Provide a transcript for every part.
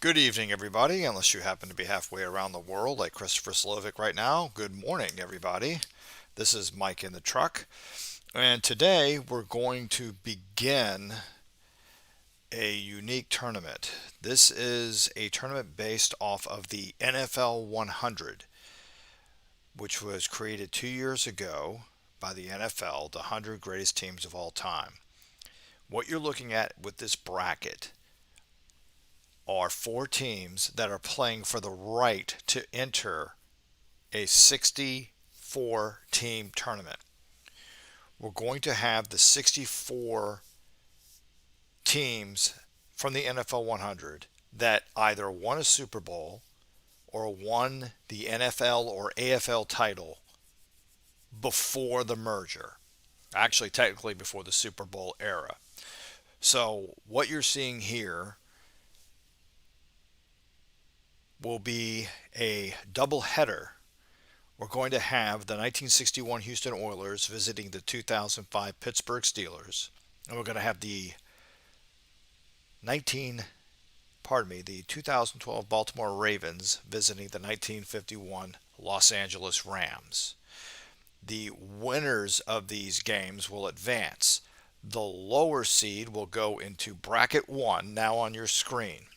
Good evening, everybody. Unless you happen to be halfway around the world like Christopher Slovick right now, good morning, everybody. This is Mike in the truck, and today we're going to begin a unique tournament. This is a tournament based off of the NFL 100, which was created 2 years ago by the NFL, the 100 greatest teams of all time. What you're looking at with this bracket are four teams that are playing for the right to enter a 64 team tournament. We're going to have the 64 teams from the NFL 100 that either won a Super Bowl or won the NFL or AFL title before the merger. Actually, technically before the Super Bowl era. So, what you're seeing here will be a double header. We're going to have the 1961 Houston Oilers visiting the 2005 Pittsburgh Steelers, and we're going to have the 2012 Baltimore Ravens visiting the 1951 Los Angeles Rams. The winners of these games will advance. The lower seed will go into bracket 1, now on your screen.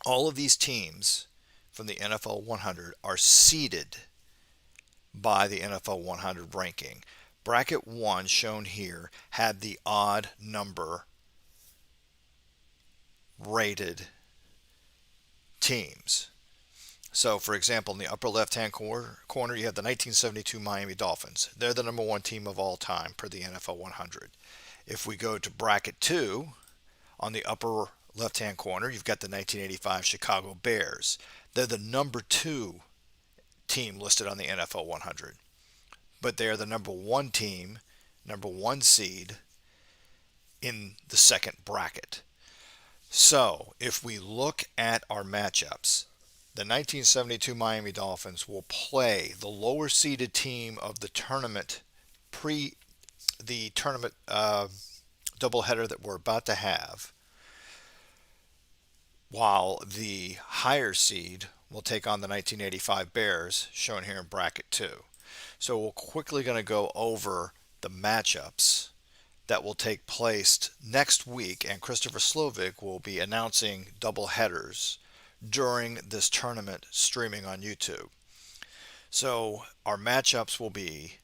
All of these teams from the NFL 100 are seeded by the NFL 100 ranking. Bracket 1, shown here, had the odd number rated teams. So, for example, in the upper left-hand corner, you have the 1972 Miami Dolphins. They're the number one team of all time per the NFL 100. If we go to bracket 2, on the upper left-hand corner, you've got the 1985 Chicago Bears. They're the number 2 team listed on the NFL 100. But they're the number 1 team, number 1 seed in the second bracket. So, if we look at our matchups, the 1972 Miami Dolphins will play the lower seeded team of the tournament the tournament doubleheader that we're about to have, while the higher seed will take on the 1985 Bears, shown here in bracket 2. So we're quickly going to go over the matchups that will take place next week, and Christopher Slovick will be announcing double headers during this tournament streaming on YouTube. So our matchups will be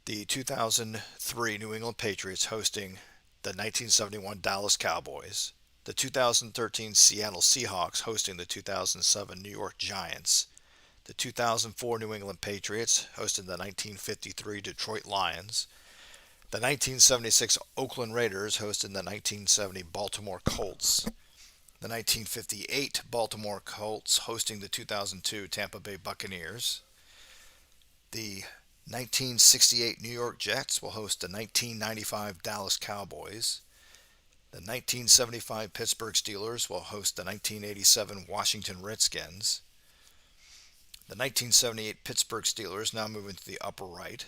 the 2003 New England Patriots hosting the 1971 Dallas Cowboys, the 2013 Seattle Seahawks hosting the 2007 New York Giants, the 2004 New England Patriots hosting the 1953 Detroit Lions, the 1976 Oakland Raiders hosting the 1970 Baltimore Colts, the 1958 Baltimore Colts hosting the 2002 Tampa Bay Buccaneers, the 1968 New York Jets will host the 1995 Dallas Cowboys, the 1975 Pittsburgh Steelers will host the 1987 Washington Redskins, the 1978 Pittsburgh Steelers, now moving to the upper right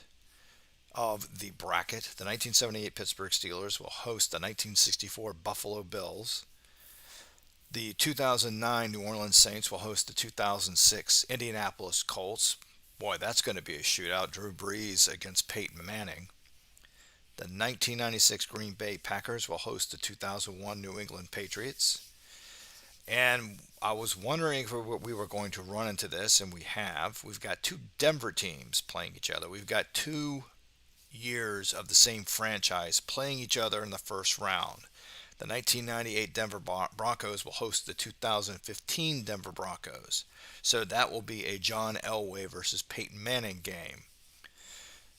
of the bracket. The 1978 Pittsburgh Steelers will host the 1964 Buffalo Bills. The 2009 New Orleans Saints will host the 2006 Indianapolis Colts. Boy, that's going to be a shootout. Drew Brees against Peyton Manning. The 1996 Green Bay Packers will host the 2001 New England Patriots. And I was wondering if we were going to run into this, and we have. We've got two Denver teams playing each other. We've got 2 years of the same franchise playing each other in the first round. The 1998 Denver Broncos will host the 2015 Denver Broncos. So that will be a John Elway versus Peyton Manning game.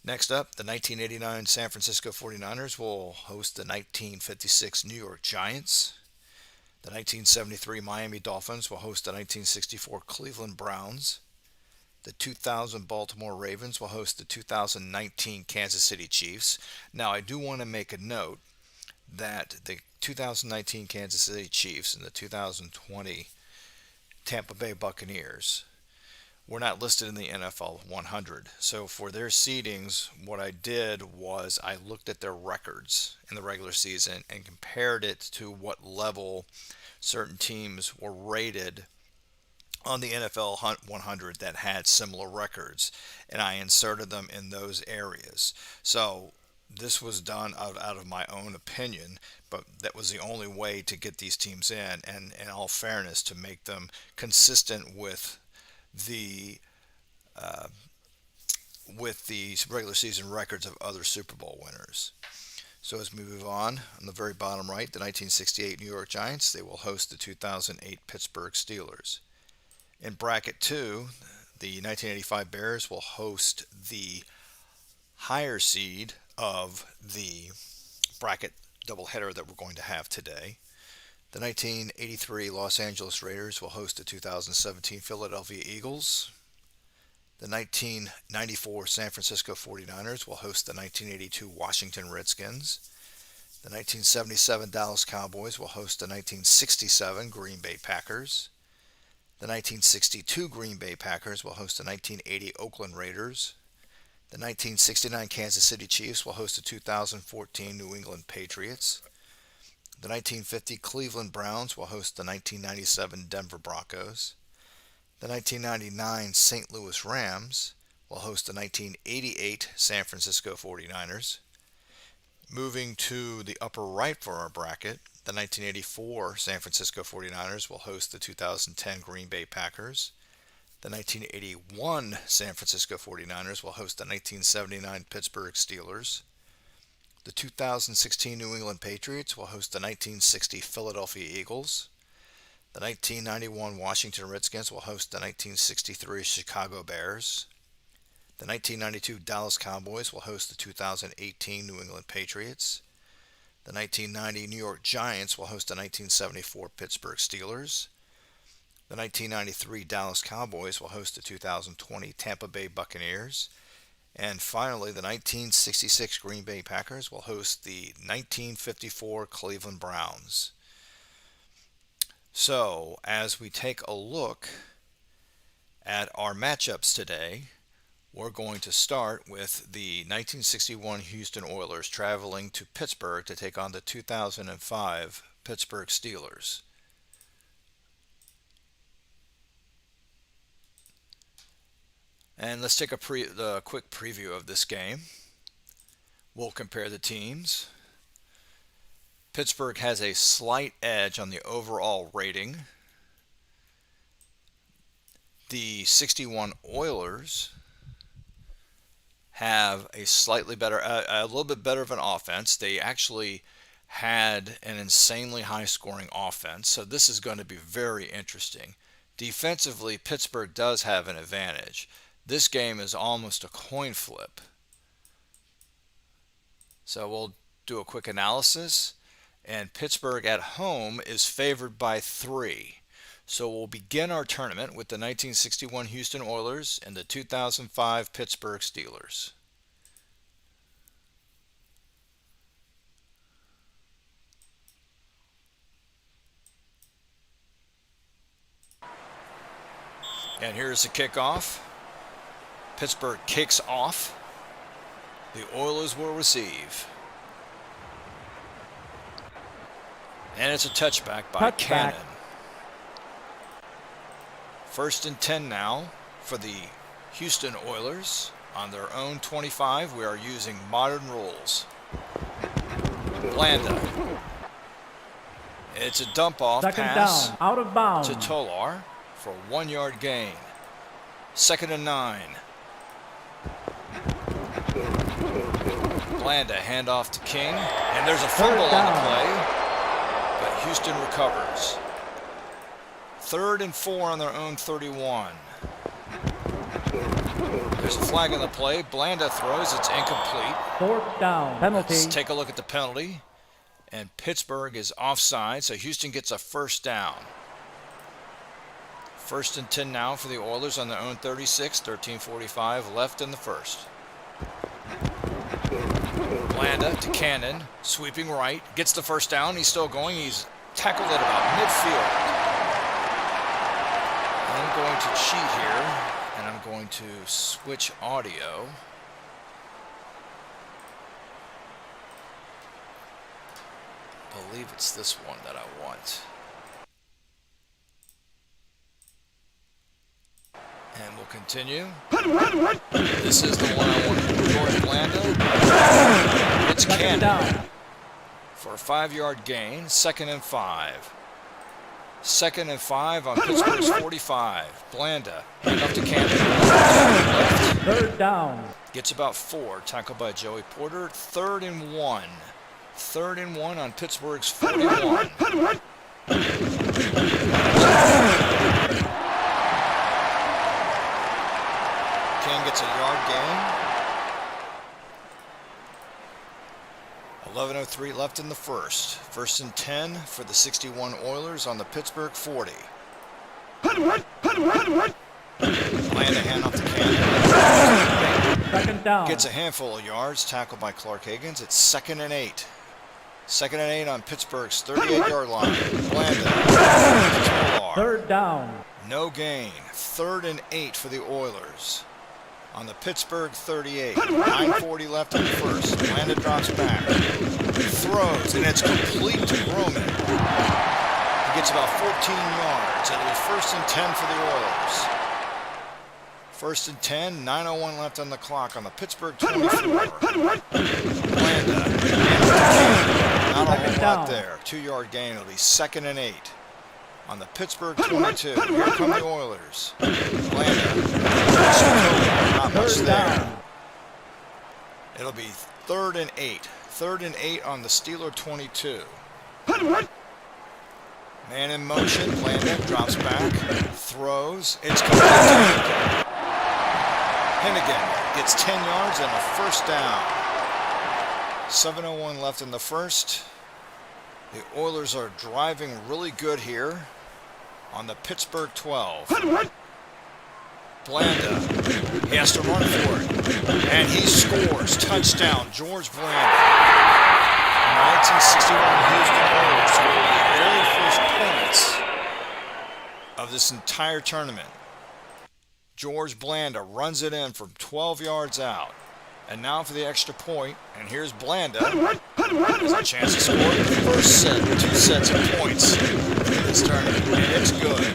Next up, the 1989 San Francisco 49ers will host the 1956 New York Giants. The 1973 Miami Dolphins will host the 1964 Cleveland Browns. The 2000 Baltimore Ravens will host the 2019 Kansas City Chiefs. Now, I do want to make a note that the 2019 Kansas City Chiefs and the 2020 Tampa Bay Buccaneers were not listed in the NFL 100. So for their seedings, what I did was I looked at their records in the regular season and compared it to what level certain teams were rated on the NFL 100 that had similar records, and I inserted them in those areas. So this was done out of my own opinion, but that was the only way to get these teams in, and in all fairness, to make them consistent the uh, with the regular season records of other Super Bowl winners. So as we move on the very bottom right, the 1968 New York Giants, they will host the 2008 Pittsburgh Steelers. In bracket 2, the 1985 Bears will host the higher seed of the bracket doubleheader that we're going to have today. The 1983 Los Angeles Raiders will host the 2017 Philadelphia Eagles. The 1994 San Francisco 49ers will host the 1982 Washington Redskins. The 1977 Dallas Cowboys will host the 1967 Green Bay Packers. The 1962 Green Bay Packers will host the 1980 Oakland Raiders. The 1969 Kansas City Chiefs will host the 2014 New England Patriots. The 1950 Cleveland Browns will host the 1997 Denver Broncos. The 1999 St. Louis Rams will host the 1988 San Francisco 49ers. Moving to the upper right for our bracket, the 1984 San Francisco 49ers will host the 2010 Green Bay Packers. The 1981 San Francisco 49ers will host the 1979 Pittsburgh Steelers. The 2016 New England Patriots will host the 1960 Philadelphia Eagles. The 1991 Washington Redskins will host the 1963 Chicago Bears. The 1992 Dallas Cowboys will host the 2018 New England Patriots. The 1990 New York Giants will host the 1974 Pittsburgh Steelers. The 1993 Dallas Cowboys will host the 2020 Tampa Bay Buccaneers. And finally, the 1966 Green Bay Packers will host the 1954 Cleveland Browns. So, as we take a look at our matchups today, we're going to start with the 1961 Houston Oilers traveling to Pittsburgh to take on the 2005 Pittsburgh Steelers. And let's take a quick preview of this game. We'll compare the teams. Pittsburgh has a slight edge on the overall rating. The 61 Oilers have a slightly better, a little bit better of an offense. They actually had an insanely high scoring offense, so this is going to be very interesting. Defensively, Pittsburgh does have an advantage. This game is almost a coin flip. So we'll do a quick analysis, and Pittsburgh at home is favored by 3. So we'll begin our tournament with the 1961 Houston Oilers and the 2005 Pittsburgh Steelers. And here's the kickoff. Pittsburgh kicks off. The Oilers will receive. And it's a touchback by Cannon. First and 10 now for the Houston Oilers. On their own 25, we are using modern rules. Blanda. It's a dump-off pass down, out of bounds to Tolar for a 1-yard gain. 2nd and 9. Blanda handoff to King, and there's a fumble on the play, but Houston recovers. 3rd and 4 on their own 31. There's a flag on the play. Blanda throws. It's incomplete. 4th down. Penalty. Let's take a look at the penalty. And Pittsburgh is offside, so Houston gets a 1st down. 1st and 10 now for the Oilers on their own 36. 13:45 left in the first. Blanda to Cannon. Sweeping right. Gets the 1st down. He's still going. He's tackled at about midfield. I'm going to cheat here And I'm going to switch audio. I believe it's this one that I want. And we'll continue. This is the one I want. George Blanda. It's Cannon for a 5-yard gain. 2nd and 5. 2nd and 5 on Pittsburgh's 45. Blanda. Hand off to Cannon. Left. 3rd down. Gets about 4. Tackled by Joey Porter. 3rd and 1. 3rd and 1 on Pittsburgh's 41. Ken gets a yard gain. 11:03 left in the first. 1st and 10 for the 61 Oilers on the Pittsburgh 40. Blanda hand off to Cannon. 2nd down. Gets a handful of yards. Tackled by Clark Higgins. It's 2nd and 8. 2nd and 8 on Pittsburgh's 38-yard line. Blanda. 3rd down. No gain. 3rd and 8 for the Oilers on the Pittsburgh 38. 9:40 left in the first. Blanda drops back. Throws, and it's complete to Roman. He gets about 14 yards. It'll be 1st and 10 for the Oilers. 1st and 10, 9:01 left on the clock on the Pittsburgh 24. Blanda. Not a whole lot there. 2-yard gain. It'll be 2nd and 8 on the Pittsburgh 22. Here come the Oilers. Blanda. Not much there. It'll be 3rd and 8. 3rd and 8 on the Steeler 22. Man in motion. Blanda drops back. Throws. It's complete. Hennigan gets 10 yards and a 1st down. 7:01 left in the first. The Oilers are driving really good here on the Pittsburgh 12. Blanda. He has to run for it. And he scores. Touchdown. George Blanda. 1961 Houston Oilers scored the very first points of this entire tournament. George Blanda runs it in from 12 yards out. And now for the extra point. And here's Blanda. Has a chance to score the first set, 2 sets of points in this tournament. And it's good.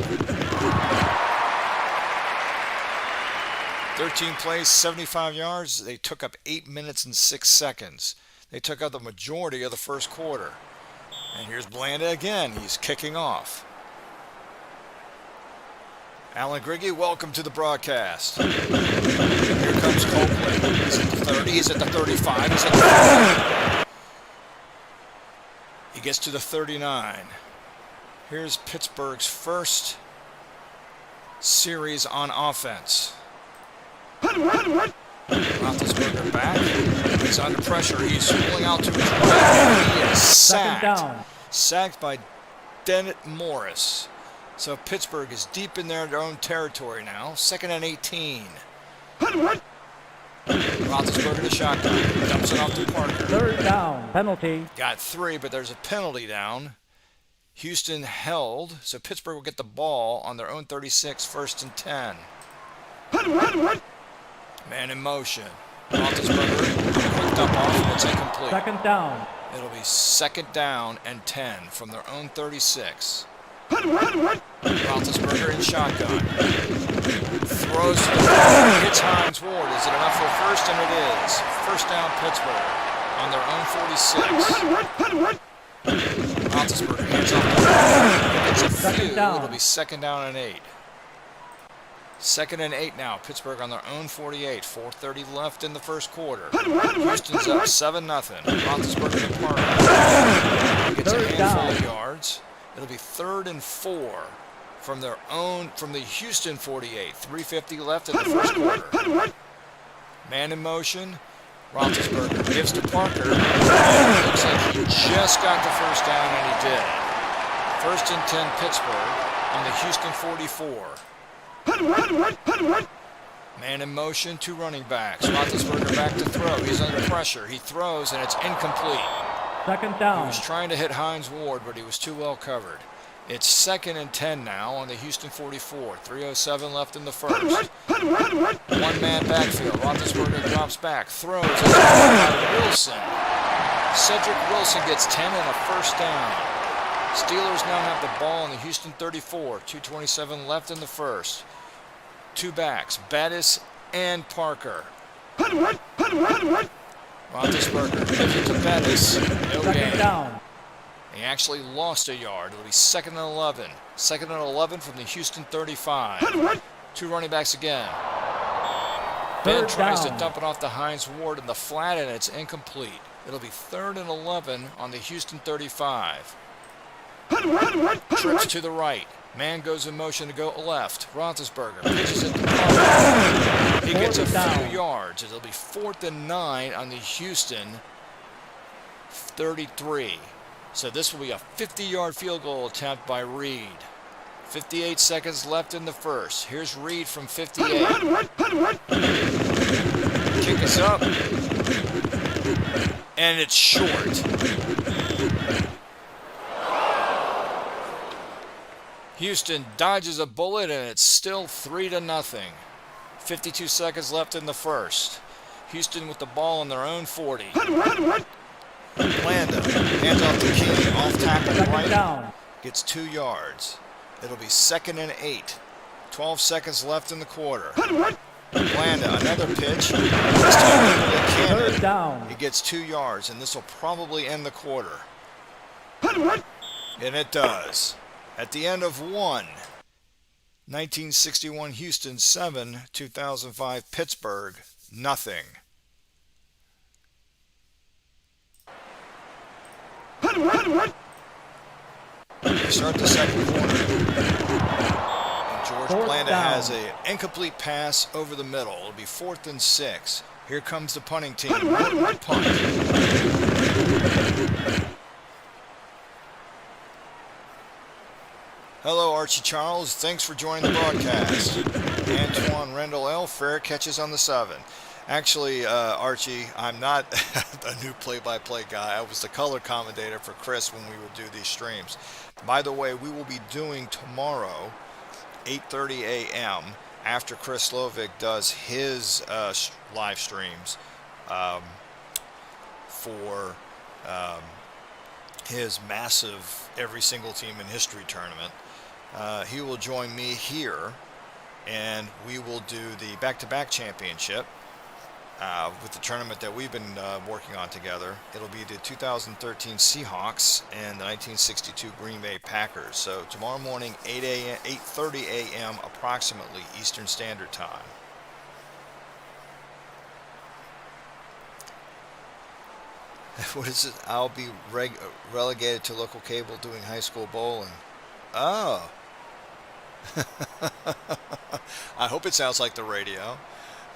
13 plays, 75 yards. They took up 8 minutes and 6 seconds. They took up the majority of the first quarter. And here's Blanda again. He's kicking off. Alan Griggy, welcome to the broadcast. Here comes Copeland. He's at the 30. He's at the 35. He's at the 40. He gets to the 39. Here's Pittsburgh's first series on offense. Roethlisberger back. He's under pressure. He's pulling out to his right. He is sacked. Sacked by Dennett Morris. So Pittsburgh is deep in their own territory now. 2nd and 18. Roethlisberger to shotgun. Dumps it off to Parker. 3rd down. Penalty. Got 3, but there's a penalty down. Houston held, so Pittsburgh will get the ball on their own 36, 1st and 10. Man in motion. Roethlisberger quicked up off, and it's incomplete. 2nd down. It'll be 2nd down and 10 from their own 36. Roethlisberger in shotgun. Throws to the ground. Hits Hines Ward. Is it enough for 1st? And it is. 1st down Pittsburgh on their own 46. Roethlisberger hands off the ball. Gets a few. It'll be 2nd down and 8. 2nd and 8 now. Pittsburgh on their own 48. 4:30 left in the first quarter. Houston's up 7-0. Roethlisberger to Parker. Gets a handful of yards. It'll be 3rd and 4 from their own, from the Houston 48. 3:50 left in the first quarter. Man in motion. Roethlisberger gives to Parker. Looks like he just got the 1st down, and he did. 1st and 10 Pittsburgh on the Houston 44. Man in motion, 2 running backs. Roethlisberger back to throw. He's under pressure. He throws, and it's incomplete. 2nd down. He was trying to hit Hines Ward, but he was too well covered. It's 2nd and 10 now on the Houston 44. 3:07 left in the first. One-man backfield. Roethlisberger drops back, throws. Wilson. Cedric Wilson gets 10 and a first down. Steelers now have the ball on the Houston 34. 2:27 left in the first. Two backs, Bettis and Parker. Roethlisberger gives it to Bettis. No gain. Down. He actually lost a yard. It'll be 2nd and 11. 2nd and 11 from the Houston 35. Two running backs again. Ben tries to dump it off to Hines Ward in the flat, and it's incomplete. It'll be 3rd and 11 on the Houston 35. Trips to the right. Man goes in motion to go left. Roethlisberger pitches it to Parker. He gets a few yards. It'll be 4th and 9 on the Houston 33. So this will be a 50-yard field goal attempt by Reed. 58 seconds left in the first. Here's Reed from 58. Kick is up. And it's short. Houston dodges a bullet, and it's still 3-0. 52 seconds left in the first. Houston with the ball on their own 40. Landa hands off to King, off tackle right, down. Gets 2 yards. It'll be 2nd and 8. 12 seconds left in the quarter. Landa, another pitch. Third down. He gets 2 yards, and this will probably end the quarter. And it does. At the end of 1961 Houston 7, 2005 Pittsburgh nothing. We start the second quarter. And George Blanda has an incomplete pass over the middle. It'll be 4th and 6. Here comes the punting team. Punt. Hello, Archie Charles. Thanks for joining the broadcast. Antoine Rendell L. Fair catches on the 7. Actually, Archie, I'm not a new play-by-play guy. I was the color commentator for Chris when we would do these streams. By the way, we will be doing tomorrow, 8:30 a.m., after Chris Slovick does his live streams for his massive every single team in history tournament. He will join me here, and we will do the back-to-back championship with the tournament that we've been working on together. It'll be the 2013 Seahawks and the 1962 Green Bay Packers. So tomorrow morning, 8:30 a.m. approximately Eastern Standard Time. What is it? I'll be relegated to local cable doing high school bowling. Oh. I hope it sounds like the radio.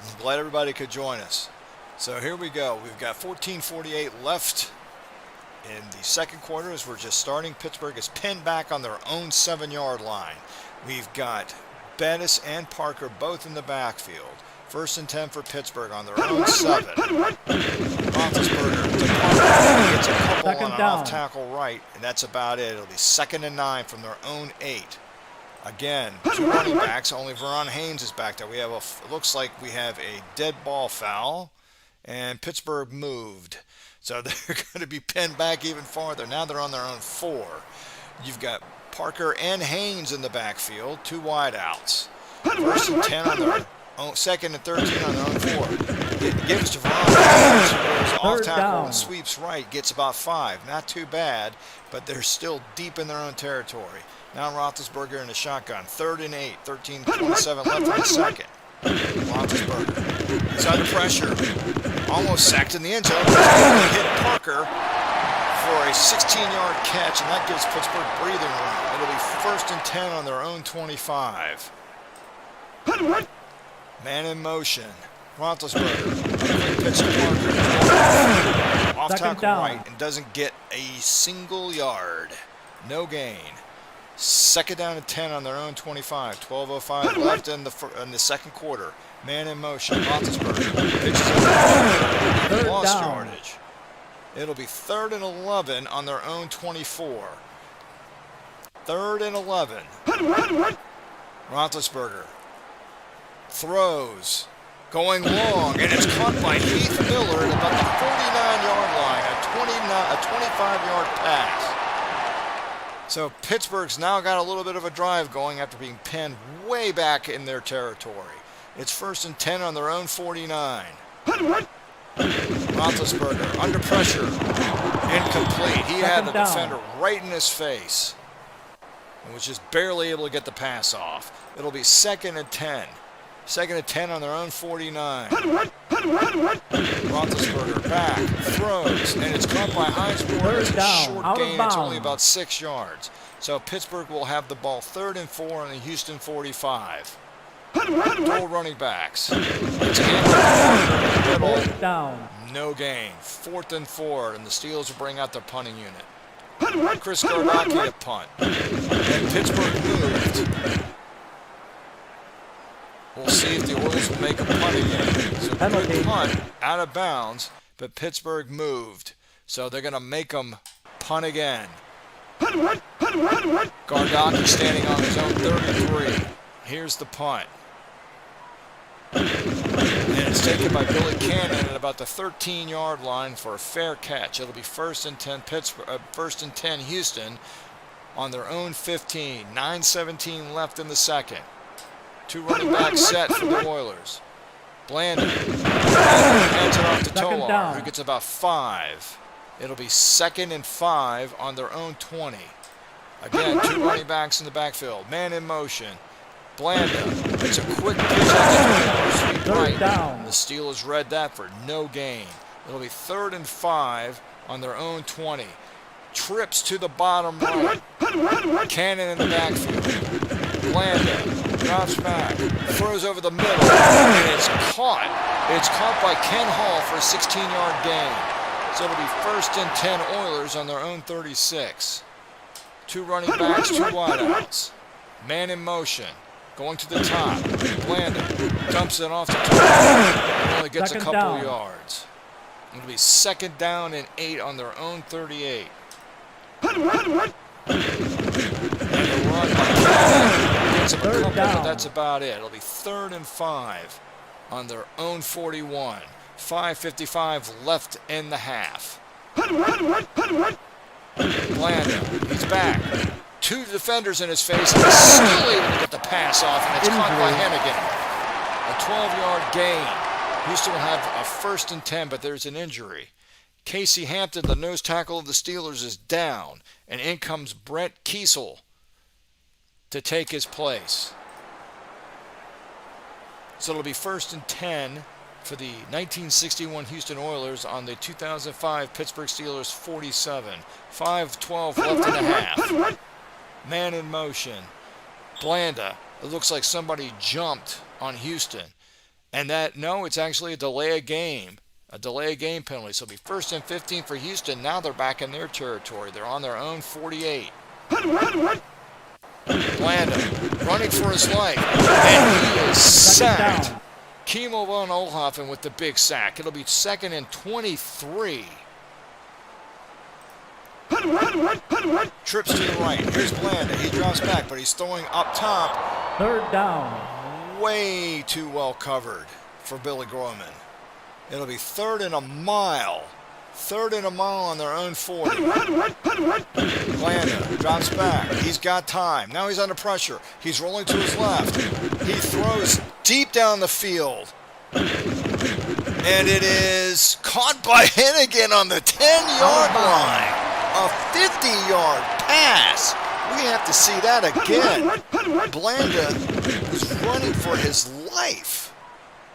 I'm glad everybody could join us. So here we go. We've got 14:48 left in the second quarter as we're just starting. Pittsburgh is pinned back on their own 7-yard line. We've got Bettis and Parker both in the backfield. 1st and 10 for Pittsburgh on their own 7. Roethlisberger to Parker. Gets a couple on an off tackle right, and that's about it. It'll be 2nd and 9 from their own 8. Again, 2 running backs. Only Vernon Haynes is back there. We have it looks like we have a dead ball foul, and Pittsburgh moved. So they're going to be pinned back even farther. Now they're on their own 4. You've got Parker and Haynes in the backfield, 2 wideouts. 1st and 10 on their own, 2nd and 13 on their own 4. It gives to Vernon Haynes, who goes off tackle and sweeps right, gets about 5. Not too bad, but they're still deep in their own territory. Now Roethlisberger in the shotgun. 3rd and 8. 13:27 left in the second. Roethlisberger. He's under pressure. Almost sacked in the end zone. He's able to hit Parker for a 16-yard catch, and that gives Pittsburgh breathing room. It'll be 1st and 10 on their own 25. Man in motion. Roethlisberger. Pitch to Parker. Off tackle right, and doesn't get a single yard. No gain. 2nd down and 10 on their own 25. 12:05 left in the second quarter. Man in motion. Roethlisberger pitches it. Lost yardage. It'll be 3rd and 11 on their own 24. 3rd and 11. Roethlisberger throws, going long, and it's caught by Heath Miller at about the 49-yard line, a 25-yard pass. So Pittsburgh's now got a little bit of a drive going after being pinned way back in their territory. It's 1st and 10 on their own 49. Roethlisberger under pressure, incomplete. He had the defender right in his face and was just barely able to get the pass off. It'll be 2nd and 10. 2nd and 10 on their own 49. Roethlisberger back, throws, and it's caught by Hinesmore. It's a short gain. It's only about 6 yards. So Pittsburgh will have the ball 3rd and 4 on the Houston 45. Dual running backs. It's middle. Down. No gain. 4th and 4, and the Steelers will bring out their punting unit. Chris Gardocki to punt. And Pittsburgh moved. We'll see if the Oilers will make a punt again. So good punt out of bounds, but Pittsburgh moved. So they're going to make them punt again. Gardocki standing on his own 33. Here's the punt. And it's taken by Billy Cannon at about the 13-yard line for a fair catch. It'll be 1st and 10 1st and 10 Houston on their own 15. 9:17 left in the second. 2 running backs set for the Oilers. Blandon hands it off to Tolar, who gets about 5. It'll be 2nd and 5 on their own 20. Again, 2 running backs in the backfield. Man in motion. Blandon. It's a quick pitch out to right. The Steelers read that for no gain. It'll be 3rd and 5 on their own 20. Trips to the bottom right. Cannon in the backfield. Blandon drops back, throws over the middle, and it's caught. It's caught by Ken Hall for a 16-yard gain. So it'll be 1st and 10 Oilers on their own 36. 2 running backs, 2 wideouts. Man in motion, going to the top. Blandon dumps it off to Tolar. Only gets a couple yards. It'll be 2nd down and 8 on their own 38. And the run by Cannon. Gets him a couple, but that's about it. It'll be 3rd and 5 on their own 41. 5:55 left in the half. Blandon, he's back. 2 defenders in his face, and he's still able to get the pass off, and it's caught by Hennigan. A 12-yard gain. Houston will have a 1st and 10, but there's an injury. Casey Hampton, the nose tackle of the Steelers, is down, and in comes Brent Kiesel to take his place. So it'll be 1st and 10 for the 1961 Houston Oilers on the 2005 Pittsburgh Steelers 47. 5:12 left in the half. Man in motion. Blanda. It looks like somebody jumped on Houston. And it's actually a delay of game. A delay of game penalty. So it'll be 1st and 15 for Houston. Now they're back in their territory. They're on their own 48. Blanda running for his life, and he is sacked. Kimo von Oelhoffen with the big sack. It'll be 2nd and 23. Trips to the right. Here's Blanda. He drops back, but he's throwing up top. 3rd down. Way too well covered for Billy Groman. It'll be 3rd and a mile. 3rd and a mile on their own 40. Blanda drops back. He's got time. Now he's under pressure. He's rolling to his left. He throws deep down the field. And it is caught by Hennigan on the 10-yard line. A 50-yard pass. We have to see that again. Blanda was running for his life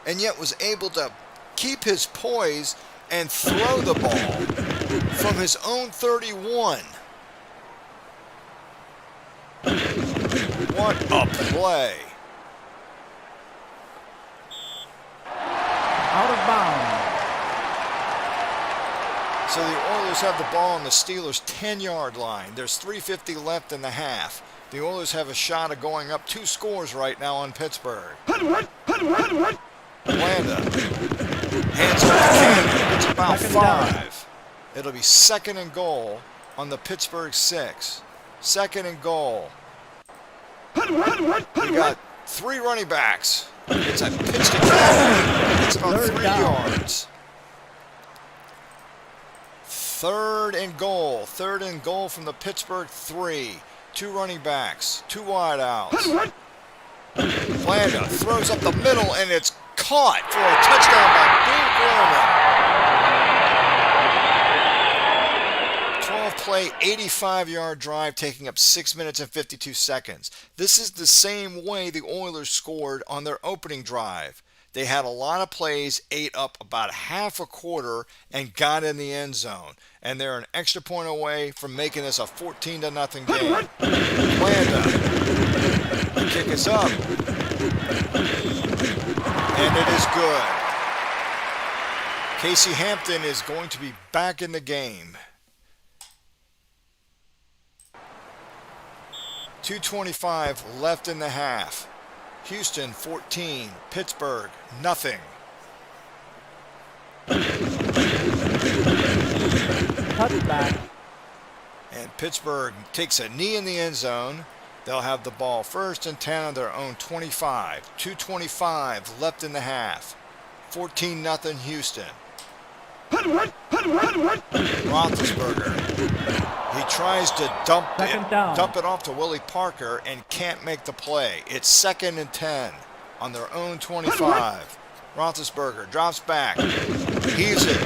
and yet was able to keep his poise and throw the ball from his own 31. What a play. Out of bounds. So the Oilers have the ball on the Steelers' 10-yard line. There's 3:50 left in the half. The Oilers have a shot of going up 2 scores right now on Pittsburgh. Blanda hands off to Cannon. It's about 5. It'll be 2nd and goal on the Pittsburgh 6. Second and goal. We got 3 running backs. It's a pitch to Kevin. It's about 3 yards. Third and goal. Third and goal from the Pittsburgh 3. 2 running backs. 2 wide outs. Blanda throws up the middle, and it's caught for a touchdown by Duke Gorman. 12-play, 85-yard drive taking up 6 minutes and 52 seconds. This is the same way the Oilers scored on their opening drive. They had a lot of plays, ate up about half a quarter, and got in the end zone. And they're an extra point away from making this a 14-0 game. Blanda. The kick is up. And it is good. Casey Hampton is going to be back in the game. 2:25 left in the half. Houston 14, Pittsburgh nothing. Touchback. And Pittsburgh takes a knee in the end zone. They'll have the ball first and 10 on their own 25. 2:25 left in the half. 14-0 Houston. Roethlisberger. He tries to dump it off to Willie Parker and can't make the play. It's 2nd and 10 on their own 25. Roethlisberger drops back. Heaves it.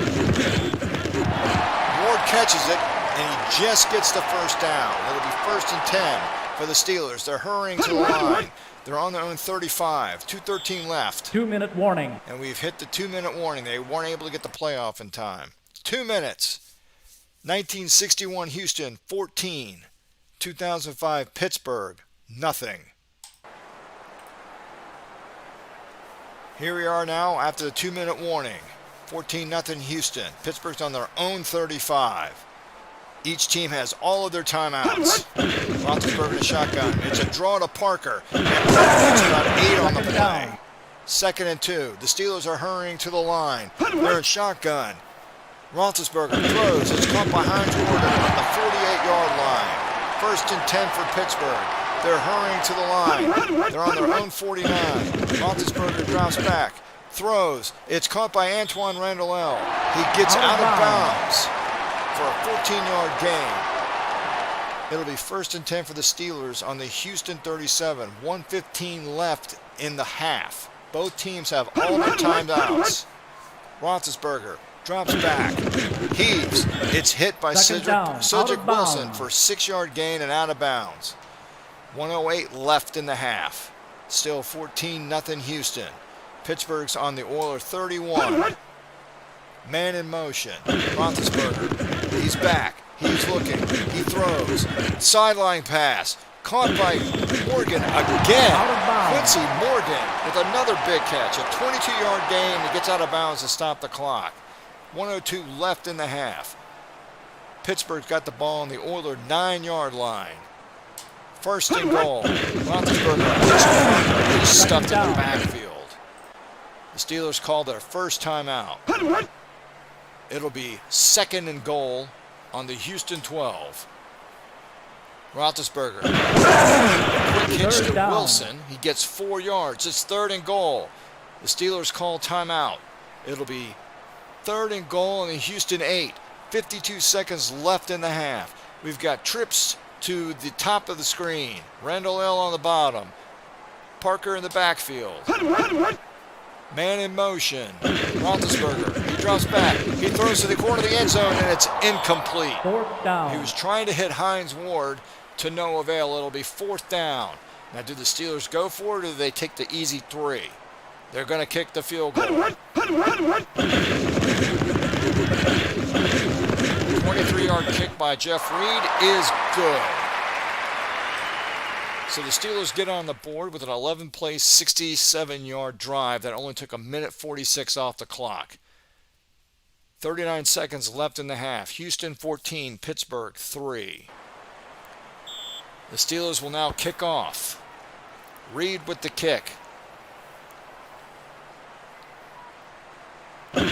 Ward catches it, and he just gets the first down. It'll be 1st and 10 for the Steelers. They're hurrying to the line. They're on their own 35. 2:13 left. 2-minute warning. And we've hit the 2-minute warning. They weren't able to get the playoff in time. 2 minutes. 1961 Houston, 14. 2005 Pittsburgh, nothing. Here we are now after the 2-minute warning. 14-0 Houston. Pittsburgh's on their own 35. Each team has all of their timeouts. Roethlisberger to shotgun. It's a draw to Parker. And Parker gets about 8 on the play. 2nd and 2. The Steelers are hurrying to the line. They're in shotgun. Roethlisberger throws. It's caught behind Jordan at the 48-yard line. 1st and 10 for Pittsburgh. They're hurrying to the line. They're on their own 49. Roethlisberger drops back. Throws. It's caught by Antoine Randall. He gets out of bounds for a 14-yard gain. It'll be 1st and 10 for the Steelers on the Houston 37. 1:15 left in the half. Both teams have all their timeouts. Roethlisberger drops back, heaves. It's hit by Cedric Wilson for a 6-yard gain and out of bounds. 1:08 left in the half. Still 14-0 Houston. Pittsburgh's on the Oilers 31. Man in motion. Roethlisberger. He's back. He's looking. He throws. Sideline pass. Caught by Morgan again. Quincy Morgan with another big catch. A 22-yard gain. He gets out of bounds to stop the clock. 1:02 left in the half. Pittsburgh's got the ball on the Oilers 9-yard line. 1st and goal. Roethlisberger is stuffed in the backfield. The Steelers called their first timeout. It'll be 2nd and goal on the Houston 12. Roethlisberger. Quick hitch to Wilson. He gets 4 yards. It's 3rd and goal. The Steelers call timeout. It'll be 3rd and goal on the Houston 8. 52 seconds left in the half. We've got trips to the top of the screen. Randall L. on the bottom. Parker in the backfield. Man in motion. Roethlisberger. He drops back. He throws to the corner of the end zone, and it's incomplete. 4th down. He was trying to hit Hines Ward to no avail. It'll be 4th down. Now, do the Steelers go for it, or do they take the easy 3? They're going to kick the field goal. 23-yard kick by Jeff Reed is good. So the Steelers get on the board with an 11-play, 67-yard drive that only took 1:46 off the clock. 39 seconds left in the half. Houston 14, Pittsburgh 3. The Steelers will now kick off. Reed with the kick. And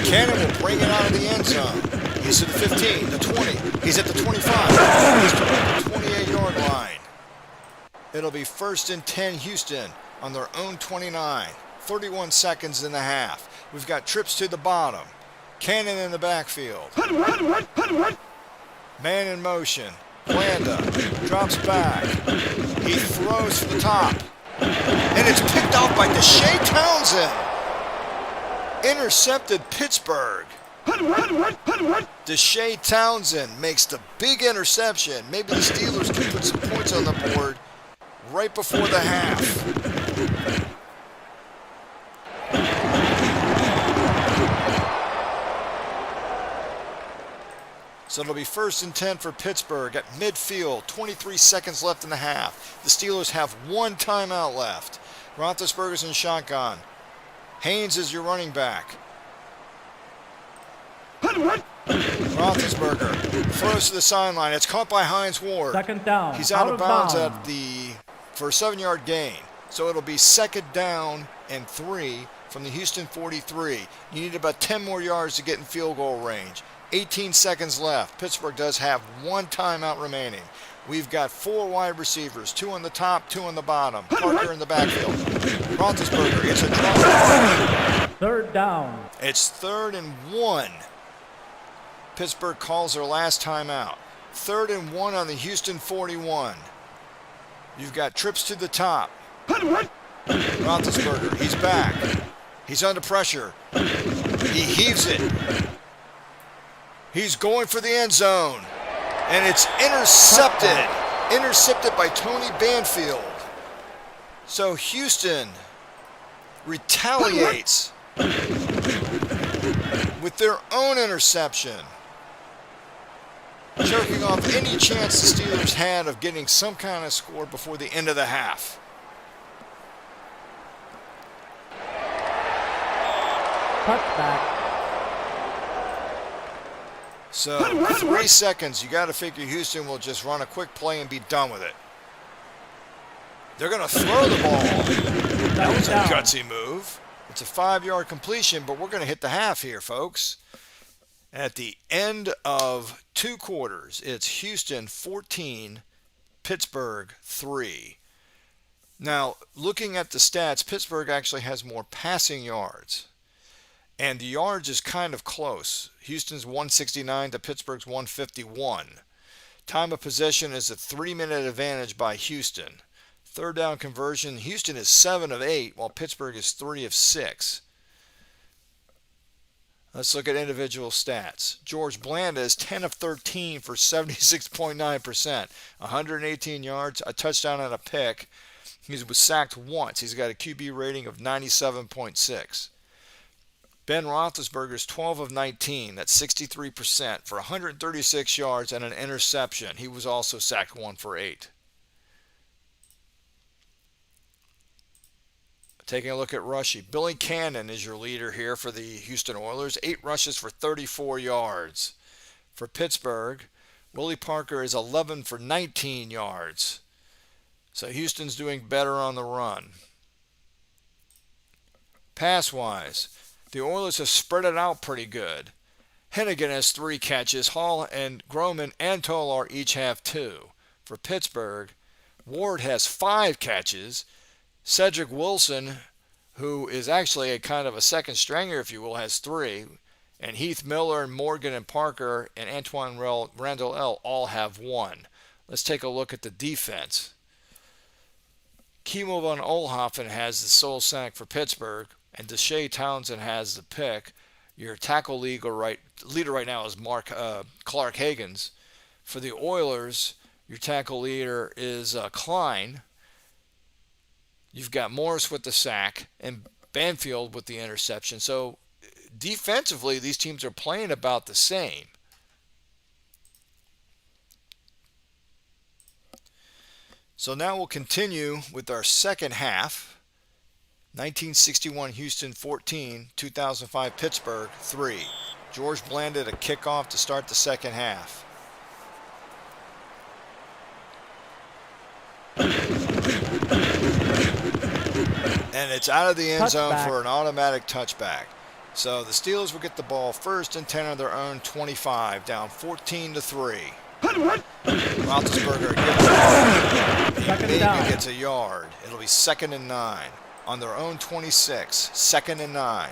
Cannon will bring it out of the end zone. He's to the 15, the 20. He's at the 25. He's to the 28-yard line. It'll be 1st and 10 Houston on their own 29. 31 seconds in the half. We've got trips to the bottom. Cannon in the backfield. Man in motion. Blanda drops back. He throws to the top. And it's picked off by Deshae Townsend. Intercepted Pittsburgh. Deshae Townsend makes the big interception. Maybe the Steelers can put some points on the board right before the half. So it'll be 1st and 10 for Pittsburgh at midfield. 23 seconds left in the half. The Steelers have 1 timeout left. Roethlisberger's in shotgun. Haynes is your running back. Roethlisberger throws to the sideline. It's caught by Hines Ward. 2nd down. He's out of bounds for a 7-yard gain. So it'll be 2nd down and 3 from the Houston 43. You need about 10 more yards to get in field goal range. 18 seconds left. Pittsburgh does have 1 timeout remaining. We've got 4 wide receivers, 2 on the top, 2 on the bottom. Parker in the backfield. Roethlisberger, it's a drop. 3rd down. It's 3rd and 1. Pittsburgh calls their last timeout. 3rd and 1 on the Houston 41. You've got trips to the top. Roethlisberger, he's back. He's under pressure. He heaves it. He's going for the end zone. And it's intercepted. Intercepted by Tony Banfield. So Houston retaliates with their own interception, choking off any chance the Steelers had of getting some kind of score before the end of the half. Touchback. So 3 seconds, you got to figure Houston will just run a quick play and be done with it. They're going to throw the ball. That was a gutsy move. It's a 5-yard completion, but we're going to hit the half here, folks. At the end of 2 quarters, it's Houston 14, Pittsburgh 3. Now, looking at the stats, Pittsburgh actually has more passing yards. And the yards is kind of close. Houston's 169 to Pittsburgh's 151. Time of possession is a 3-minute advantage by Houston. 3rd down conversion, Houston is 7 of 8, while Pittsburgh is 3 of 6. Let's look at individual stats. George Blanda is 10 of 13 for 76.9%. 118 yards, a touchdown and a pick. He was sacked once. He's got a QB rating of 97.6. Ben Roethlisberger is 12 of 19. That's 63% for 136 yards and an interception. He was also sacked 1 for 8. Taking a look at rushing. Billy Cannon is your leader here for the Houston Oilers. 8 rushes for 34 yards. For Pittsburgh, Willie Parker is 11 for 19 yards. So Houston's doing better on the run. Pass-wise, the Oilers have spread it out pretty good. Hennigan has 3 catches. Hall and Groman and Tolar each have 2. For Pittsburgh, Ward has 5 catches. Cedric Wilson, who is actually a kind of a second stringer, if you will, has 3. And Heath Miller and Morgan and Parker and Antoine Randall L. all have 1. Let's take a look at the defense. Kimo von Oelhoffen has the sole sack for Pittsburgh, and Deshae Townsend has the pick. Your tackle leader right now is Clark Higgins. For the Oilers, your tackle leader is Klein. You've got Morris with the sack and Banfield with the interception. So defensively, these teams are playing about the same. So now we'll continue with our second half. 1961 Houston 14, 2005 Pittsburgh 3. George Blanda to kick off to start the second half. And it's out of the end zone for an automatic touchback. So the Steelers will get the ball 1st and 10 on their own 25, down 14-3. Roethlisberger gets the ball. He Second maybe down. gets a yard. It'll be 2nd and 9 on their own 26. 2nd and 9.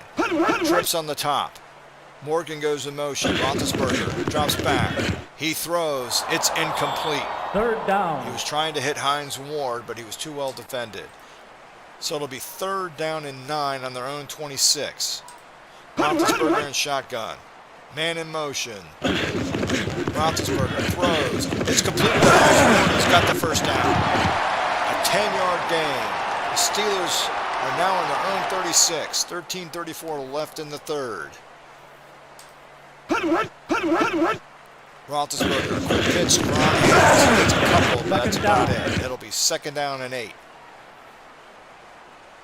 Trips on the top. Morgan goes in motion. Roethlisberger drops back. He throws. It's incomplete. Third down. He was trying to hit Hines Ward, but he was too well defended. So it'll be 3rd down and 9 on their own 26. Roethlisberger in shotgun. Man in motion. Roethlisberger throws. It's completed to Hines Ward. He's got the 1st down. A 10-yard gain. The Steelers are now on their own 36. 13:34 left in the 3rd. Roethlisberger, quick pitch, strong hands. He gets a couple, but that's about it. It'll be 2nd down and 8.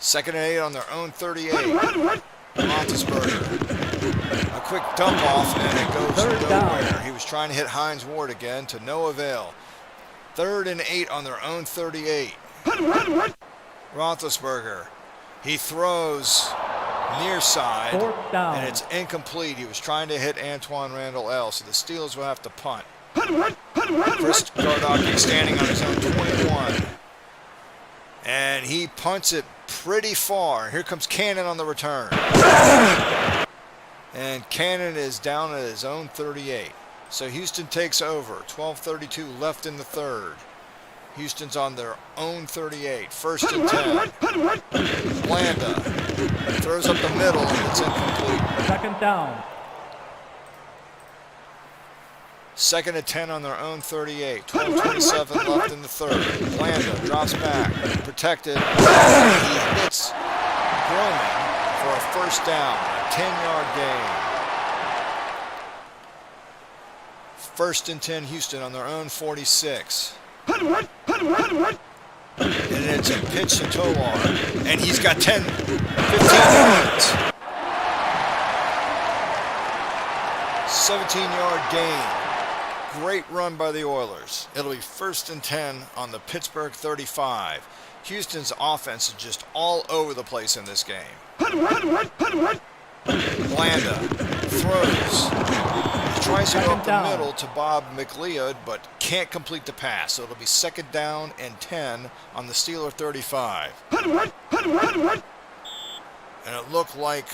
2nd and 8 on their own 38. Roethlisberger, a quick dump off, and it goes nowhere. He was trying to hit Hines Ward again, to no avail. 3rd and 8 on their own 38. Roethlisberger, he throws near side, Fourth down. and it's incomplete. He was trying to hit Antoine Randall L., so the Steelers will have to punt. Chris Gardocki standing on his own 21, and he punts it pretty far. Here comes Cannon on the return, and Cannon is down at his own 38. So Houston takes over. 12:32 left in the 3rd. Houston's on their own 38. 1st and 10. Blanda throws up the middle, and it's incomplete. Second down. 2nd and 10 on their own 38. 12:27 left in the 3rd. Blanda drops back, protected. He hits Groman for a 1st down, a 10-yard gain. 1st and 10 Houston on their own 46. And it's a pitch to Tolar, and he's got 15 yards. 17-yard gain. Great run by the Oilers. It'll be 1st and 10 on the Pittsburgh 35. Houston's offense is just all over the place in this game. Blanda throws. He tries to go up the middle to Bob McLeod, but can't complete the pass. So it'll be 2nd down and 10 on the Steeler 35. And it looked like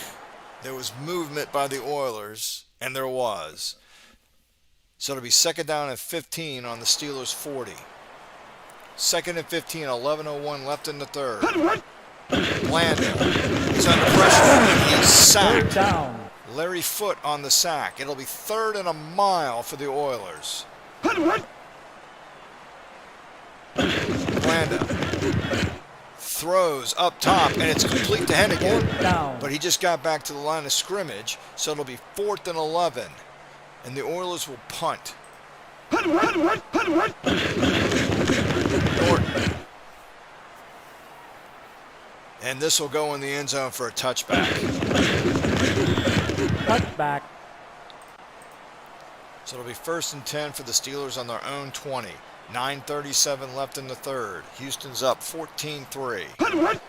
there was movement by the Oilers, and there was. So it'll be 2nd down and 15 on the Steelers 40. 2nd and 15, 11:01 left in the 3rd. Blanda is under pressure, and he's sacked. Third down. Larry Foote on the sack. It'll be 3rd and a mile for the Oilers. Blanda throws up top, and it's complete to Hennigan. Fourth down. But he just got back to the line of scrimmage, so it'll be 4th and 11. And the Oilers will punt. Norton. And this will go in the end zone for a touchback. Touchback. So it'll be 1st and 10 for the Steelers on their own 20. 9:37 left in the 3rd. Houston's up 14-3. And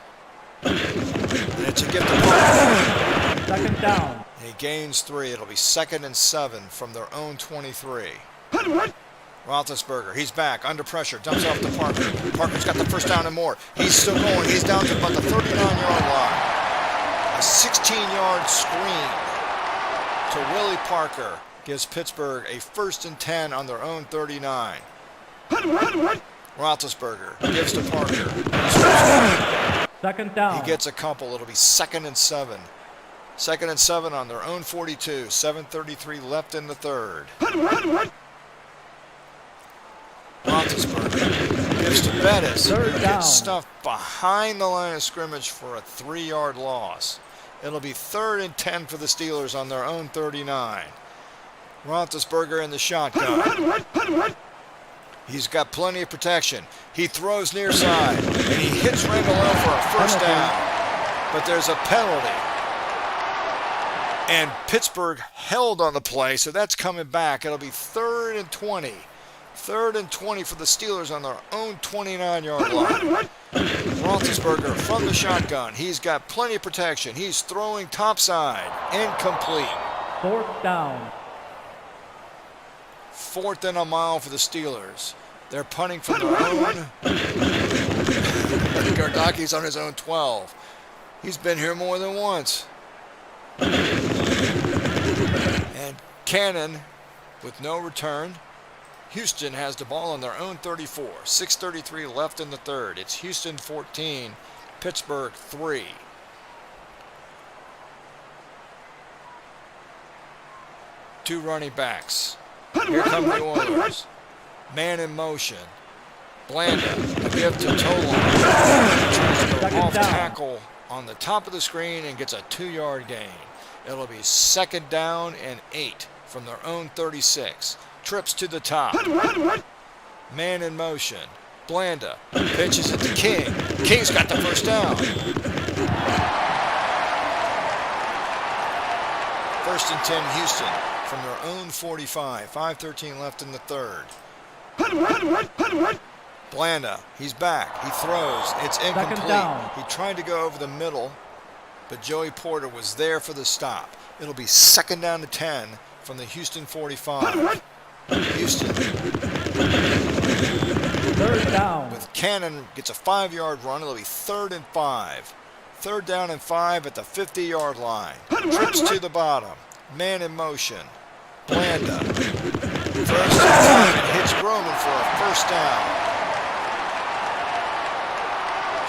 it's a gift of punt. 2nd down. And he gains 3. It'll be 2nd and 7 from their own 23. Roethlisberger, he's back, under pressure, dumps off to Parker. Parker's got the 1st down and more. He's still going. He's down to about the 39-yard line. A 16-yard screen to Willie Parker gives Pittsburgh a 1st and 10 on their own 39. Roethlisberger gives to Parker. 2nd down. He gets a couple. It'll be 2nd and 7. 2nd and 7 on their own 42. 7:33 left in the 3rd. Roethlisberger gives to Bettis, who Third down. gets stuffed behind the line of scrimmage for a 3-yard loss. It'll be 3rd and 10 for the Steelers on their own 39. Roethlisberger in the shotgun. He's got plenty of protection. He throws near side, and he hits Randall L for a 1st down. But there's a penalty. And Pittsburgh held on the play, so that's coming back. It'll be 3rd and 20 3rd and 20 for the Steelers on their own 29-yard line. Roethlisberger from the shotgun. He's got plenty of protection. He's throwing topside. Incomplete. 4th down. 4th and a mile for the Steelers. They're punting from their own. Gardaki's on his own 12. He's been here more than once. And Cannon with no return. Houston has the ball on their own 34. 6:33 left in the third. It's Houston 14, Pittsburgh 3. Two running backs. Here come the Oilers. Man in motion. Blanda, a give to Tolan. Off tackle on the top of the screen and gets a 2-yard gain. It'll be 2nd down and 8 from their own 36. Trips to the top. Man in motion. Blanda pitches it to King. King's got the first down. 1st and 10 Houston from their own 45. 5:13 left in the third. Blanda, he's back. He throws. It's incomplete. He tried to go over the middle, but Joey Porter was there for the stop. It'll be 2nd down to 10 from the Houston 45. Houston 3rd down. with Cannon gets a 5-yard run. It'll be 3rd and 5. 3rd down and 5 at the 50-yard line. Trips to the bottom. Man in motion. Blanda throws to and hits Roman for a 1st down.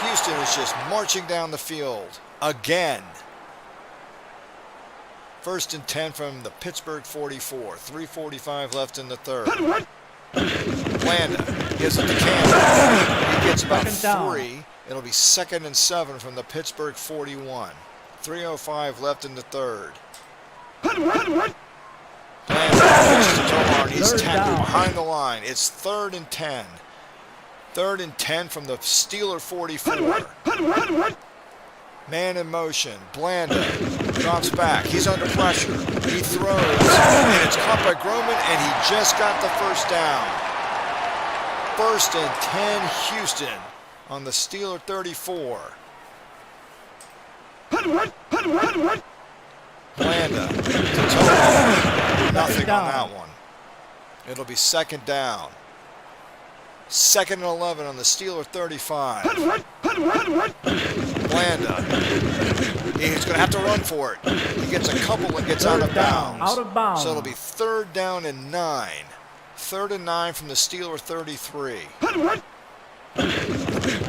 Houston is just marching down the field again. 1st and 10 from the Pittsburgh 44. 3:45 left in the third. Blanda gives it to Cannon. He gets about 3. It'll be 2nd and 7 from the Pittsburgh 41. 3:05 left in the third. Blanda pitches to Tolan. He's tackled behind the line. It's 3rd and 10. 3rd and 10 from the Steeler 44. Man in motion. Blanda drops back. He's under pressure. He throws, and it's caught by Groman, and he just got the 1st down. 1st and 10 Houston on the Steeler 34. Blanda to Tolan. Nothing on that one. It'll be 2nd down. 2nd and 11 on the Steeler 35. Blanda. He's going to have to run for it. He gets a couple and gets out of bounds. Out of bounds. So it'll be 3rd down and 9. 3rd and 9 from the Steeler 33.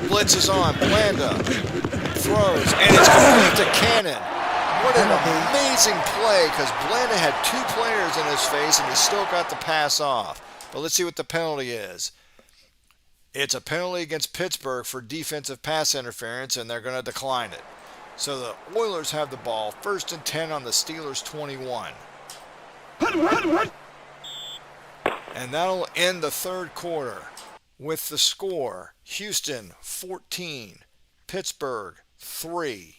Blitz is on. Blanda throws, and it's complete to Cannon. What an amazing play, because Blanda had 2 players in his face, and he still got the pass off. But let's see what the penalty is. It's a penalty against Pittsburgh for defensive pass interference, and they're going to decline it. So the Oilers have the ball, 1st and 10 on the Steelers' 21. And that'll end the third quarter with the score, Houston 14, Pittsburgh 3.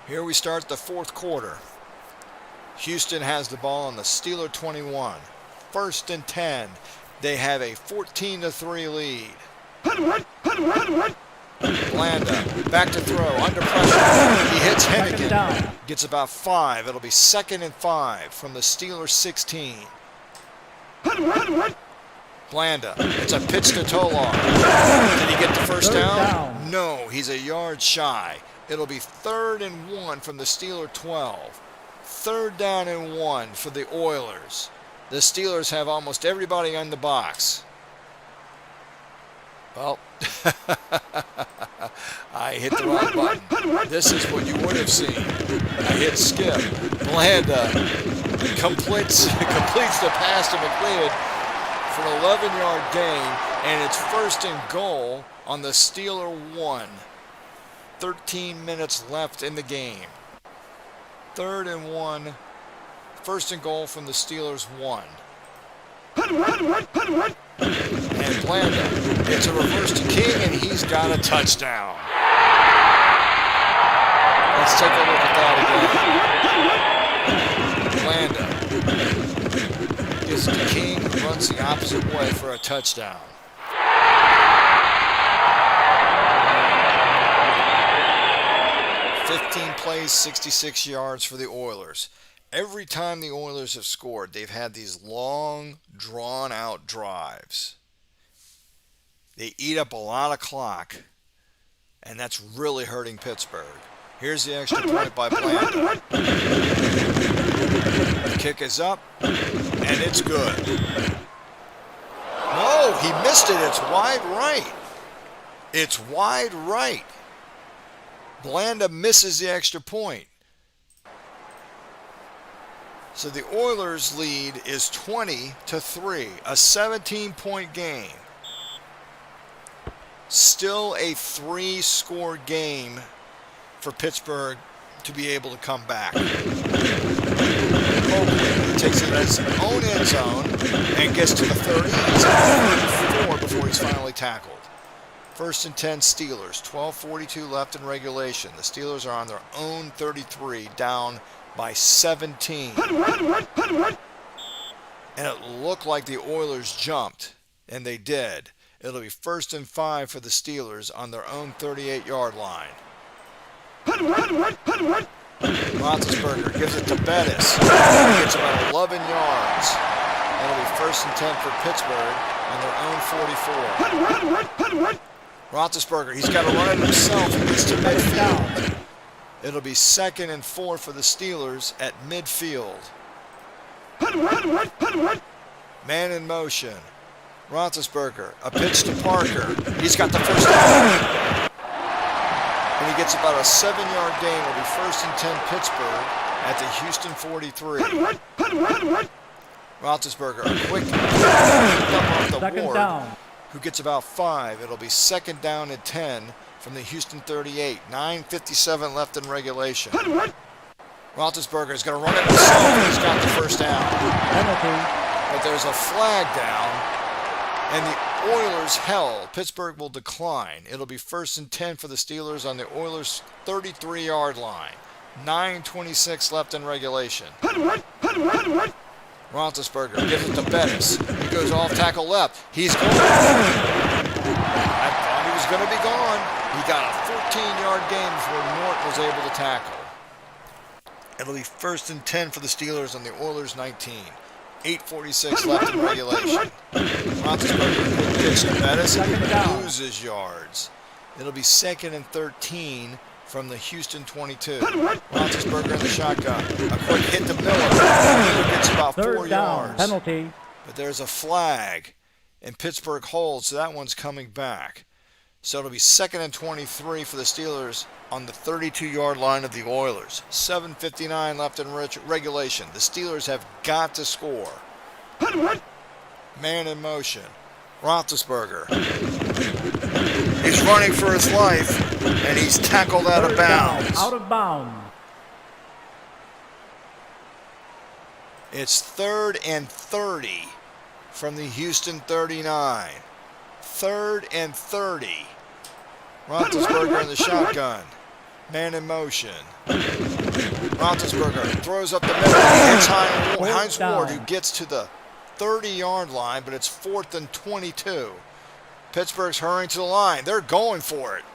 Here we start the fourth quarter. Houston has the ball on the Steeler 21. 1st and 10. They have a 14-3 lead. Blanda back to throw, under pressure. He hits Hennigan. Gets about 5. It'll be 2nd and 5 from the Steelers 16. Blanda, it's a pitch to Tolan. Did he get the first down? No, he's a yard shy. It'll be 3rd and 1 from the Steeler 12. 3rd down and 1 for the Oilers. The Steelers have almost everybody on the box. Well, I hit the wrong button. This is what you would have seen. I hit skip. Blanda completes the pass to McLeod for an 11-yard gain, and it's 1st and goal on the Steeler 1. 13 minutes left in the game. 3rd and 1. 1st and goal from the Steelers 1. And Blanda gets a reverse to King, and he's got a touchdown. Let's take a look at that again. Blanda gives it to King, who runs the opposite way for a touchdown. Plays 66 yards for the Oilers. Every time the Oilers have scored, they've had these long, drawn-out drives. They eat up a lot of clock, and that's really hurting Pittsburgh. Here's the extra point by Blanda. The kick is up, and it's good. No, he missed it. It's wide right. It's wide right. Blanda misses the extra point. So the Oilers' lead is 20-3, a 17-point game. Still a 3-score game for Pittsburgh to be able to come back. Oakland takes it as his own end zone and gets to the 30. He's at 4 before he's finally tackled. First and 10 Steelers, 12:42 left in regulation. The Steelers are on their own 33, down by 17. And it looked like the Oilers jumped, and they did. It'll be first and 5 for the Steelers on their own 38-yard line. Roethlisberger gives it to Bettis. He gets about 11 yards. It'll be first and 10 for Pittsburgh on their own 44. Roethlisberger, he's got to run it himself. He gets to midfield. It'll be second and 4 for the Steelers at midfield. Man in motion. Roethlisberger, a pitch to Parker. He's got the first down. And he gets about a 7-yard gain. It'll be first and 10 Pittsburgh at the Houston 43. Roethlisberger, a quick off the Second Ward, down. who gets about 5. It'll be second down and 10 from the Houston 38. 9:57 left in regulation. Roethlisberger is going to run it himself. He's got the first down. Penalty. But there's a flag down, and the Oilers held. Pittsburgh will decline. It'll be first and 10 for the Steelers on the Oilers' 33-yard line. 9:26 left in regulation. Roethlisberger gives it to Bettis. He goes off tackle left. He's gone. I thought he was going to be gone. He got a 14-yard gain before Norton was able to tackle. It'll be first and 10 for the Steelers on the Oilers' 19. 8:46 left in regulation. Roethlisberger pitch to Bettis. He loses yards. It'll be second and 13 from the Houston 22. Roethlisberger in the shotgun. A quick hit to Miller. Miller gets about 4 yards. Penalty. But there's a flag, and Pittsburgh holds, so that one's coming back. So it'll be second and 23 for the Steelers on the 32-yard line of the Oilers. 7:59 left in regulation. The Steelers have got to score. Man in motion. Roethlisberger. He's running for his life, and he's tackled out of bounds. Out of bounds. It's 3rd and 30 from the Houston 39. 3rd and 30. Roethlisberger in the shotgun. Man in motion. Roethlisberger throws up the middle. He hits Hines Ward, who gets to the 30-yard line, but it's 4th and 22. Pittsburgh's hurrying to the line. They're going for it.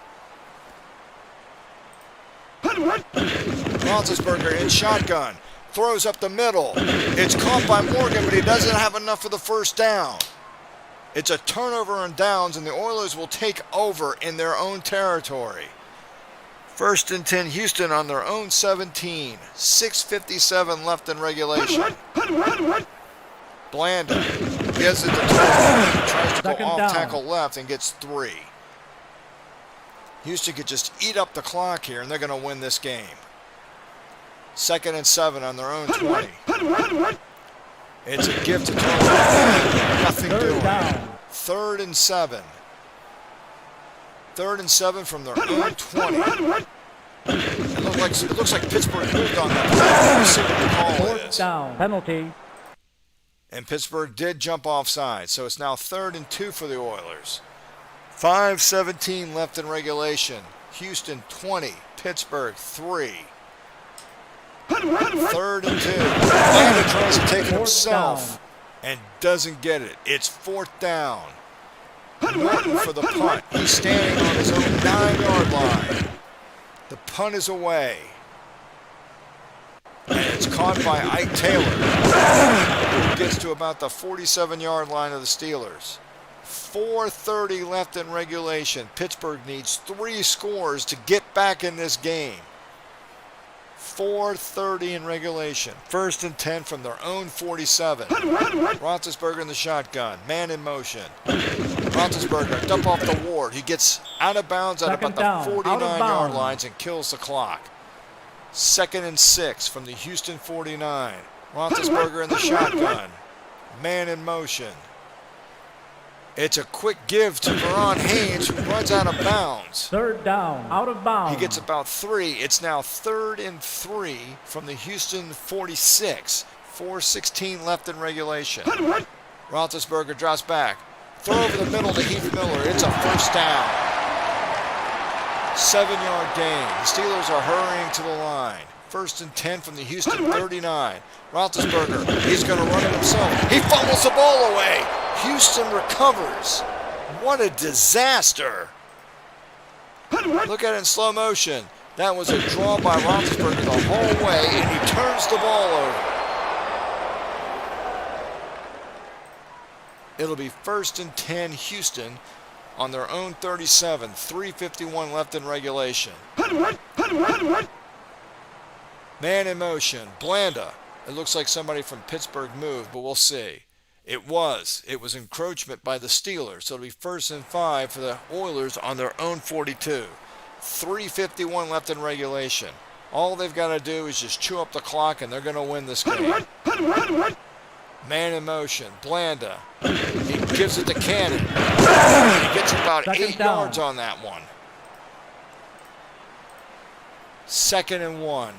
Roethlisberger in shotgun. Throws up the middle. It's caught by Morgan, but he doesn't have enough for the first down. It's a turnover on downs, and the Oilers will take over in their own territory. First and 10 Houston on their own 17. 6:57 left in regulation. Blanda gives it to Tony. Tries to go off tackle left and gets 3. Houston could just eat up the clock here, and they're going to win this game. 2nd and 7 on their own 20. It's a gift to Tony. Nothing doing. 3rd and 7. 3rd and 7 from their own 20. It looks like Pittsburgh moved on that. Let's see what the call is. Down. Penalty. And Pittsburgh did jump offside, so it's now 3rd and 2 for the Oilers. 5:17 left in regulation. Houston 20, Pittsburgh 3. 3rd and 2. Blanda tries to take it himself and doesn't get it. It's 4th down. Norton for the punt. He's standing on his own 9-yard line. The punt is away. And it's caught by Ike Taylor, who gets to about the 47-yard line of the Steelers. 4:30 left in regulation. Pittsburgh needs 3 scores to get back in this game. 4:30 in regulation. 1st and 10 from their own 47. Roethlisberger in the shotgun. Man in motion. Roethlisberger dump off the Ward. He gets out of bounds at about the 49-yard lines and kills the clock. 2nd and 6 from the Houston 49. Roethlisberger in the shotgun. Man in motion. It's a quick give to Veron Haynes, who runs out of bounds. 3rd down, out of bounds. He gets about 3. It's now 3rd and 3 from the Houston 46. 4:16 left in regulation. Roethlisberger drops back. Throw over the middle to Heath Miller. It's a 1st down. 7-yard gain. The Steelers are hurrying to the line. 1st and 10 from the Houston 39. Roethlisberger, he's going to run it himself. He fumbles the ball away. Houston recovers. What a disaster. Look at it in slow motion. That was a draw by Roethlisberger the whole way, and he turns the ball over. It'll be 1st and 10 Houston on their own 37. 3:51 left in regulation. Man in motion. Blanda. It looks like somebody from Pittsburgh moved, but we'll see. It was encroachment by the Steelers, so it'll be 1st and 5 for the Oilers on their own 42. 3:51 left in regulation. All they've got to do is just chew up the clock, and they're going to win this game. Man in motion. Blanda. He gives it to Cannon. He gets about 8 yards on that one. 2nd and 1.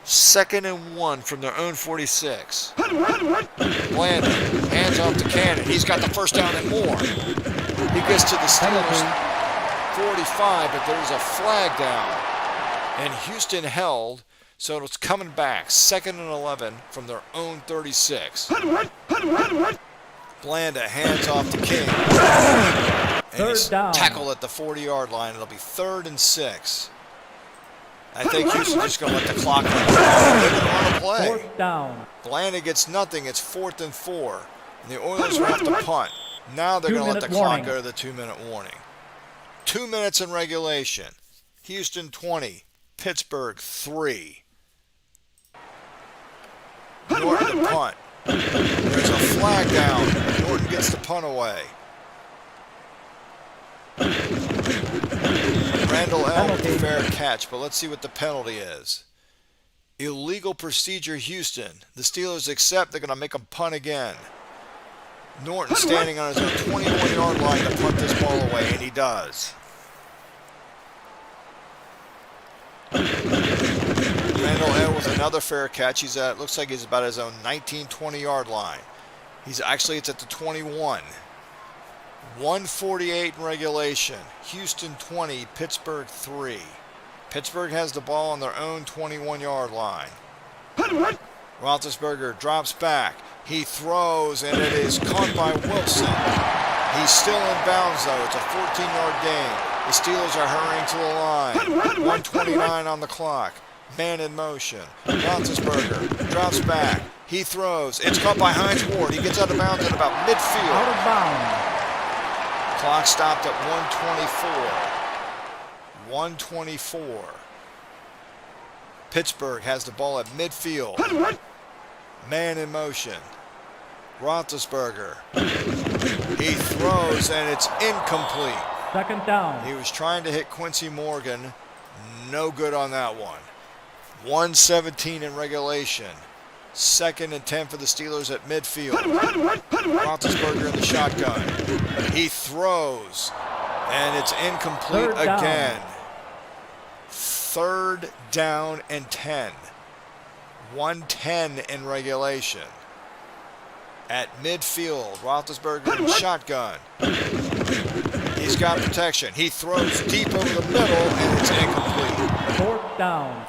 2nd and 1 from their own 46. Blanda hands off to Cannon. He's got the 1st down and more. He gets to the Steelers 45, but there's a flag down. And Houston held, so it's coming back. 2nd and 11 from their own 36. Blanda hands off to King. And he's tackled at the 40-yard line. It'll be 3rd and 6. I think Houston's just going to let the clock run. They're going to run a play. 4th down. Blanda gets nothing. It's 4th and 4. And the Oilers will have to punt. Now they're going to let the clock go to the 2-minute warning. 2 minutes in regulation. Houston 20. Pittsburgh 3. Norton to punt. There's a flag down. Norton gets the punt away. Randall L with the fair catch, but let's see what the penalty is. Illegal procedure, Houston. The Steelers accept. They're going to make them punt again. Norton standing on his own 21-yard line to punt this ball away, and he does. Randall L with another fair catch. He's at, looks like he's about his own 19, 20-yard line. It's at the 21. 1:48 in regulation. Houston 20, Pittsburgh 3. Pittsburgh has the ball on their own 21-yard line. Roethlisberger drops back. He throws, and it is caught by Wilson. He's still in bounds, though. It's a 14-yard gain. The Steelers are hurrying to the line. 1:29 on the clock. Man in motion. Roethlisberger drops back. He throws. It's caught by Hines Ward. He gets out of bounds at about midfield. Out of bounds. Clock stopped at 1:24. 1:24. Pittsburgh has the ball at midfield. Man in motion. Roethlisberger. He throws, and it's incomplete. 2nd down. He was trying to hit Quincy Morgan. No good on that one. 1:17 in regulation. 2nd and 10 for the Steelers at midfield. Roethlisberger in the shotgun. He throws, and it's incomplete again. 3rd down and 10. 1:10 in regulation. At midfield, Roethlisberger in shotgun. He's got protection. He throws deep over the middle, and it's incomplete. Fourth down.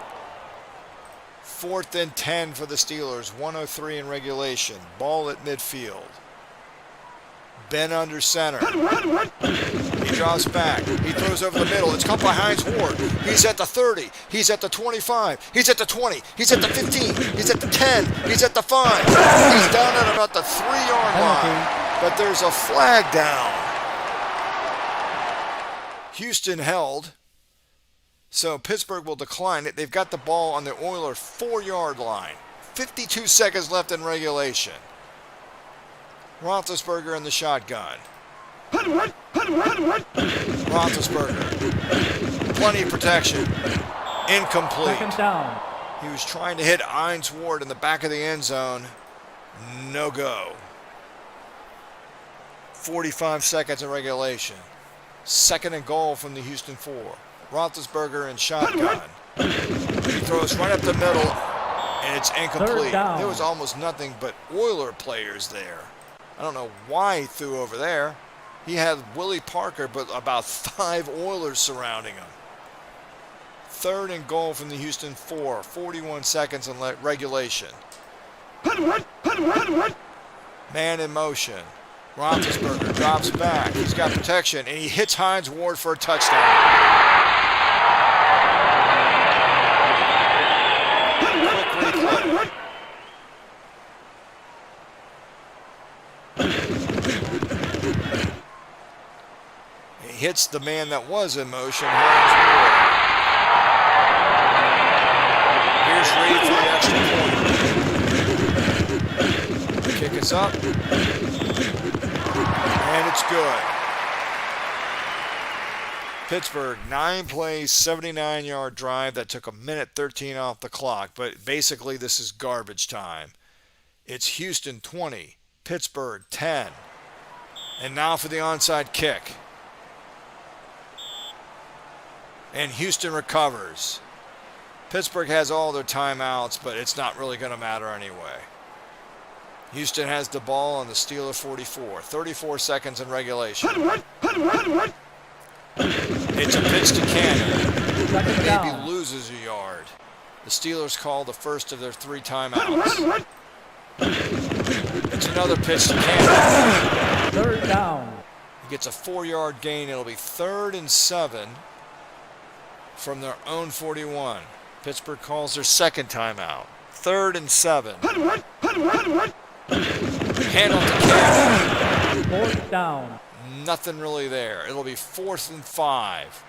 4th and 10 for the Steelers. 1:03 in regulation. Ball at midfield. Ben under center. He drops back. He throws over the middle. It's caught by Hines Ward. He's at the 30. He's at the 25. He's at the 20. He's at the 15. He's at the 10. He's at the 5. He's down at about the 3-yard line. But there's a flag down. Houston held. So Pittsburgh will decline it. They've got the ball on the Oilers' 4-yard line. 52 seconds left in regulation. Roethlisberger in the shotgun. Roethlisberger. Plenty of protection. Incomplete. Second down. He was trying to hit Hines Ward in the back of the end zone. No go. 45 seconds in regulation. 2nd and goal from the Houston 4. Roethlisberger in shotgun. He throws right up the middle, and it's incomplete. There was almost nothing but Oiler players there. I don't know why he threw over there. He had Willie Parker, but about 5 Oilers surrounding him. 3rd and goal from the Houston 4. 41 seconds in regulation. Man in motion. Roethlisberger drops back. He's got protection, and he hits Hines Ward for a touchdown. Quick replay. He hits the man that was in motion, Hines Ward. Here's Reed for the extra point. Kick is up. And it's good. Pittsburgh, 9 plays, 79-yard drive that took 1:13 off the clock. But basically, this is garbage time. It's Houston 20, Pittsburgh 10. And now for the onside kick. And Houston recovers. Pittsburgh has all their timeouts, but it's not really going to matter anyway. Houston has the ball on the Steeler 44. 34 seconds in regulation. It's a pitch to Cannon. Maybe loses a yard. The Steelers call the first of their 3 timeouts. It's another pitch to Cannon. 3rd down. He gets a 4-yard gain. It'll be 3rd and 7 from their own 41. Pittsburgh calls their 2nd timeout. 3rd and 7. Handle to Cannon. 4th down. Nothing really there. It'll be 4th and 5.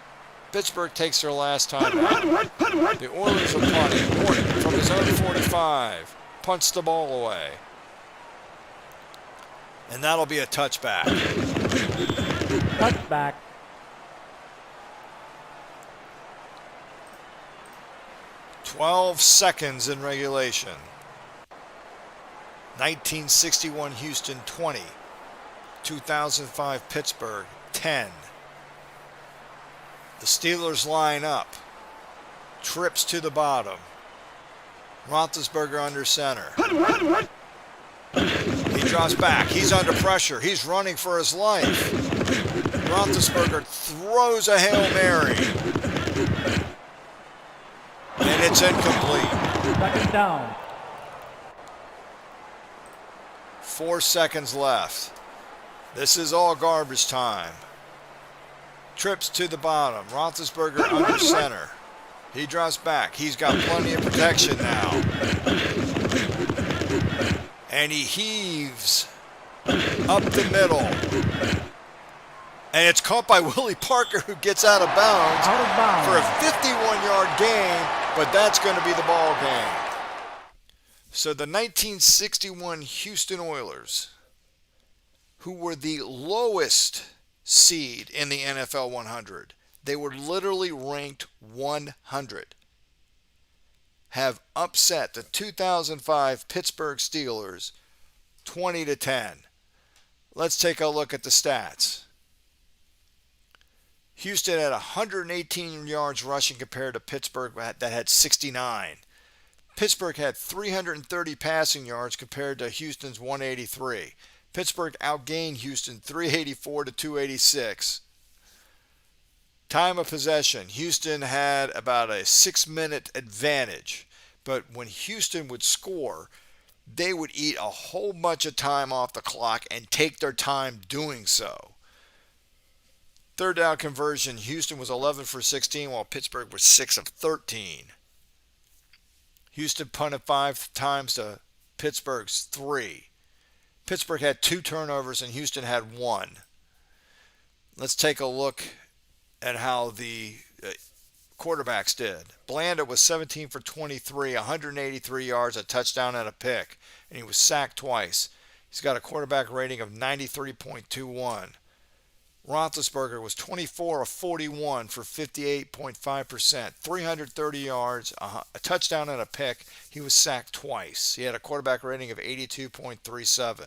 Pittsburgh takes their last timeout. The Oilers are punting. Morton from his own 45 punts the ball away. And that'll be a touchback. Touchback. 12 seconds in regulation. 1961 Houston 20. 2005 Pittsburgh 10. The Steelers line up. Trips to the bottom. Roethlisberger under center. He drops back. He's under pressure. He's running for his life. Roethlisberger throws a Hail Mary. And it's incomplete. 2nd down. 4 seconds left. This is all garbage time. Trips to the bottom. Roethlisberger under center. He drops back. He's got plenty of protection now. And he heaves up the middle. And it's caught by Willie Parker, who gets out of bounds for a 51-yard gain, but that's going to be the ball game. So the 1961 Houston Oilers, who were the lowest seed in the NFL 100, they were literally ranked 100, have upset the 2005 Pittsburgh Steelers 20-10. Let's take a look at the stats. Houston had 118 yards rushing compared to Pittsburgh that had 69. Pittsburgh had 330 passing yards compared to Houston's 183. Pittsburgh outgained Houston 384 to 286. Time of possession, Houston had about a 6-minute advantage, but when Houston would score, they would eat a whole bunch of time off the clock and take their time doing so. Third down conversion, Houston was 11 for 16 while Pittsburgh was 6 of 13. Houston punted 5 times to Pittsburgh's 3. Pittsburgh had 2 turnovers and Houston had 1. Let's take a look at how the quarterbacks did. Blanda was 17 for 23, 183 yards, a touchdown and a pick, and he was sacked twice. He's got a quarterback rating of 93.21. Roethlisberger was 24 of 41 for 58.5%, 330 yards, a touchdown and a pick. He was sacked twice. He had a quarterback rating of 82.37.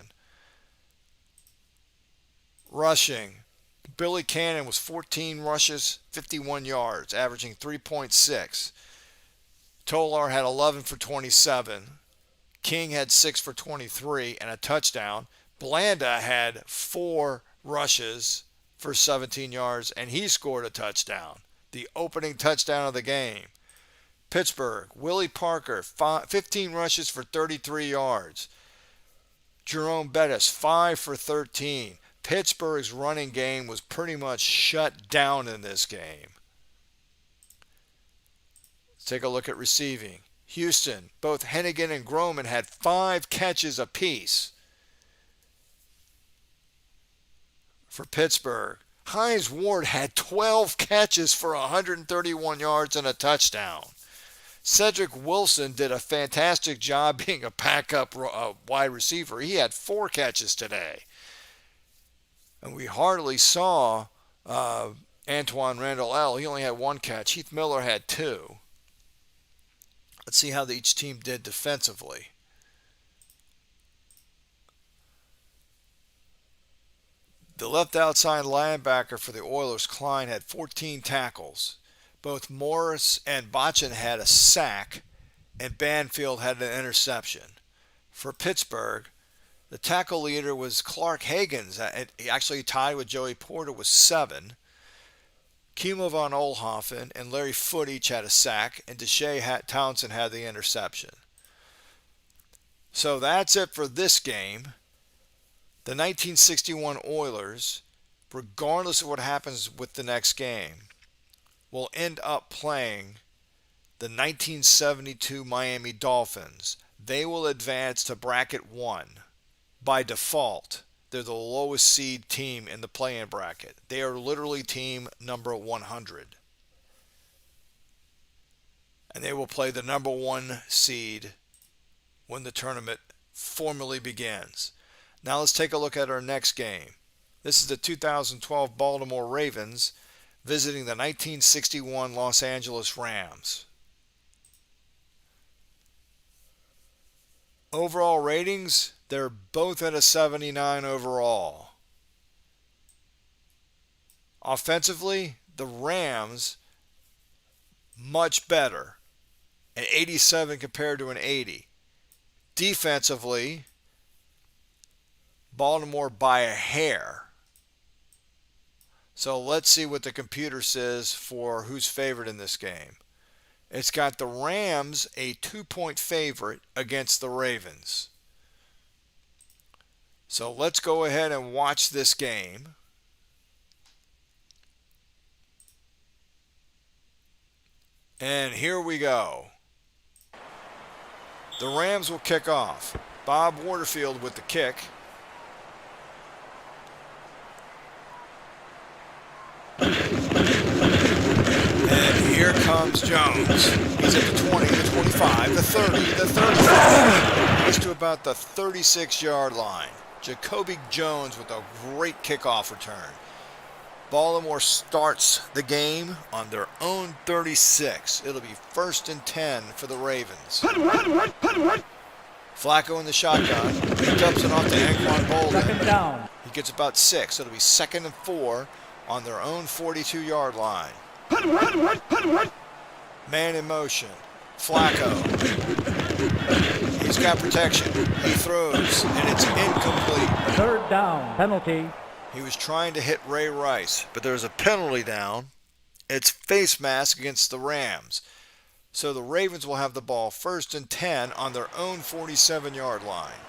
Rushing. Billy Cannon was 14 rushes, 51 yards, averaging 3.6. Tolar had 11 for 27. King had 6 for 23 and a touchdown. Blanda had 4 rushes for 17 yards, and he scored a touchdown, the opening touchdown of the game. Pittsburgh, Willie Parker, 15 rushes for 33 yards. Jerome Bettis, 5 for 13. Pittsburgh's running game was pretty much shut down in this game. Let's take a look at receiving. Houston, both Hennigan and Groman had 5 catches apiece. For Pittsburgh, Hines Ward had 12 catches for 131 yards and a touchdown. Cedric Wilson did a fantastic job being a backup wide receiver. He had 4 catches today. And we hardly saw Antoine Randall L. He only had 1 catch. Heath Miller had 2. Let's see how each team did defensively. The left outside linebacker for the Oilers, Klein, had 14 tackles. Both Morris and Botchin had a sack, and Banfield had an interception. For Pittsburgh, the tackle leader was Clark Hagens. He actually tied with Joey Porter with 7. Kimo von Oelhoffen and Larry Foote each had a sack, and Deshae Townsend had the interception. So that's it for this game. The 1961 Oilers, regardless of what happens with the next game, will end up playing the 1972 Miami Dolphins. They will advance to bracket 1. By default, they're the lowest seed team in the play-in bracket. They are literally team number 100. And they will play the number 1 seed when the tournament formally begins. Now let's take a look at our next game. This is the 2012 Baltimore Ravens visiting the 1961 Los Angeles Rams. Overall ratings, they're both at a 79 overall. Offensively, the Rams, much better. An 87 compared to an 80. Defensively, Baltimore by a hair. So let's see what the computer says for who's favored in this game. It's got the Rams a 2-point favorite against the Ravens. So let's go ahead and watch this game. And here we go. The Rams will kick off. Bob Waterfield with the kick. And here comes Jones. He's at the 20, the 25, the 30, the 35. He's to about the 36-yard line. Jacoby Jones with a great kickoff return. Baltimore starts the game on their own 36. It'll be 1st and 10 for the Ravens. Flacco in the shotgun. He dumps it off to Anquan Bolden. 2nd down. He gets about 6. It'll be 2nd and 4 on their own 42-yard line. Man in motion. Flacco. He's got protection. He throws, and it's incomplete. Third down. Penalty. He was trying to hit Ray Rice, but there's a penalty down. It's face mask against the Rams. So the Ravens will have the ball 1st and 10 on their own 47-yard line.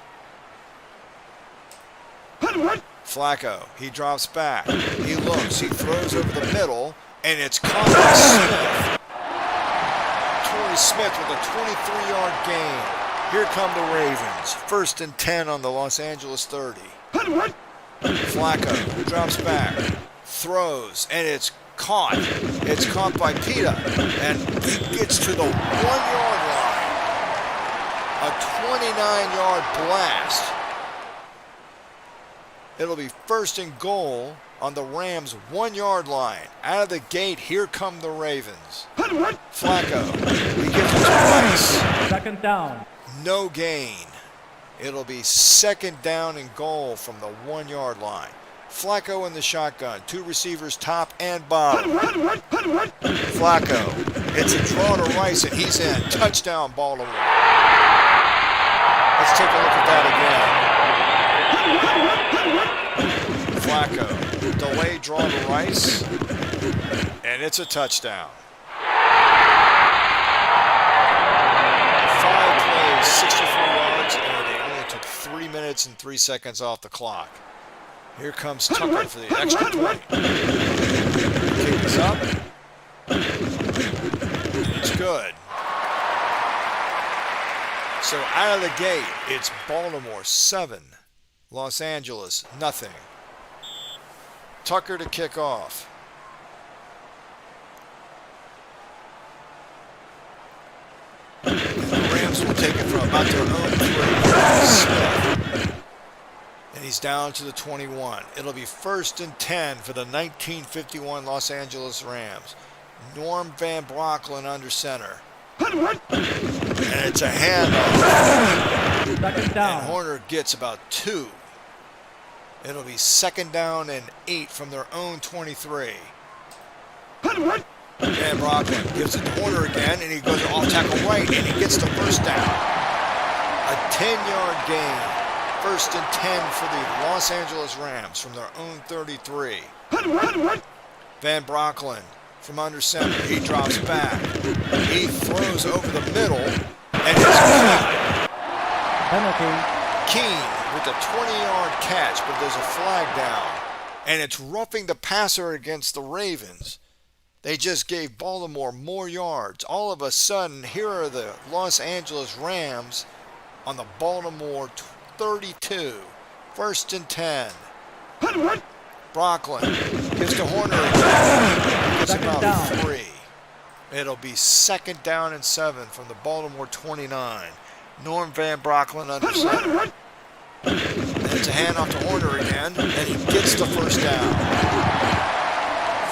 Flacco, he drops back. He looks, he throws over the middle, and it's caught by Smith. Torrey Smith with a 23-yard gain. Here come the Ravens. 1st and 10 on the Los Angeles 30. Flacco drops back, throws, and it's caught. It's caught by Pita, and he gets to the 1-yard line. A 29-yard blast. It'll be 1st and goal on the Rams' 1-yard line. Out of the gate, here come the Ravens. Flacco, he gives it to Rice. 2nd down. No gain. It'll be 2nd down and goal from the 1-yard line. Flacco in the shotgun. 2 receivers top and bottom. Flacco. It's a draw to Rice, and he's in. Touchdown, Baltimore. Let's take a look at that again. Flacco. Delayed draw to Rice, and it's a touchdown. 5 plays, 64 yards, and they only took 3 minutes and 3 seconds off the clock. Here comes Tucker for the extra point. Kick is up. And it's good. So out of the gate, it's Baltimore 7, Los Angeles nothing. Tucker to kick off. And the Rams will take it from about their own 3. Smith. And he's down to the 21. It'll be 1st and 10 for the 1951 Los Angeles Rams. Norm Van Brocklin under center. And it's a handoff. 2nd down. And Horner gets about 2. It'll be 2nd down and 8 from their own 23. Van Brocklin gives it to Horner again, and he goes off tackle right, and he gets the 1st down. A 10-yard gain. 1st and 10 for the Los Angeles Rams from their own 33. Van Brocklin from under center. He drops back. He throws over the middle, and it's caught. Penalty. Keene with a 20-yard catch, but there's a flag down. And it's roughing the passer against the Ravens. They just gave Baltimore more yards. All of a sudden, here are the Los Angeles Rams on the Baltimore 32. 1st and 10. Brocklin gives to Horner again. Gets about 3. It'll be 2nd down and 7 from the Baltimore 29. Norm Van Brocklin under center. And it's a handoff to Horner again, and he gets the 1st down.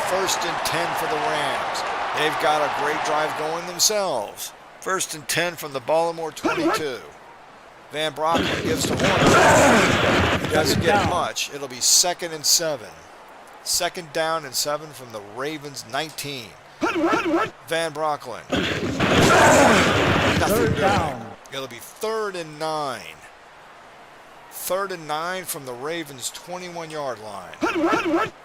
1st and 10 for the Rams. They've got a great drive going themselves. 1st and 10 from the Baltimore 22. Van Brocklin gives to Horner. He doesn't get much. It'll be 2nd and 7. 2nd down and 7 from the Ravens 19. Van Brocklin. Nothing 3rd down. It'll be 3rd and 9. 3rd and 9 from the Ravens' 21-yard line.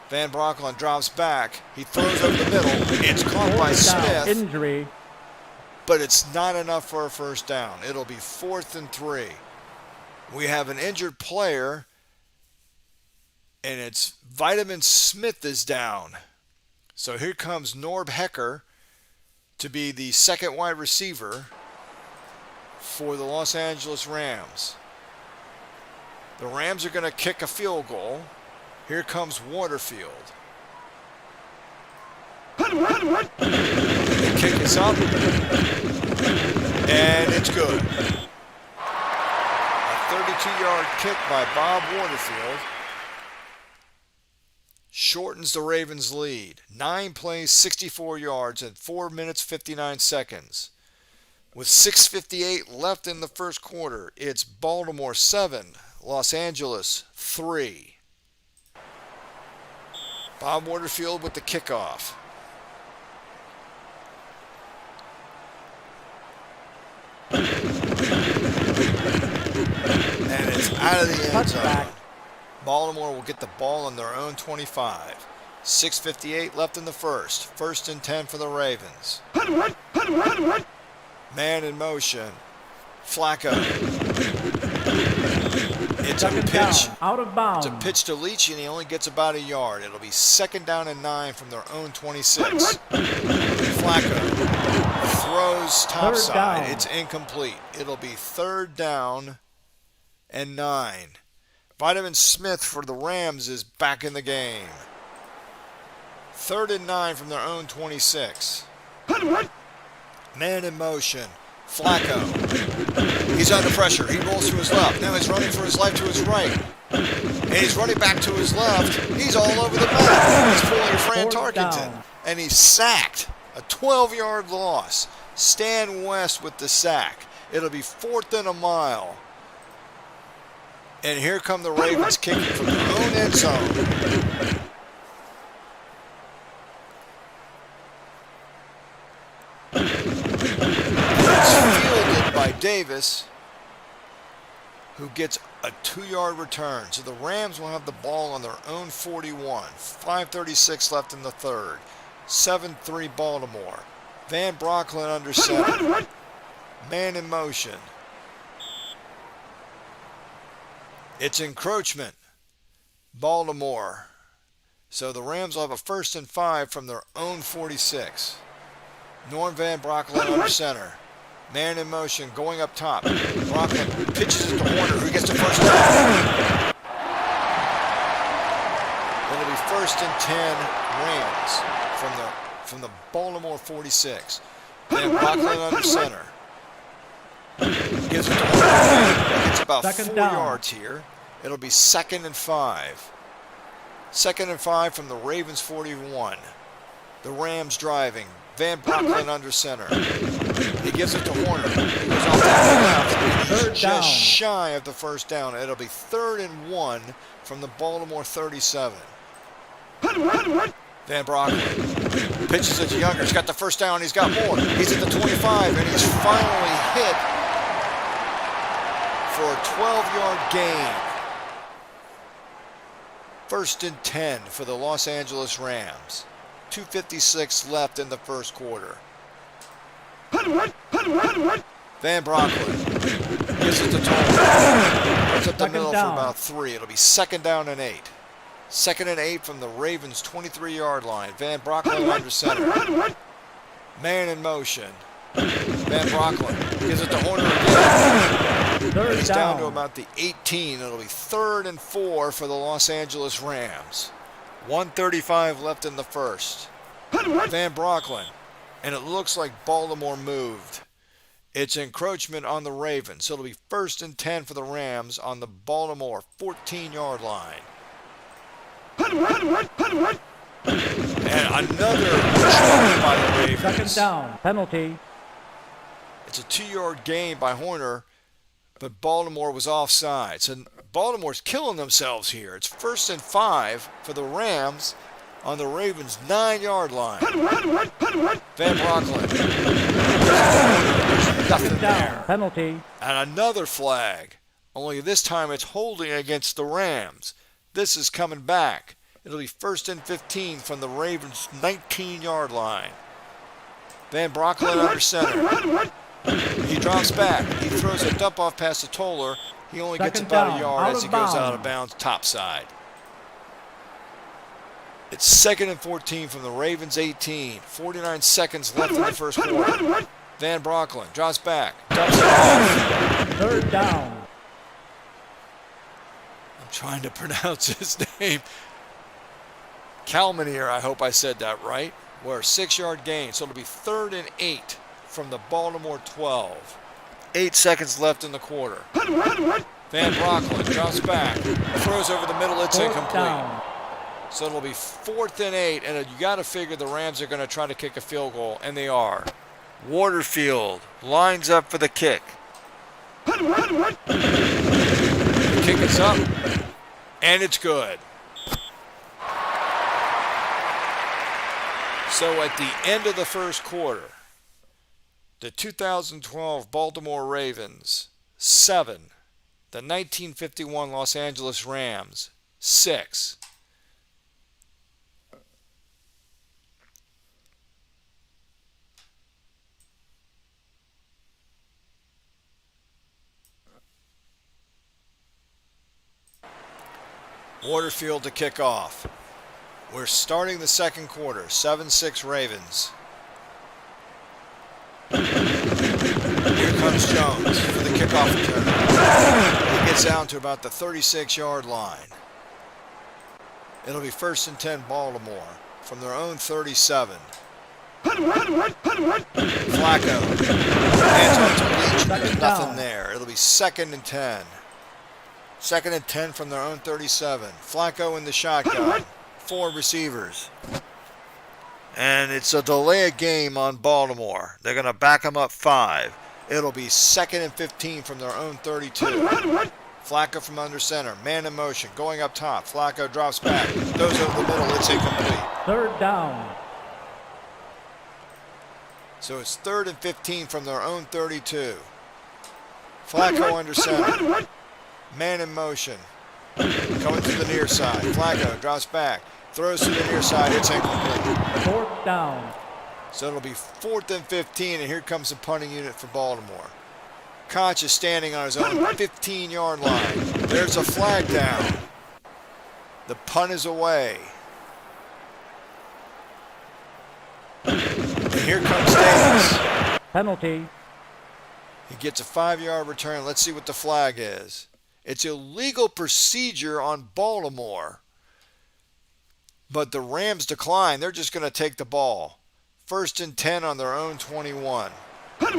Van Brocklin drops back. He throws over the middle. It's caught by Smith. Injury. But it's not enough for a 1st down. It'll be 4th and 3. We have an injured player, and it's Vitamin Smith is down. So here comes Norb Hecker to be the 2nd wide receiver for the Los Angeles Rams. The Rams are going to kick a field goal. Here comes Waterfield. The kick is up, and it's good. A 32-yard kick by Bob Waterfield shortens the Ravens' lead. 9 plays, 64 yards, and 4 minutes, 59 seconds. With 6:58 left in the 1st quarter, it's Baltimore 7, Los Angeles 3. Bob Waterfield with the kickoff. It's out of the end zone. Touchback. Baltimore will get the ball on their own 25. 6:58 left in the first. First and 10 for the Ravens. Man in motion. Flacco. It's a Second pitch. down. Out of bounds. It's a pitch to Leach, and he only gets about a yard. It'll be second down and 9 from their own 26. Flacco throws Third topside. down. It's incomplete. It'll be third down and 9. Vitamin Smith for the Rams is back in the game. Third and 9 from their own 26. Man in motion. Flacco. He's under pressure. He rolls to his left. Now he's running for his life to his right. And he's running back to his left. He's all over the map. He's pulling a Fran Fourth Tarkenton. down. And he's sacked. A 12-yard loss. Stan West with the sack. It'll be fourth and a mile. And here come the Ravens kicking from their own end zone. It's fielded by Davis, who gets a 2-yard return. So the Rams will have the ball on their own 41. 5:36 left in the third. 7-3 Baltimore. Van Brocklin under center. Man in motion. It's encroachment. Baltimore. So the Rams will have a first and 5 from their own 46. Norm Van Brocklin under center. Man in motion, going up top. Brocklin pitches it to Horner, who gets the first down. It'll be first and 10 Rams from the Baltimore 46. Van Brocklin under center. Gives it to Horner. It's about Second 4 down. yards here. It'll be second and 5. Second and 5 from the Ravens 41. The Rams driving. Van Brocklin under center. He gives it to Horner. He goes off to the left. He's Third just down. shy of the first down. It'll be third and 1 from the Baltimore 37. Van Brocklin pitches it to Younger. He's got the first down. He's got more. He's at the 25, and he's finally hit for a 12-yard gain. First and 10 for the Los Angeles Rams. 2:56 left in the first quarter. Van Brocklin gives it to Tolman. It's up the Second middle down. for about 3. It'll be second down and 8. Second and 8 from the Ravens' 23-yard line. Van Brocklin under center. Man in motion. Van Brocklin gives it to Horner again. Third He's down down. to about the 18. It'll be third and 4 for the Los Angeles Rams. 1:35 left in the first. Van Brocklin. And it looks like Baltimore moved. It's encroachment on the Ravens. So it'll be first and 10 for the Rams on the Baltimore 14-yard line. And another try by the Ravens. Second down. Penalty. It's a 2-yard gain by Horner, but Baltimore was offside. So Baltimore's killing themselves here. It's first and 5 for the Rams on the Ravens' 9-yard line. Van Brocklin. There's nothing Second down. there. Penalty. And another flag. Only this time it's holding against the Rams. This is coming back. It'll be first and 15 from the Ravens' 19-yard line. Van Brocklin under center. He drops back. He throws a dump-off pass to Toller. He only gets Second about down, a yard out as of he goes out of bounds. bounds topside. It's second and 14 from the Ravens' 18. 49 seconds left in the first quarter. Van Brocklin drops back. Dumps it off. Third down. I'm trying to pronounce his name. Kalmanier, I hope I said that right. We're a 6-yard gain, so it'll be third and 8 from the Baltimore 12. 8 seconds left in the quarter. Van Brocklin drops back, throws over the middle, it's Fourth incomplete. down. So it'll be fourth and 8, and you got to figure the Rams are going to try to kick a field goal, and they are. Waterfield lines up for the kick. The kick is up, and it's good. So at the end of the first quarter, the 2012 Baltimore Ravens 7, The 1951 Los Angeles Rams, 6. Waterfield to kick off. We're starting the second quarter. 7-6 Ravens. Here comes Jones for the kickoff return. He gets down to about the 36-yard line. It'll be 1st and 10 Baltimore from their own 37. Flacco. Hands off to Leach. There's nothing there. It'll be 2nd and 10. 2nd and 10 from their own 37. Flacco in the shotgun. 4 receivers. And it's a delay of game on Baltimore. They're going to back them up 5. It'll be 2nd and 15 from their own 32. Flacco from under center. Man in motion. Going up top. Flacco drops back. Goes over the middle. It's incomplete. 3rd down. So it's 3rd and 15 from their own 32. Flacco under center. Man in motion. Coming to the near side. Flacco drops back. Throws to the near side. It's incomplete. 4th down. So it'll be 4th and 15, and here comes the punting unit for Baltimore. Koch is standing on his own 15-yard line. There's a flag down. The punt is away. And here comes Davis. Penalty. He gets a 5-yard return. Let's see what the flag is. It's illegal procedure on Baltimore. But the Rams decline. They're just going to take the ball. 1st and 10 on their own 21. Van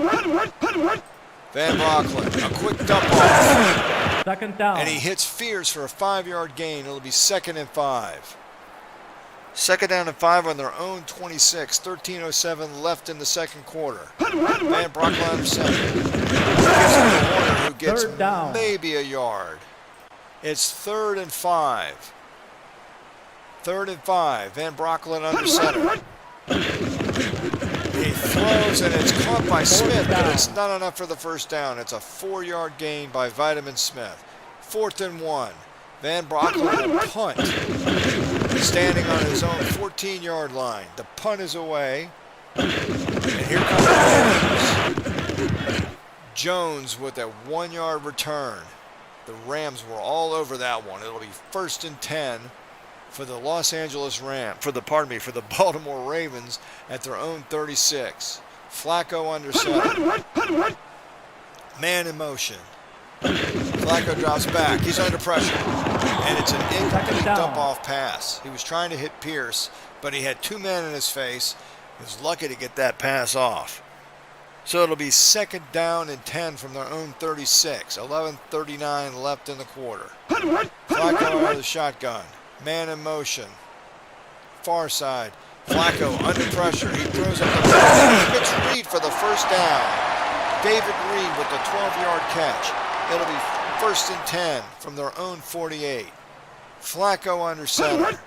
Brocklin, a quick dump off. 2nd down. And he hits Fears for a 5-yard gain. It'll be 2nd and 5. 2nd down and 5 on their own 26. 13:07 left in the second quarter. Van Brocklin under center. He gives it to Warner, who gets 3rd down. maybe a yard. It's 3rd and 5. 3rd and 5. Van Brocklin under center. He throws and it's caught by Smith, but it's not enough for the 1st down. It's a 4-yard gain by Vitamin Smith. 4th and 1. Van Brocklin will punt. Standing on his own 14-yard line. The punt is away. And here comes the Ravens. Jones with a 1-yard return. The Rams were all over that one. It'll be 1st and 10 for the for the Baltimore Ravens at their own 36. Flacco under center. Man in motion. Flacco drops back. He's under pressure. And it's an incomplete dump-off pass. He was trying to hit Pierce, but he had 2 men in his face. He was lucky to get that pass off. So it'll be 2nd down and 10 from their own 36. 11:39 left in the quarter. Flacco out of the shotgun. Man in motion. Far side. Flacco under pressure. He throws up the middle. He gets Reed for the 1st down. David Reed with the 12-yard catch. It'll be 1st and 10 from their own 48. Flacco under center.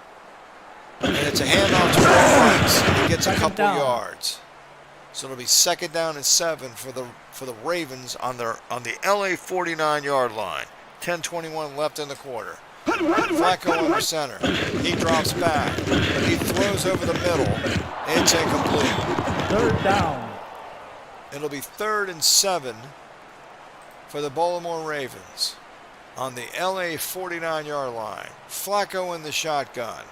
And it's a handoff to Ray Rice. He gets a couple yards. So it'll be 2nd down and 7 for the Ravens on the LA 49-yard line. 10:21 left in the quarter. Flacco under center. He drops back. He throws over the middle. It's incomplete. 3rd down. It'll be 3rd and 7 for the Baltimore Ravens on the LA 49-yard line. Flacco in the shotgun.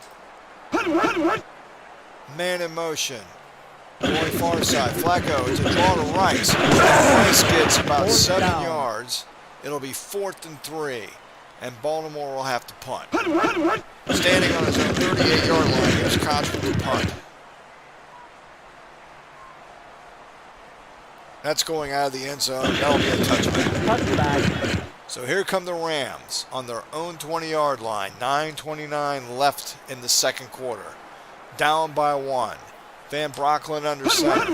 Man in motion. Going far side. Flacco, it's a draw to Rice. Rice gets about 7 yards. It'll be 4th and 3. And Baltimore will have to punt. Standing on his own 38-yard line, here's Koch with the punt. That's going out of the end zone. That'll be a touchback. So here come the Rams on their own 20-yard line. 9:29 left in the second quarter. Down by 1. Van Brocklin under center.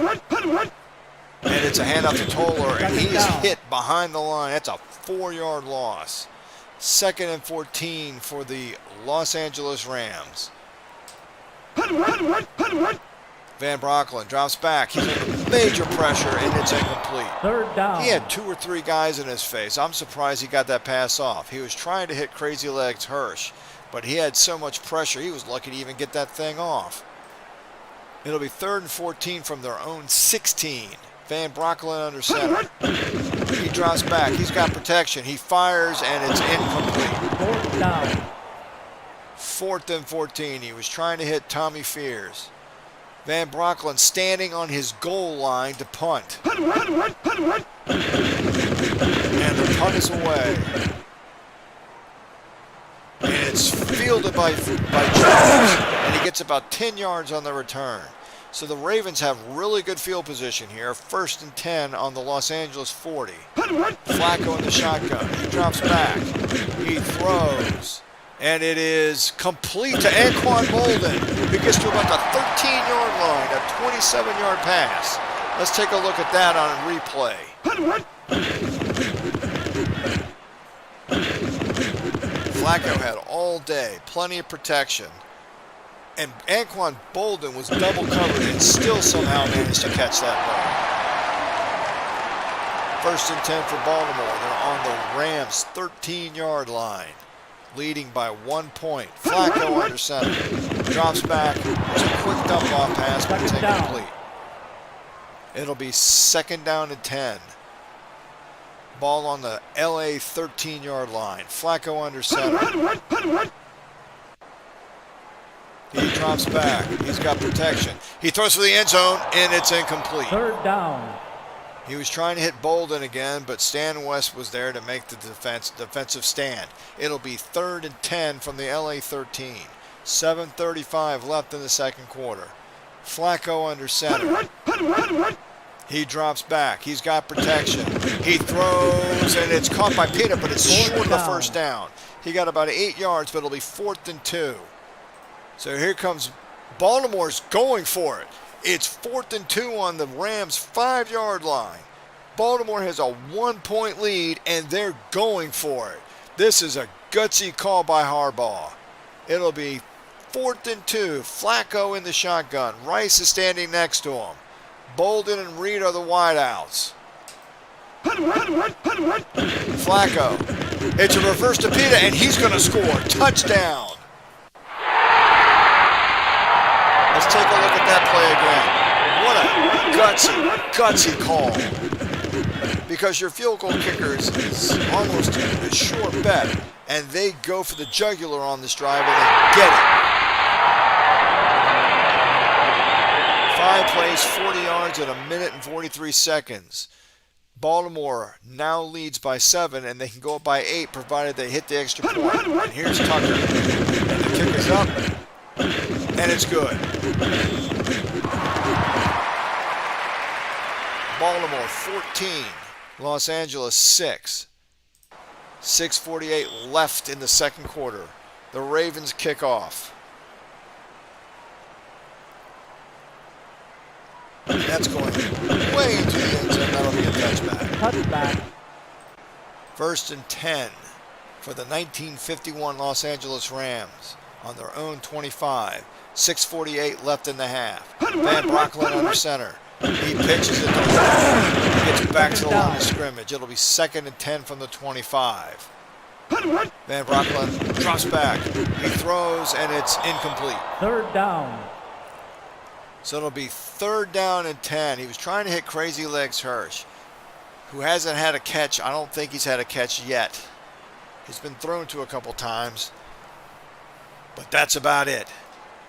And it's a handoff to Toller, and he is hit behind the line. That's a 4-yard loss. 2nd and 14 for the Los Angeles Rams. Van Broncklin drops back. He's under major pressure, and it's incomplete. Third down. He had 2 or 3 guys in his face. I'm surprised he got that pass off. He was trying to hit Crazy Legs Hirsch, but he had so much pressure, he was lucky to even get that thing off. It'll be 3rd and 14 from their own 16. Van Broncklin under center. He drops back. He's got protection. He fires, and it's incomplete. Fourth down. 4th and 14. He was trying to hit Tommy Fears. Van Broncklin standing on his goal line to punt. And the punt is away. And it's fielded by Jones, and he gets about 10 yards on the return. So the Ravens have really good field position here. 1st and 10 on the Los Angeles 40. Flacco in the shotgun. He drops back. He throws. And it is complete to Anquan Bolden, who gets to about the 13-yard line, a 27-yard pass. Let's take a look at that on replay. Flacco had all day, plenty of protection. And Anquan Bolden was double covered and still somehow managed to catch that ball. 1st and 10 for Baltimore. They're on the Rams' 13-yard line, leading by 1 point. Flacco under center. Drops back. There's a quick dump-off pass, but it's incomplete. It'll be 2nd down and 10. Ball on the LA 13-yard line. Flacco under center. He drops back. He's got protection. He throws for the end zone, and it's incomplete. 3rd down. He was trying to hit Bolden again, but Stan West was there to make the defensive stand. It'll be 3rd and 10 from the LA 13. 7:35 left in the second quarter. Flacco under center. He drops back. He's got protection. He throws, and it's caught by Peanut, but it's short of the 1st down. He got about 8 yards, but it'll be 4th and 2. So here comes Baltimore's going for it. It's 4th and 2 on the Rams' 5-yard line. Baltimore has a 1-point lead, and they're going for it. This is a gutsy call by Harbaugh. It'll be 4th and 2. Flacco in the shotgun. Rice is standing next to him. Bolden and Reed are the wideouts. Flacco. It's a reverse to Pita, and he's going to score. Touchdown. Let's take a look at that play again. What a gutsy call. Because your field goal kicker is almost a sure bet, and they go for the jugular on this drive, and they get it. 5 plays, 40 yards in 1 minute and 43 seconds. Baltimore now leads by 7, and they can go up by 8 provided they hit the extra point. And here's Tucker. And the kick is up, and it's good. Baltimore 14, Los Angeles 6. 6:48 left in the second quarter. The Ravens kick off. That's going way into the end zone. That'll be a touchback. 1st and 10 for the 1951 Los Angeles Rams on their own 25. 6:48 left in the half. Van Broncklin under center. He pitches it to Brown. He gets back to the line of scrimmage. It'll be 2nd and 10 from the 25. Van Broncklin drops back. He throws, and it's incomplete. 3rd down. So it'll be 3rd down and 10. He was trying to hit Crazy Legs Hirsch, who hasn't had a catch. I don't think he's had a catch yet. He's been thrown to a couple times, but that's about it.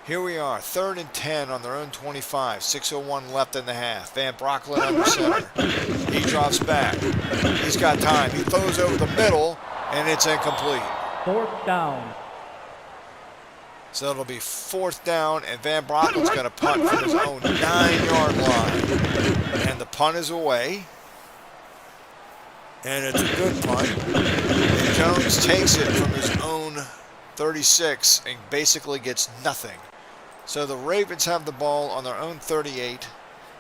Here we are, 3rd and 10 on their own 25. 6:01 left in the half. Van Broncklin under center. He drops back. He's got time. He throws over the middle, and it's incomplete. 4th down. So it'll be 4th down, and Van Bronckhlin's going to punt from his own 9-yard line. And the punt is away. And it's a good punt. And Jones takes it from his own 36 and basically gets nothing. So the Ravens have the ball on their own 38.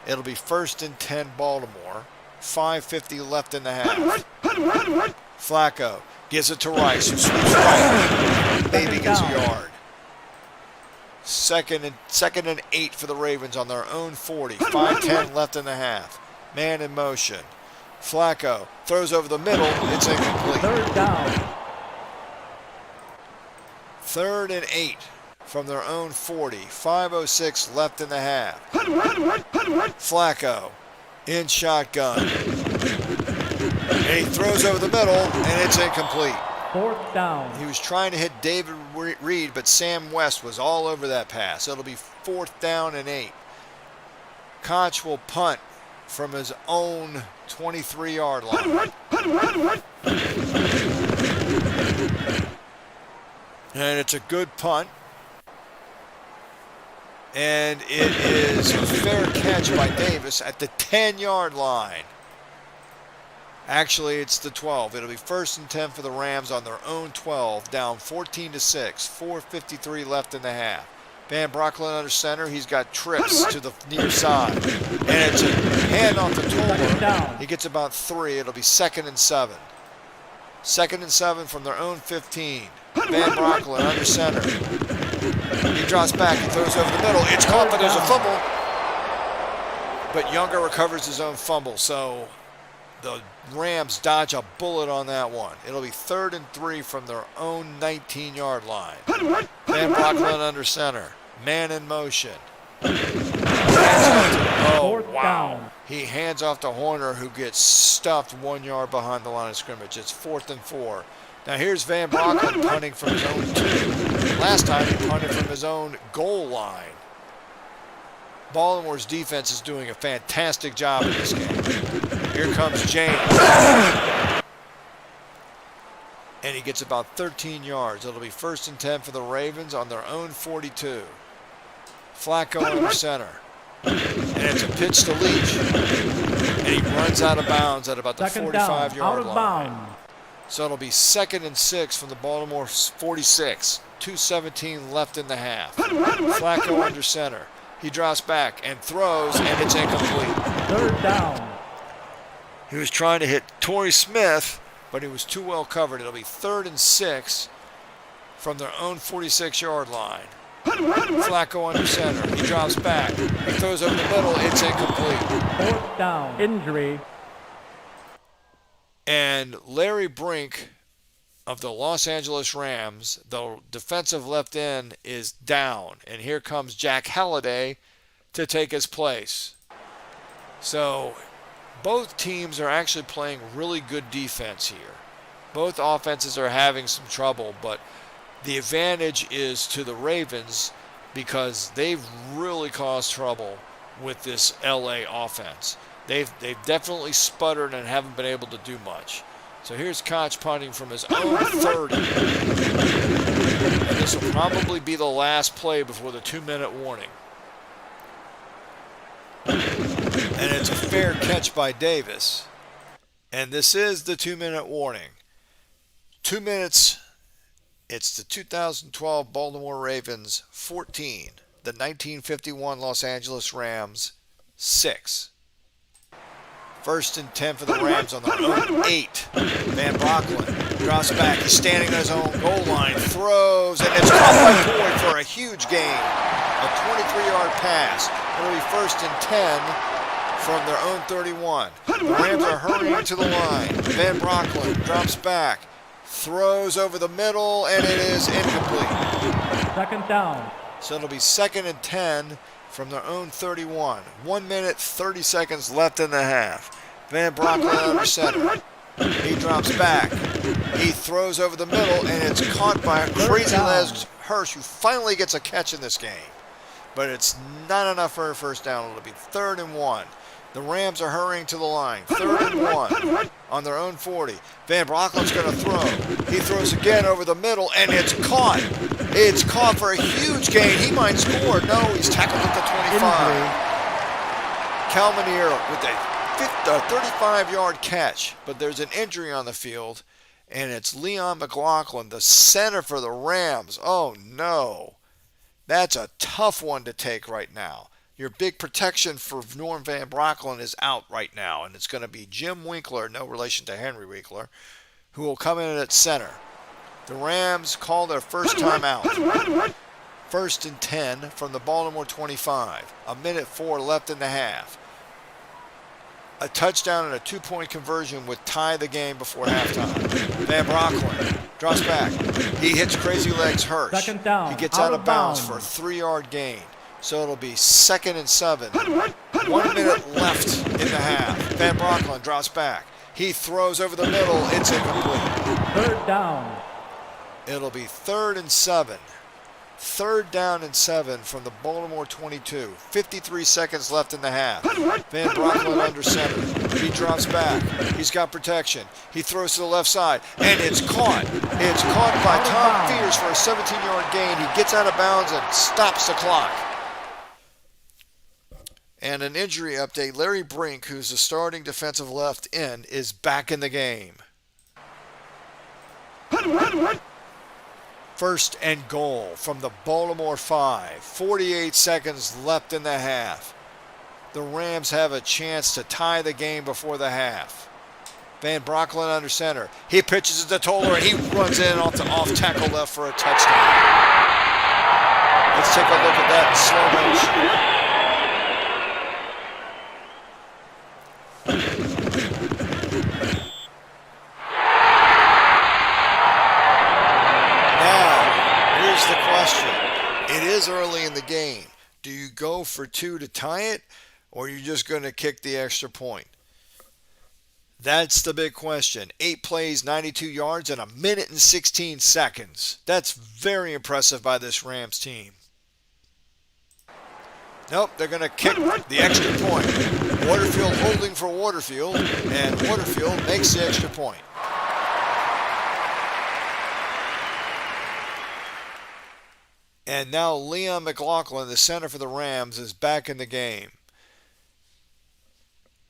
It'll be 1st and 10 Baltimore. 5:50 left in the half. Flacco gives it to Rice, who sweeps right. Maybe gets a yard. second and 8 for the Ravens on their own 40. 5:10 left in the half. Man in motion. Flacco throws over the middle. It's incomplete. Third down. 3rd and 8 from their own 40. 5:06 left in the half. Flacco in shotgun. And he throws over the middle, and it's incomplete. Fourth down. He was trying to hit David Reed, but Sam West was all over that pass. It'll be 4th down and 8. Koch will punt from his own 23-yard line. And it's a good punt. And it is a fair catch by Davis at the 10-yard line. Actually, it's the 12. It'll be 1st and 10 for the Rams on their own 12, down 14-6. 4:53 left in the half. Van Brocklin under center. He's got trips to the near side. And it's a handoff to Tolbert. He gets about 3. It'll be 2nd and 7. 2nd and 7 from their own 15. Van Brocklin under center. He drops back. He throws over the middle. It's caught, but there's a fumble. But Younger recovers his own fumble. So the Rams dodge a bullet on that one. It'll be 3rd and 3 from their own 19-yard line. Van Brocklin under center. Man in motion. Oh, wow. He hands off to Horner, who gets stuffed 1 yard behind the line of scrimmage. It's 4th and 4. Now here's Van Brocklin punting from his own 2. Last time he punted from his own goal line. Baltimore's defense is doing a fantastic job in this game. Here comes James. And he gets about 13 yards. It'll be 1st and 10 for the Ravens on their own 42. Flacco under center. And it's a pitch to Leach. And he runs out of bounds at about the 45-yard line. So it'll be 2nd and 6 from the Baltimore 46. 2:17 left in the half. Flacco under center. He drops back and throws, and it's incomplete. 3rd down. He was trying to hit Torrey Smith, but he was too well covered. It'll be 3rd and 6 from their own 46-yard line. Flacco under center. He drops back. He throws over the middle. It's incomplete. 4th down. Injury. And Larry Brink of the Los Angeles Rams, the defensive left end, is down. And here comes Jack Halliday to take his place. So both teams are actually playing really good defense here. Both offenses are having some trouble, but the advantage is to the Ravens because they've really caused trouble with this LA offense. They've definitely sputtered and haven't been able to do much. So here's Koch punting from his own 30. And this will probably be the last play before the 2-minute warning. And it's a fair catch by Davis. And this is the 2-minute warning. 2 minutes. It's the 2012 Baltimore Ravens 14. The 1951 Los Angeles Rams 6. 1st and 10 for the Rams on their own 8. Van Brocklin drops back. He's standing on his own goal line. Throws, and it's caught by Boyd for a huge gain. A 23-yard pass. It'll be 1st and 10 from their own 31. The Rams are hurrying to the line. Van Brocklin drops back. Throws over the middle, and it is incomplete. 2nd down. So it'll be 2nd and 10 from their own 31. 1 minute, 30 seconds left in the half. Van Brocklin under center. He drops back. He throws over the middle, and it's caught by Crazy Les Hirsch, who finally gets a catch in this game. But it's not enough for a 1st down. It'll be 3rd and 1. The Rams are hurrying to the line. 3rd and 1 on their own 40. Van Brocklin's going to throw. He throws again over the middle, and it's caught. It's caught for a huge gain. He might score. No, he's tackled at the 25. Calmanier with a 35-yard catch. But there's an injury on the field, and it's Leon McLaughlin, the center for the Rams. Oh, no. That's a tough one to take right now. Your big protection for Norm Van Brocklin is out right now, and it's going to be Jim Winkler, no relation to Henry Winkler, who will come in at center. The Rams call their first timeout. First and 10 from the Baltimore 25. 1:04 left in the half. A touchdown and a 2-point conversion would tie the game before halftime. Van Brocklin drops back. He hits Crazy Legs Hirsch. Second down, He gets out of bounds for a 3-yard gain. So it'll be 2nd and 7. 1 minute left in the half. Van Brocklin drops back. He throws over the middle. It's incomplete. Third down. It'll be 3rd and 7. 3rd down and 7 from the Baltimore 22. 53 seconds left in the half. Van Brocklin under center. He drops back. He's got protection. He throws to the left side, and it's caught. It's caught by Tom Fears for a 17-yard gain. He gets out of bounds and stops the clock. And an injury update. Larry Brink, who's the starting defensive left end, is back in the game. First and goal from the Baltimore 5. 48 seconds left in the half. The Rams have a chance to tie the game before the half. Van Brocklin under center. He pitches it to Toller, and he runs in off tackle left for a touchdown. Let's take a look at that in slow motion. It is early in the game. Do you go for 2 to tie it, or are you just going to kick the extra point? That's the big question. 8 plays, 92 yards, and 1 minute and 16 seconds. That's very impressive by this Rams team. Nope, they're going to kick the extra point. Waterfield holding for Waterfield, and Waterfield makes the extra point. And now Leon McLaughlin, the center for the Rams, is back in the game.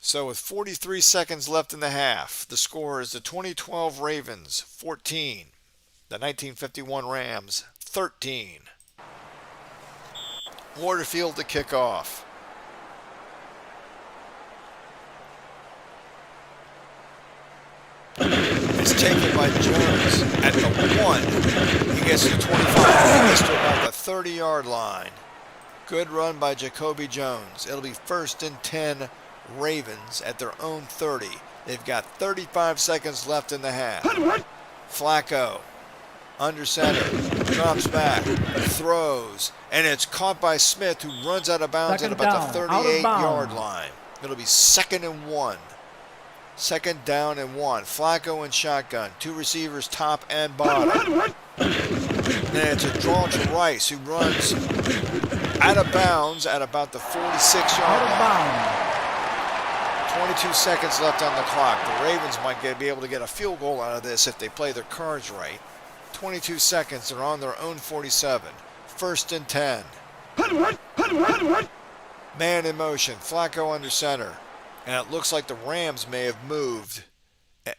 So with 43 seconds left in the half, the score is the 2012 Ravens 14, the 1951 Rams 13. Waterfield to kick off. It's taken by Jones at the 1. He gets to 25. He gets to about the 30-yard line. Good run by Jacoby Jones. It'll be 1st and 10 Ravens at their own 30. They've got 35 seconds left in the half. Flacco under center, drops back, throws, and it's caught by Smith, who runs out of bounds at about the 38-yard line. It'll be 2nd and 1. 2nd down and 1. Flacco and shotgun. 2 receivers top and bottom. Then it's a draw to Rice, who runs out of bounds at about the 46-yard line. 22 seconds left on the clock. The Ravens might be able to get a field goal out of this if they play their cards right. 22 seconds. They're on their own 47. 1st and 10. Man in motion. Flacco under center. And it looks like the Rams may have moved.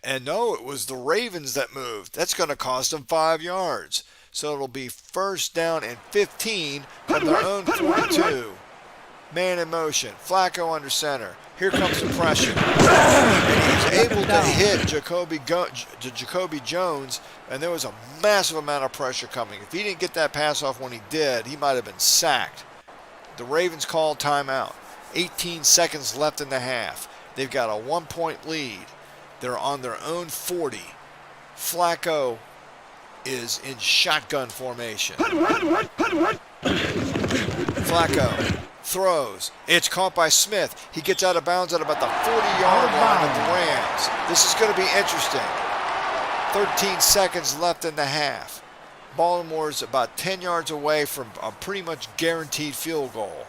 And no, it was the Ravens that moved. That's going to cost them 5 yards. So it'll be 1st down and 15 from their own 42. Man in motion. Flacco under center. Here comes the pressure. And he's able to hit Jacoby Jones, and there was a massive amount of pressure coming. If he didn't get that pass off when he did, he might have been sacked. The Ravens called timeout. 18 seconds left in the half. They've got a 1-point lead. They're on their own 40. Flacco is in shotgun formation. Flacco throws. It's caught by Smith. He gets out of bounds at about the 40-yard line of the Rams. This is going to be interesting. 13 seconds left in the half. Baltimore's about 10 yards away from a pretty much guaranteed field goal.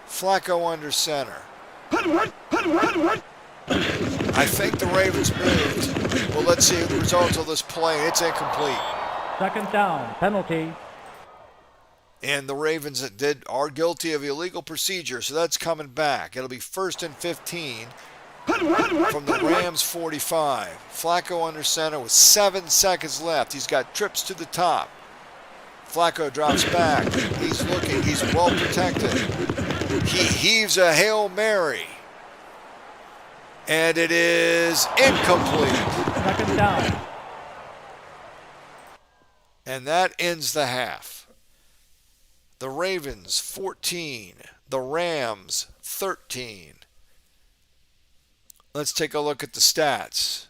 Flacco under center. I think the Ravens moved. Well, let's see the results of this play. It's incomplete. 2nd down, penalty. And the Ravens are guilty of illegal procedure, so that's coming back. It'll be 1st and 15 from the Rams 45. Flacco under center with 7 seconds left. He's got trips to the top. Flacco drops back. He's looking. He's well protected. He heaves a Hail Mary. And it is incomplete. 2nd down. And that ends the half. The Ravens 14. The Rams 13. Let's take a look at the stats.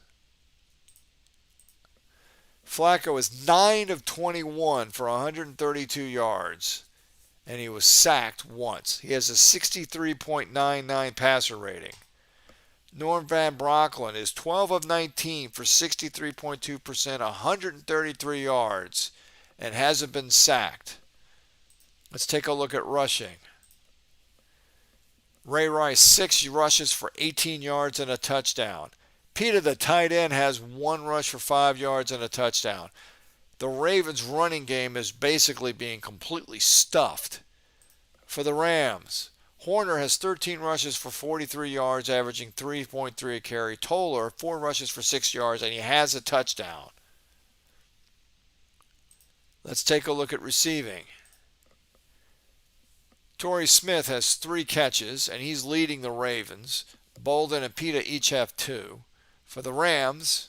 Flacco is 9 of 21 for 132 yards, and he was sacked once. He has a 63.99 passer rating. Norm Van Brocklin is 12 of 19 for 63.2%, 133 yards, and hasn't been sacked. Let's take a look at rushing. Ray Rice, 6 rushes for 18 yards and a touchdown. Peter, the tight end, has 1 rush for 5 yards and a touchdown. The Ravens' running game is basically being completely stuffed. For the Rams, Horner has 13 rushes for 43 yards, averaging 3.3 a carry. Toller, 4 rushes for 6 yards, and he has a touchdown. Let's take a look at receiving. Torrey Smith has 3 catches, and he's leading the Ravens. Bolden and Pita each have 2. For the Rams,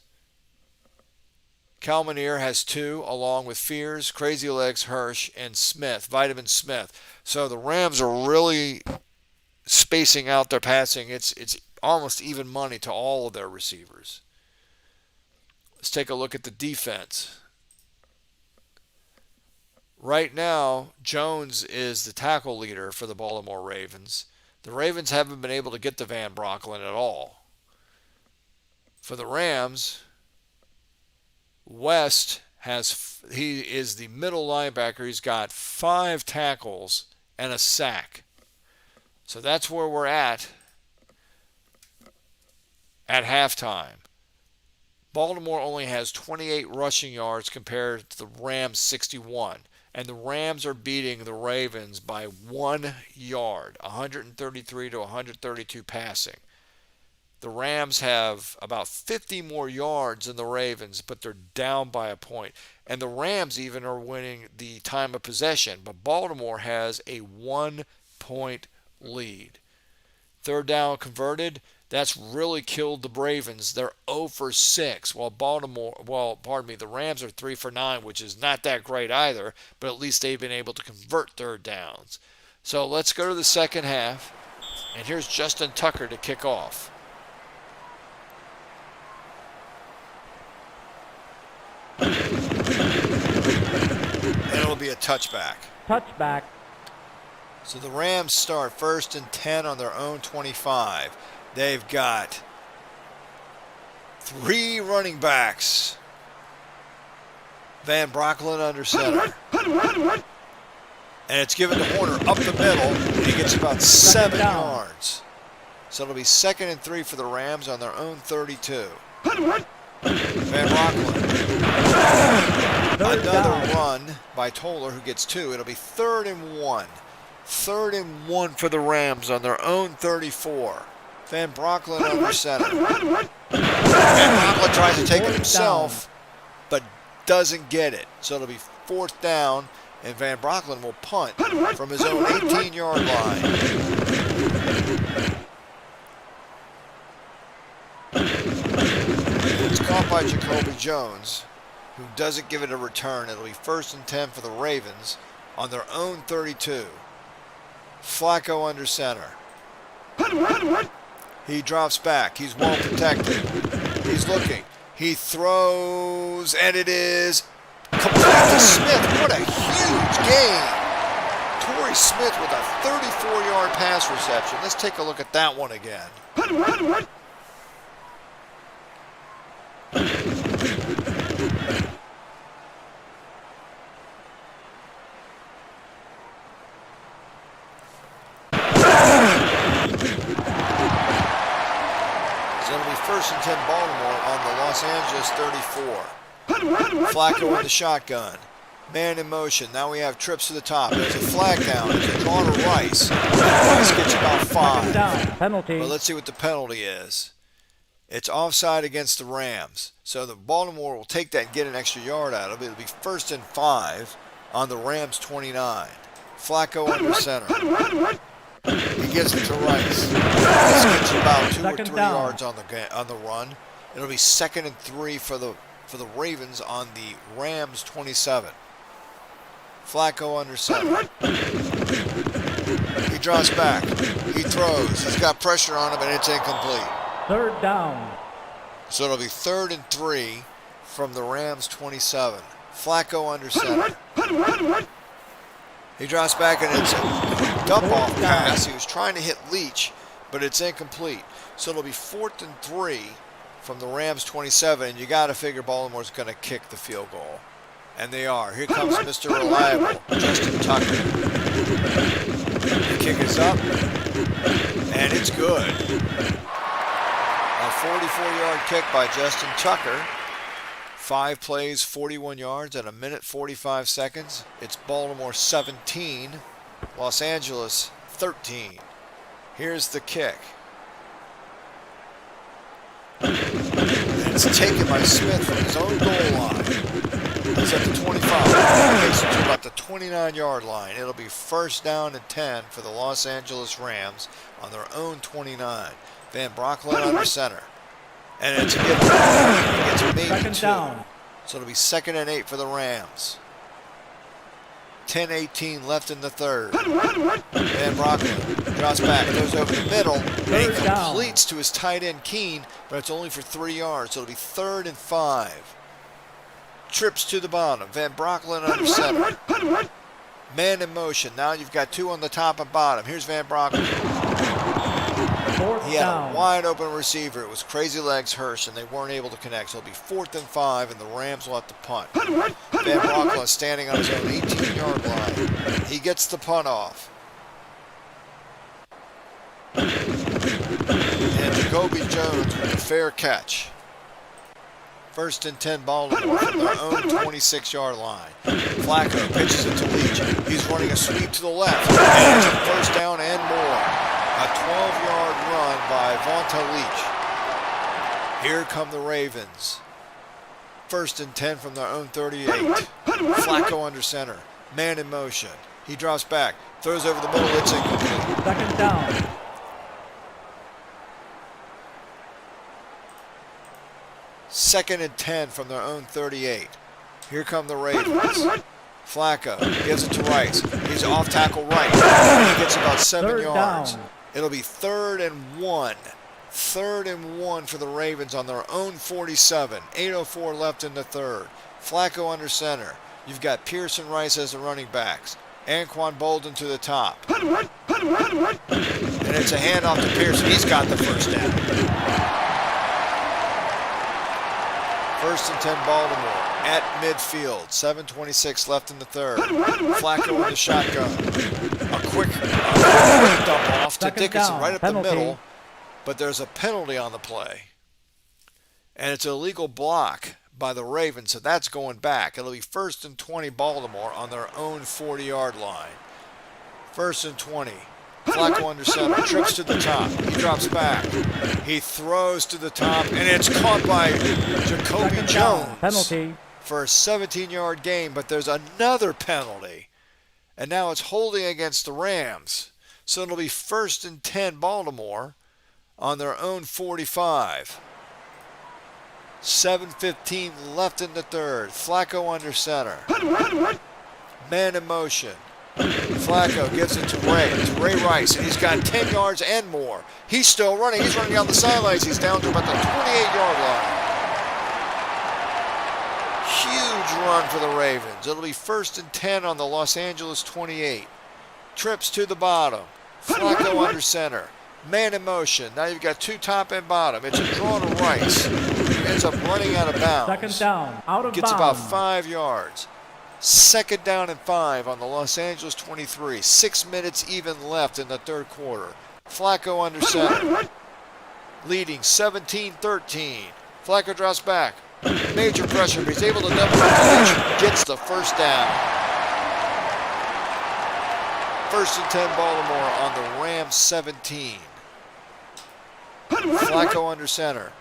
Kalmanier has 2, along with Fears, Crazy Legs, Hirsch, and Smith, Vitamin Smith. So the Rams are really spacing out their passing. It's almost even money to all of their receivers. Let's take a look at the defense. Right now, Jones is the tackle leader for the Baltimore Ravens. The Ravens haven't been able to get to Van Brocklin at all. For the Rams, West he is the middle linebacker. He's got 5 tackles and a sack. So that's where we're at halftime. Baltimore only has 28 rushing yards compared to the Rams' 61. And the Rams are beating the Ravens by 1 yard, 133 to 132 passing. The Rams have about 50 more yards than the Ravens, but they're down by a point. And the Rams even are winning the time of possession, but Baltimore has a 1-point lead. Third down converted, that's really killed the Ravens. They're 0 for 6, while the Rams are 3 for 9, which is not that great either, but at least they've been able to convert third downs. So let's go to the second half, and here's Justin Tucker to kick off. And it'll be a touchback. Touchback. So the Rams start 1st and 10 on their own 25. They've got 3 running backs. Van Brocklin under center. And it's given to Horner up the middle, and he gets about 7 yards. So it'll be 2nd and 3 for the Rams on their own 32. Van Brocklin. Another run by Toller, who gets 2. It'll be 3rd and 1. 3rd and 1 for the Rams on their own 34. Van Brocklin under center. Van Brocklin tries to take it himself, but doesn't get it. So it'll be 4th down, and Van Brocklin will punt from his own 18-yard line. It's caught by Jacoby Jones, who doesn't give it a return. It'll be 1st and 10 for the Ravens on their own 32. Flacco under center. He drops back. He's well protected. He's looking. He throws, and it is complete to Smith. What a huge game. Torrey Smith with a 34-yard pass reception. Let's take a look at that one again. So it'll be 1st and 10 Baltimore on the Los Angeles 34. Flacco in the shotgun. Man in motion. Now we have trips to the top. There's a flag down. It's a draw to Rice. Rice gets about 5. Penalty. But let's see what the penalty is. It's offside against the Rams. So the Baltimore will take that and get an extra yard out of it. It'll be 1st and 5 on the Rams 29. Flacco under center. He gets it to Rice. Rice gets about 2 or 3 yards on the run. It'll be 2nd and 3 for the Ravens on the Rams 27. Flacco under center. He draws back. He throws. He's got pressure on him, and it's incomplete. Third down. So it'll be 3rd and 3 from the Rams 27. Flacco under center. He drops back, and it's a dump-off pass. He was trying to hit Leach, but it's incomplete. So it'll be 4th and 3 from the Rams 27, and you got to figure Baltimore's going to kick the field goal. And they are. Here comes Mr. Reliable, Justin Tucker. The kick is up, and it's good. A 44-yard kick by Justin Tucker. 5 plays, 41 yards, and 1:45. It's Baltimore 17, Los Angeles 13. Here's the kick. And it's taken by Smith from his own goal line. He's at the 25. He gets to about the 29-yard line. It'll be 1st down and 10 for the Los Angeles Rams on their own 29. Van Brocklin under center. And it's a good one. He gets maybe 2. Down. So it'll be 2nd and 8 for the Rams. 10:18 left in the third. Van Brocklin drops back, goes over the middle, and he completes to his tight end Keene, but it's only for 3 yards. So it'll be 3rd and 5. Trips to the bottom. Van Brocklin under center. Man in motion. Now you've got 2 on the top and bottom. Here's Van Brocklin. He had a wide open receiver. It was Crazy Legs Hurst, and they weren't able to connect. So it'll be 4th and 5, and the Rams will have to punt. Van Brocklin is standing on his own 18-yard line. He gets the punt off. And Jacoby Jones with a fair catch. 1st and 10 Baltimore from their own 26-yard line. Flacco pitches it to Leach. He's running a sweep to the left. And it's a 1st down and more. A 12-yard run by Vonta Leach. Here come the Ravens. 1st and 10 from their own 38. Flacco under center. Man in motion. He drops back. Throws over the middle. It's incomplete. 2nd down. 2nd and 10 from their own 38. Here come the Ravens. Flacco gives it to Rice. He's off tackle right. He gets about 7 yards. Down. It'll be 3rd and 1. 3rd and 1 for the Ravens on their own 47. 8:04 left in the third. Flacco under center. You've got Pearson Rice as the running backs. Anquan Bolden to the top. And it's a handoff to Pearson. He's got the 1st down. 1st and 10 Baltimore at midfield. 7:26 left in the third. Flacco in the shotgun. A quick dump off to Dickinson right up the middle. But there's a penalty on the play. And it's a legal block by the Ravens, so that's going back. It'll be 1st and 20 Baltimore on their own 40-yard line. 1st and 20. Flacco under center, trips to the top. He drops back. He throws to the top, and it's caught by Jacoby Jones. Penalty. For a 17-yard gain, but there's another penalty. And now it's holding against the Rams. So it'll be 1st and 10 Baltimore on their own 45. 7:15 left in the third. Flacco under center. Man in motion. Flacco gives it to Ray Rice, and he's got 10 yards and more. He's still running. He's running down the sidelines. He's down to about the 28-yard line. Huge run for the Ravens. It'll be 1st and 10 on the Los Angeles 28. Trips to the bottom. Flacco under center. Man in motion. Now you've got 2 top and bottom. It's a draw to Rice. He ends up running out of bounds. 2nd down. Out of Gets bounds. about 5 yards. 2nd down and 5 on the Los Angeles 23. 6 minutes even left in the third quarter. Flacco under center. Leading 17-13. Flacco drops back. Major pressure, but he's able to double up. Gets the 1st down. 1st and 10 Baltimore on the Rams 17. Flacco under center.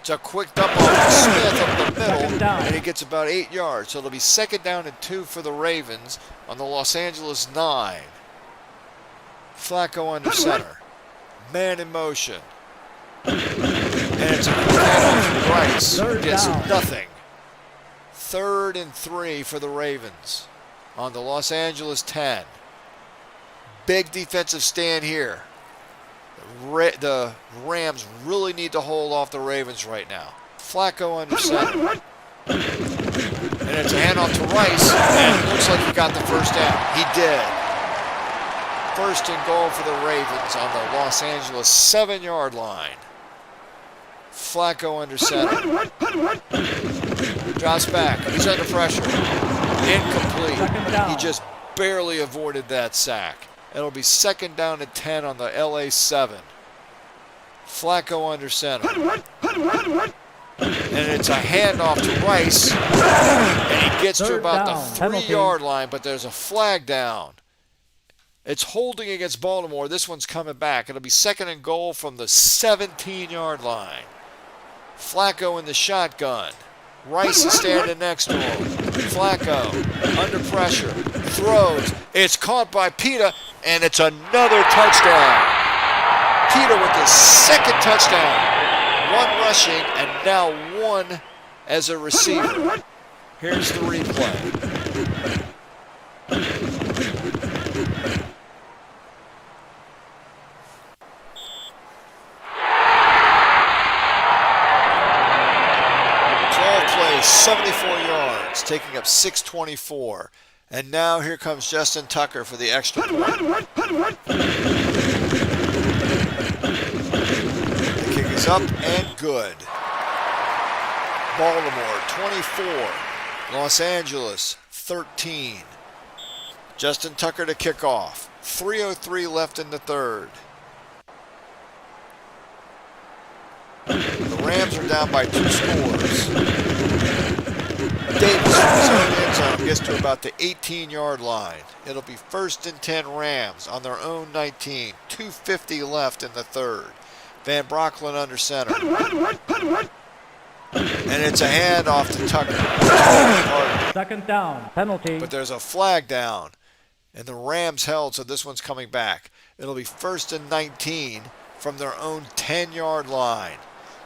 It's a quick dump off to Smith up the middle, and he gets about 8 yards. So it'll be 2nd down and 2 for the Ravens on the Los Angeles 9. Flacco under center. Man in motion. And it's a quick handoff to Rice, who gets nothing. 3rd and 3 for the Ravens. on the Los Angeles 10. Big defensive stand here. The Rams really need to hold off the Ravens right now. Flacco under center. And it's a handoff to Rice, and it looks like he got the first down. He did. First and goal for the Ravens on the Los Angeles 7-yard line. Flacco under center. Drops back. He's under pressure. Incomplete. He just barely avoided that sack. It'll be second down and 10 on the LA 7. Flacco under center. And it's a handoff to Rice. And he gets to about the 3-yard line, but there's a flag down. It's holding against Baltimore. This one's coming back. It'll be second and goal from the 17-yard line. Flacco in the shotgun. Rice is standing next to him. Flacco under pressure. Throws. It's caught by Pita, and it's another touchdown. Pita with his second touchdown. One rushing, and now one as a receiver. Here's the replay. 74 yards, taking up 624. And now here comes Justin Tucker for the extra point. The kick is up and good. Baltimore 24, Los Angeles 13. Justin Tucker to kick off. 3:03 left in the third. The Rams are down by 2 scores. Davis from his own end zone gets to about the 18-yard line. It'll be first and 10 Rams on their own 19. 2:50 left in the third. Van Brocklin under center. And it's a handoff to Tucker. Second down, penalty. But there's a flag down. And the Rams held, so this one's coming back. It'll be first and 19 from their own 10-yard line.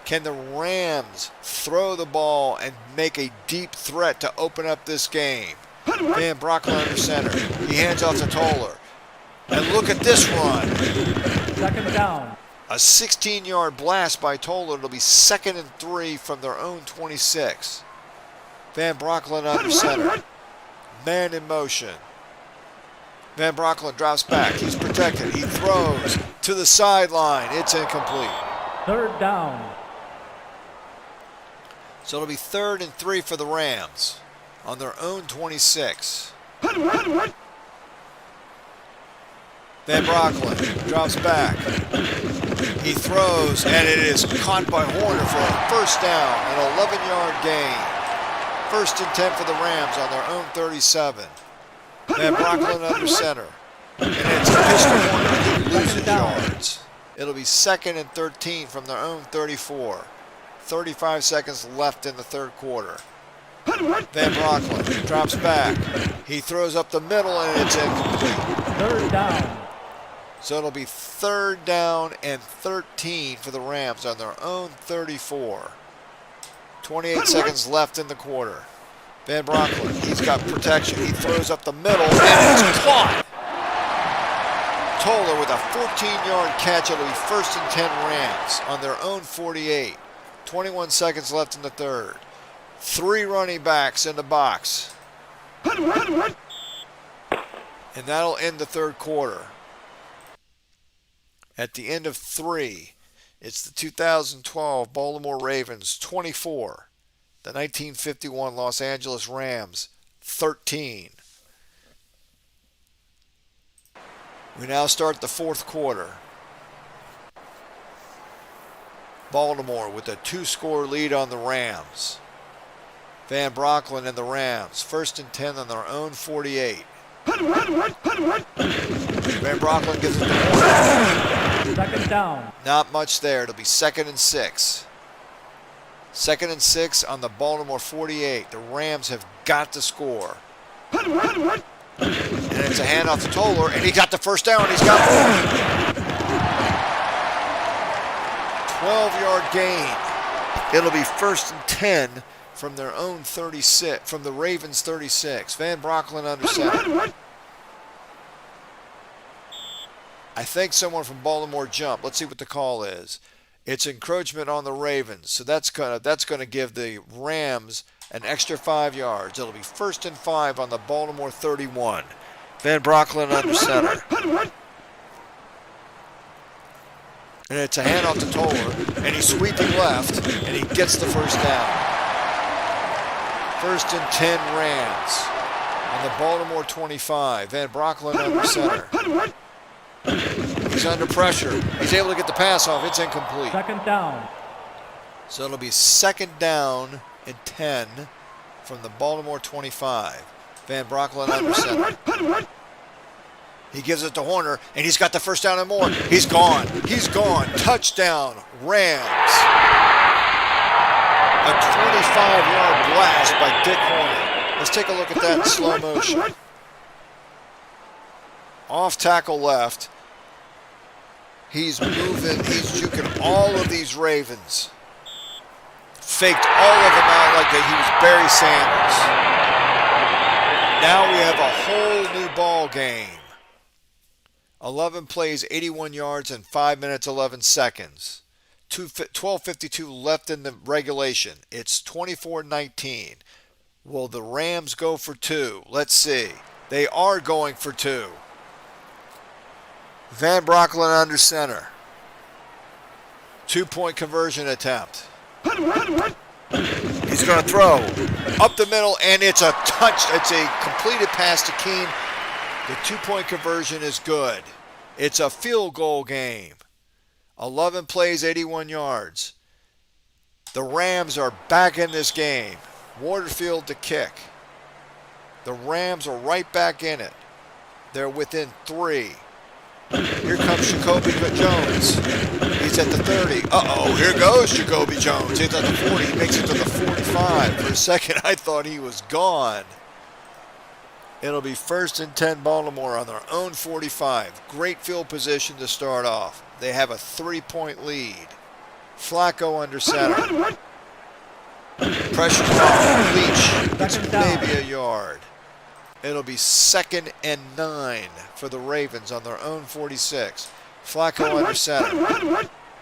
Can the Rams throw the ball and make a deep threat to open up this game? Van Brocklin under center. He hands off to Toller. And look at this run. Second down. A 16-yard blast by Toller. It'll be second and 3 from their own 26. Van Brocklin under center. Man in motion. Van Brocklin drops back. He's protected. He throws to the sideline. It's incomplete. Third down. So it'll be third and 3 for the Rams on their own 26. Van Brocklin drops back. He throws, and it is caught by Horner for a first down, an 11-yard gain. First and 10 for the Rams on their own 37. Van Brocklin under center. And it's a pitch to Horner. He loses yards. It'll be second and 13 from their own 34. 35 seconds left in the third quarter. Van Brocklin drops back. He throws up the middle, and it's incomplete. Third down. So it'll be third down and 13 for the Rams on their own 34. 28 seconds left in the quarter. Van Brocklin, he's got protection. He throws up the middle, and it's caught. Toller with a 14-yard catch. It'll be first and 10 Rams on their own 48. 21 seconds left in the third. 3 running backs in the box. And that'll end the third quarter. At the end of 3, it's the 2012 Baltimore Ravens 24. The 1951 Los Angeles Rams 13. We now start the fourth quarter. Baltimore with a 2-score lead on the Rams. Van Brocklin and the Rams, first and 10 on their own 48. Van Brocklin gives it to Horner. Second down. Not much there. It'll be second and 6. Second and 6 on the Baltimore 48. The Rams have got to score. And it's a handoff to Toller, and he got the first down. He's got more. 12-yard gain. It'll be first and 10 from their own 36, from the Ravens 36. Van Brocklin under center. I think someone from Baltimore jumped. Let's see what the call is. It's encroachment on the Ravens, so that's gonna give the Rams an extra 5 yards. It'll be 1st and 5 on the Baltimore 31. Van Brocklin under center. And it's a handoff to Toller, and he's sweeping left, and he gets the first down. 1st and 10 Rams on the Baltimore 25. Van Brocklin under center. He's under pressure. He's able to get the pass off. It's incomplete. 2nd down. So it'll be 2nd down and 10 from the Baltimore 25. Van Brocklin under center. He gives it to Horner, and he's got the first down and more. He's gone. He's gone. Touchdown, Rams. A 25-yard blast by Dick Horner. Let's take a look at that in slow motion. Off tackle left. He's moving. He's juking all of these Ravens. Faked all of them out like that he was Barry Sanders. Now we have a whole new ball game. 11 plays, 81 yards, and 5 minutes, 11 seconds. 12:52 left in the regulation. It's 24-19. Will the Rams go for 2? Let's see. They are going for 2. Van Brocklin under center. 2-point conversion attempt. He's going to throw up the middle, and it's a touch. It's a completed pass to Keene. The 2-point conversion is good. It's a field goal game. 11 plays, 81 yards. The Rams are back in this game. Waterfield to kick. The Rams are right back in it. They're within 3. Here comes Jacoby Jones. He's at the 30. Uh-oh, here goes Jacoby Jones. He's at the 40. He makes it to the 45. For a second, I thought he was gone. It'll be 1st and 10 Baltimore on their own 45. Great field position to start off. They have a 3-point lead. Flacco under center. Pressure off. Leach. It's maybe a yard. It'll be 2nd and 9 for the Ravens on their own 46. Flacco under center.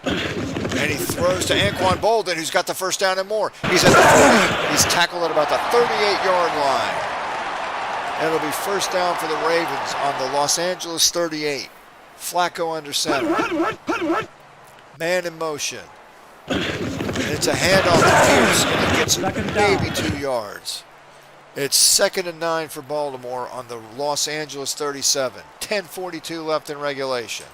And he throws to Anquan Bolden, who's got the first down and more. He's at the 40. He's tackled at about the 38-yard line. It'll be 1st down for the Ravens on the Los Angeles 38. Flacco under center. Man in motion. And it's a handoff to Pierce, and he gets maybe 2 yards. It's 2nd and 9 for Baltimore on the Los Angeles 37. 10:42 left in regulation.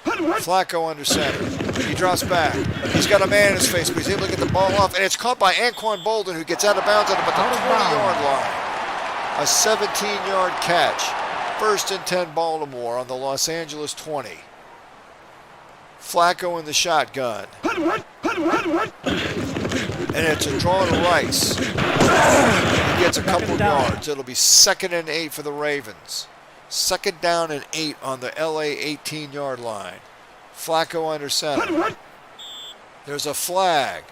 Flacco under center. He drops back. He's got a man in his face, but he's able to get the ball off, and it's caught by Anquan Bolden, who gets out of bounds at about the 20-yard line. A 17-yard catch. 1st and 10 Baltimore on the Los Angeles 20. Flacco in the shotgun. And it's a draw to Rice. He gets a couple yards. It'll be 2nd and 8 for the Ravens. 2nd down and 8 on the LA 18-yard line. Flacco under center. There's a flag.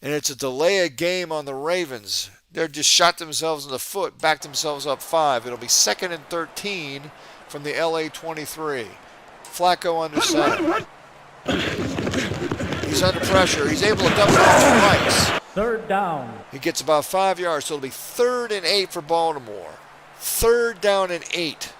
And it's a delay of game on the Ravens. They just shot themselves in the foot, backed themselves up 5. It'll be 2nd and 13 from the LA 23. Flacco under center. He's under pressure. He's able to dump it off to Rice. 3rd down. He gets about 5 yards, so it'll be 3rd and 8 for Baltimore. 3rd down and 8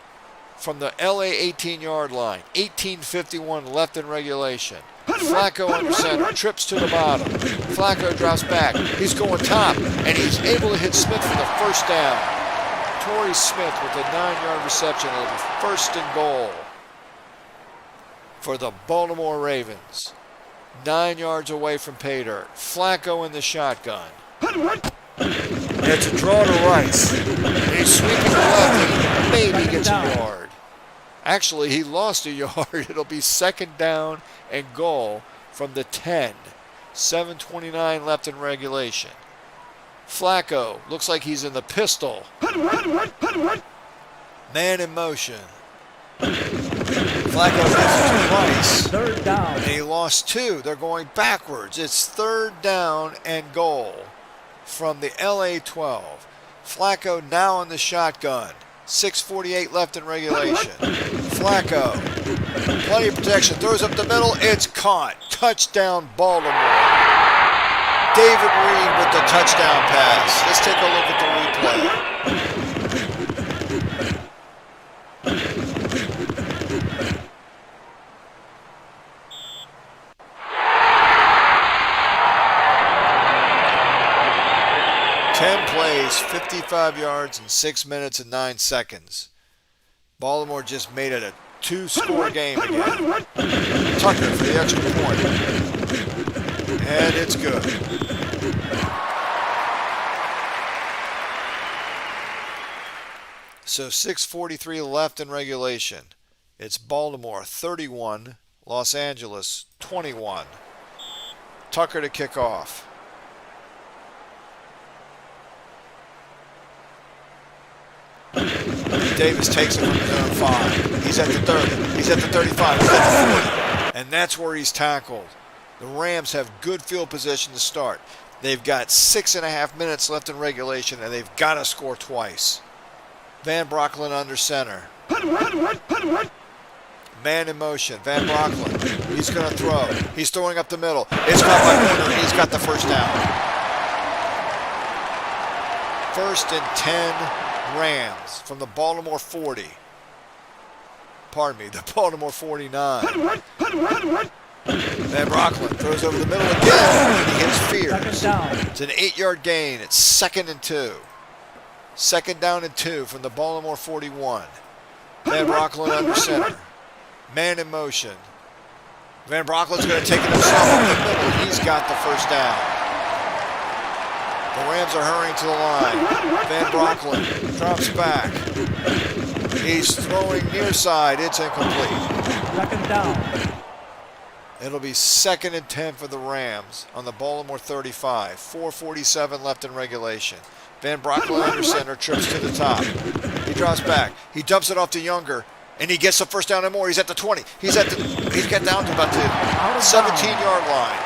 from the LA 18-yard line. 18:51 left in regulation. Flacco under center, trips to the bottom. Flacco drops back. He's going top, and he's able to hit Smith for the first down. Torrey Smith with a 9-yard reception. It'll be 1st and goal for the Baltimore Ravens. 9 yards away from pay dirt. Flacco in the shotgun. It's a draw to Rice. And he's sweeping to left. He maybe gets a yard. Actually, he lost a yard. It'll be 2nd down and goal from the 10. 7:29 left in regulation. Flacco looks like he's in the pistol. Man in motion. Flacco gets it to Rice. 3rd down. And he lost 2. They're going backwards. It's 3rd down and goal. from the LA 12. Flacco now in the shotgun. 6:48 left in regulation. Flacco, plenty of protection, throws up the middle. It's caught. Touchdown, Baltimore. David Reed with the touchdown pass. Let's take a look at the replay. 10 plays, 55 yards in 6 minutes and 9 seconds. Baltimore just made it a 2-score game again. Tucker for the extra point. And it's good. So 6:43 left in regulation. It's Baltimore 31, Los Angeles 21. Tucker to kick off. Davis takes it from his own 5. He's at the 30. He's at the 35. He's at the 40. And that's where he's tackled. The Rams have good field position to start. They've got 6.5 minutes left in regulation, and they've got to score twice. Van Brocklin under center. Man in motion. Van Brocklin. He's going to throw. He's throwing up the middle. It's caught by Warner. He's got the first down. 1st and 10 Rams from the Baltimore 40. Pardon me, the Baltimore 49. Van Brocklin throws over the middle again, and he hits Fears. It's an 8-yard gain. It's 2nd and 2. 2nd down and 2 from the Baltimore 41. Van Brocklin under center. Man in motion. Van Brocklin's going to take it himself up the middle. He's got the first down. The Rams are hurrying to the line. Van Brocklin drops back. He's throwing near side. It's incomplete. 2nd down. It'll be 2nd and 10 for the Rams on the Baltimore 35. 4:47 left in regulation. Van Brocklin under center, trips to the top. He drops back. He dumps it off to Younger, and he gets the first down and more. He's at the 20. He's got down to about the 17-yard line.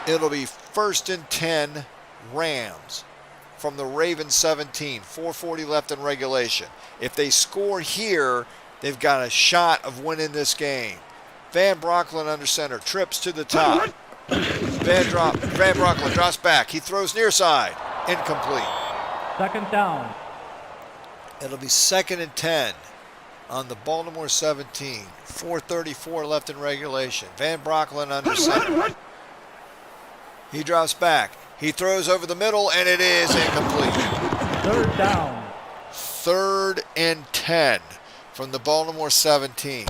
It'll be 1st and 10 Rams from the Ravens 17. 4:40 left in regulation. If they score here, they've got a shot of winning this game. Van Brocklin under center, trips to the top. Van Brocklin drops back. He throws near side. Incomplete. 2nd down. It'll be 2nd and 10 on the Baltimore 17. 4:34 left in regulation. Van Brocklin under center. He drops back. He throws over the middle, and it is incomplete. 3rd down. 3rd and 10 from the Baltimore 17.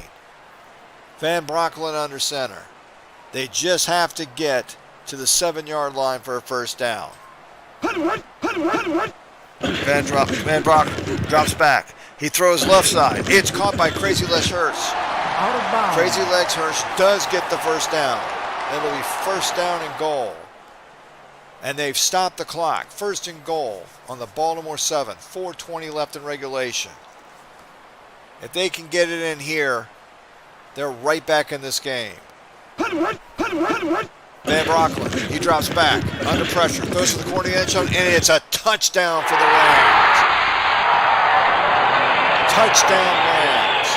Van Brocklin under center. They just have to get to the 7-yard line for a first down. Van Brocklin drops back. He throws left side. It's caught by Crazy Legs Hurst. Out of bounds. Crazy Legs Hurst does get the first down. It'll be 1st down and goal. And they've stopped the clock. 1st and goal on the Baltimore 7. 4:20 left in regulation. If they can get it in here, they're right back in this game. Van Brocklin, he drops back, under pressure, throws to the corner of the end zone, and it's a touchdown for the Rams. Touchdown Rams.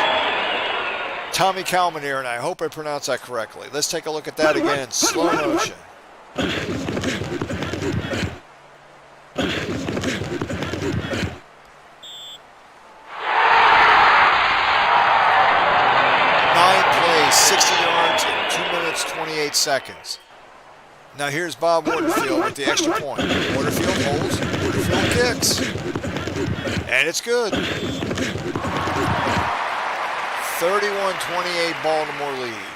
Tommy Kalman here, and I hope I pronounced that correctly. Let's take a look at that again in slow motion. 60 yards in 2 minutes, 28 seconds. Now here's Bob Waterfield with the extra point. Waterfield holds, Waterfield kicks. And it's good. 31-28 Baltimore lead.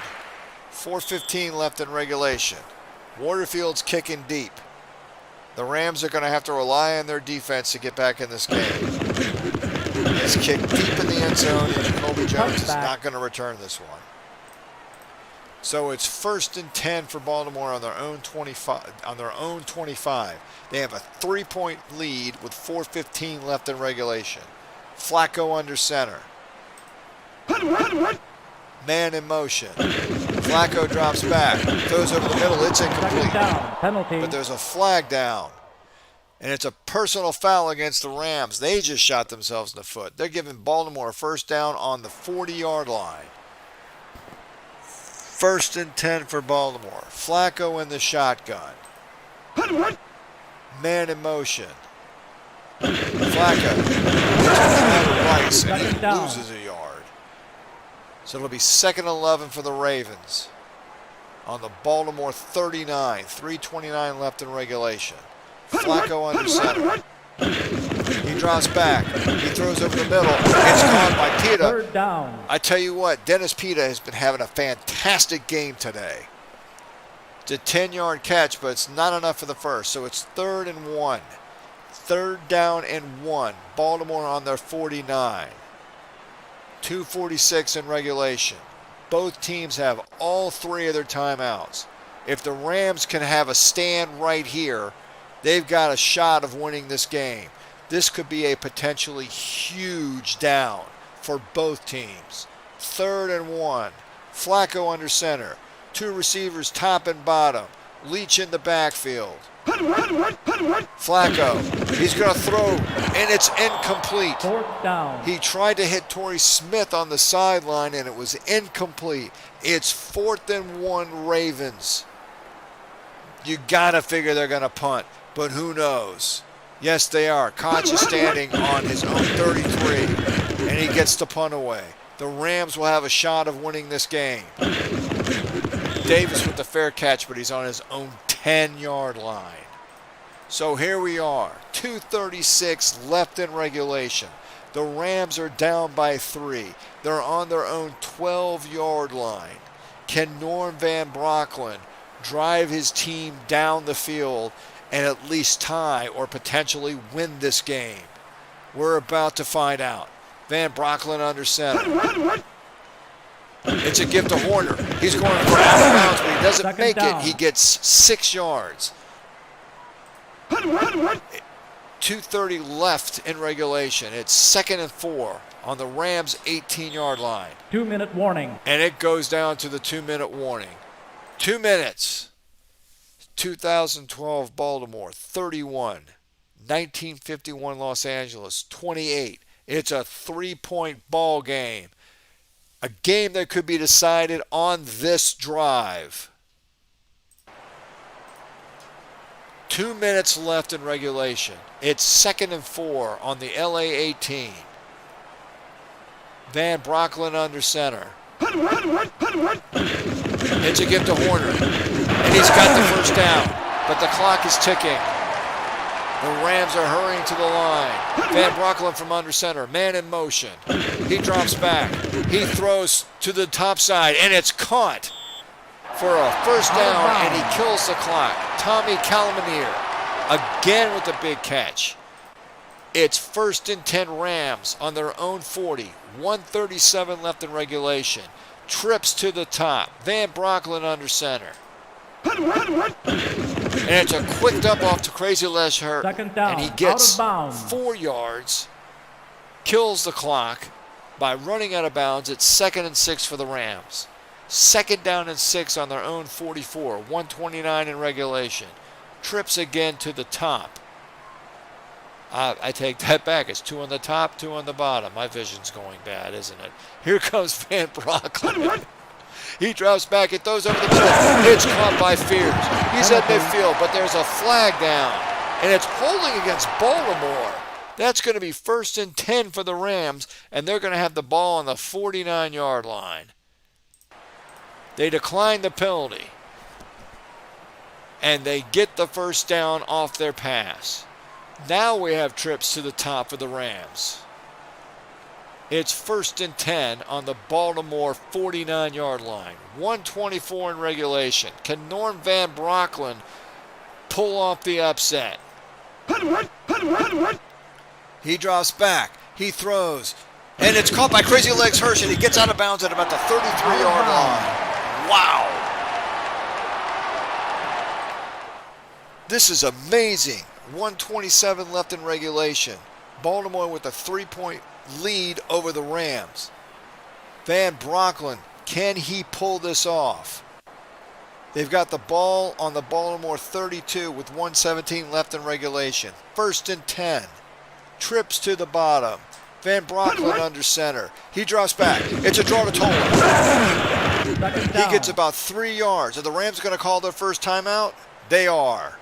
4:15 left in regulation. Waterfield's kicking deep. The Rams are going to have to rely on their defense to get back in this game. It's kicked deep in the end zone, and Jacoby Jones is not going to return this one. So it's 1st and 10 for Baltimore on their own 25. They have a 3-point lead with 4:15 left in regulation. Flacco under center. Man in motion. Flacco drops back, throws over the middle, it's Second incomplete. down. Penalty. But there's a flag down. And it's a personal foul against the Rams. They just shot themselves in the foot. They're giving Baltimore a first down on the 40-yard line. 1st and 10 for Baltimore. Flacco in the shotgun. Man in motion. Flacco gets right, and he loses a yard. So it'll be 2nd and 11 for the Ravens on the Baltimore 39. 3:29 left in regulation. Flacco under center. He drops back. He throws over the middle. It's caught by Pita. Third down. I tell you what, Dennis Pita has been having a fantastic game today. It's a 10-yard catch, but it's not enough for the first. So it's 3rd and 1. 3rd down and 1. Baltimore on their 49. 2:46 in regulation. Both teams have all 3 of their timeouts. If the Rams can have a stand right here, they've got a shot of winning this game. This could be a potentially huge down for both teams. 3rd and 1. Flacco under center. 2 receivers top and bottom. Leach in the backfield. Flacco. He's going to throw, and it's incomplete. 4th down. He tried to hit Torrey Smith on the sideline, and it was incomplete. It's 4th and 1 Ravens. You got to figure they're going to punt, but who knows? Yes, they are. Koch is standing on his own 33, and he gets the punt away. The Rams will have a shot of winning this game. Davis with the fair catch, but he's on his own 10-yard line. So here we are, 2:36 left in regulation. The Rams are down by 3. They're on their own 12-yard line. Can Norm Van Brocklin drive his team down the field and at least tie or potentially win this game? We're about to find out. Van Brocklin under center. It's a gift to Horner. He's going for out of bounds, but he doesn't Second make down. it. He gets 6 yards. 2:30 left in regulation. It's 2nd and 4 on the Rams' 18-yard line. 2-minute warning. And it goes down to the 2-minute warning. 2 minutes. 2012 Baltimore 31. 1951 Los Angeles 28. It's a 3-point ball game. A game that could be decided on this drive. 2 minutes left in regulation. It's 2nd and 4 on the LA 18. Van Brocklin under center. It's a gift to Horner. And he's got the first down. But the clock is ticking. The Rams are hurrying to the line. Van Brocklin from under center. Man in motion. He drops back. He throws to the top side. And it's caught for a first down. And he kills the clock. Tommy Calamanier again with the big catch. It's 1st and 10 Rams on their own 40. 1:37 left in regulation. Trips to the top. Van Brocklin under center. And it's a quick dump off to Crazy Les Hurt. Second down. And he gets Out of bounds. 4 yards. Kills the clock by running out of bounds. It's 2nd and 6 for the Rams. 2nd down and 6 on their own 44. 1:29 in regulation. Trips again to the top. I take that back. It's 2 on the top, 2 on the bottom. My vision's going bad, isn't it? Here comes Van Brocklin. He drops back. It throws over the middle. It's caught by Fears. He's at midfield, but there's a flag down. And it's holding against Baltimore. That's going to be 1st and 10 for the Rams, and they're going to have the ball on the 49-yard line. They decline the penalty, and they get the first down off their pass. Now we have trips to the top of the Rams. It's 1st and 10 on the Baltimore 49-yard line. 1:24 in regulation. Can Norm Van Brocklin pull off the upset? He drops back. He throws. And it's caught by Crazy Legs Hirsch, and he gets out of bounds at about the 33-yard line. Wow. This is amazing. 1:27 left in regulation. Baltimore with a 3-point lead over the Rams. Van Brocklin Can he pull this off? They've got the ball on the Baltimore 32 with 1:17 left in regulation. 1st and 10. Trips to the bottom. Van Brocklin under center. He drops back. It's a draw to Toller. He gets about 3 yards. Are the Rams going to call their first timeout? They are.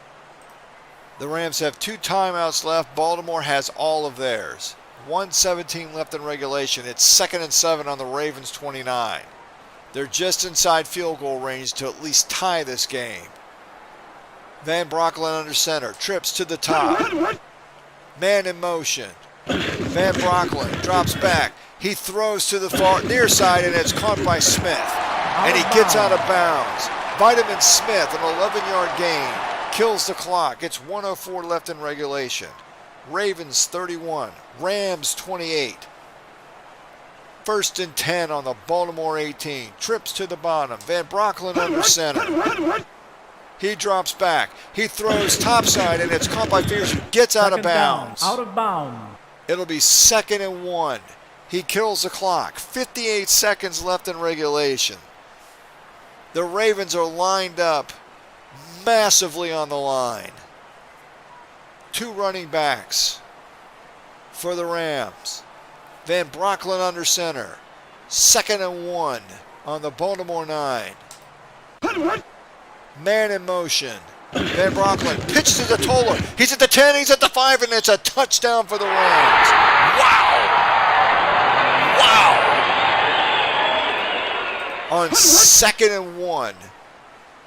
The Rams have 2 timeouts left. Baltimore has all of theirs. 1:17 left in regulation. It's 2nd and 7 on the Ravens 29. They're just inside field goal range to at least tie this game. Van Brocklin under center. Trips to the top. Man in motion. Van Brocklin drops back. He throws to the far near side, and it's caught by Smith. And he gets out of bounds. Vitamin Smith, an 11-yard gain, kills the clock. It's 1:04 left in regulation. Ravens 31. Rams 28. 1st and 10 on the Baltimore 18. Trips to the bottom. Van Brocklin under center. He drops back. He throws topside, and it's caught by Fierce, who gets out of bounds. Out of bounds. It'll be 2nd and 1. He kills the clock. 58 seconds left in regulation. The Ravens are lined up massively on the line. 2 running backs for the Rams. Van Brocklin under center. 2nd and 1 on the Baltimore 9. Man in motion. Van Brocklin pitches to the Toller. He's at the 10, he's at the 5, and it's a touchdown for the Rams. Wow! On 2nd and 1,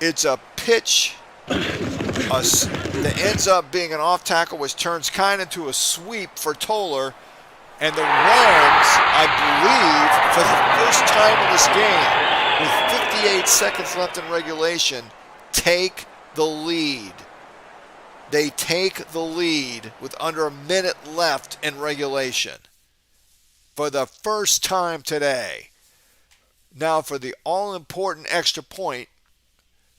it's a pitch that ends up being an off tackle, which turns kind of into a sweep for Toller. And the Rams, I believe, for the first time in this game, with 58 seconds left in regulation, take the lead. They take the lead with under a minute left in regulation. For the first time today. Now for the all-important extra point,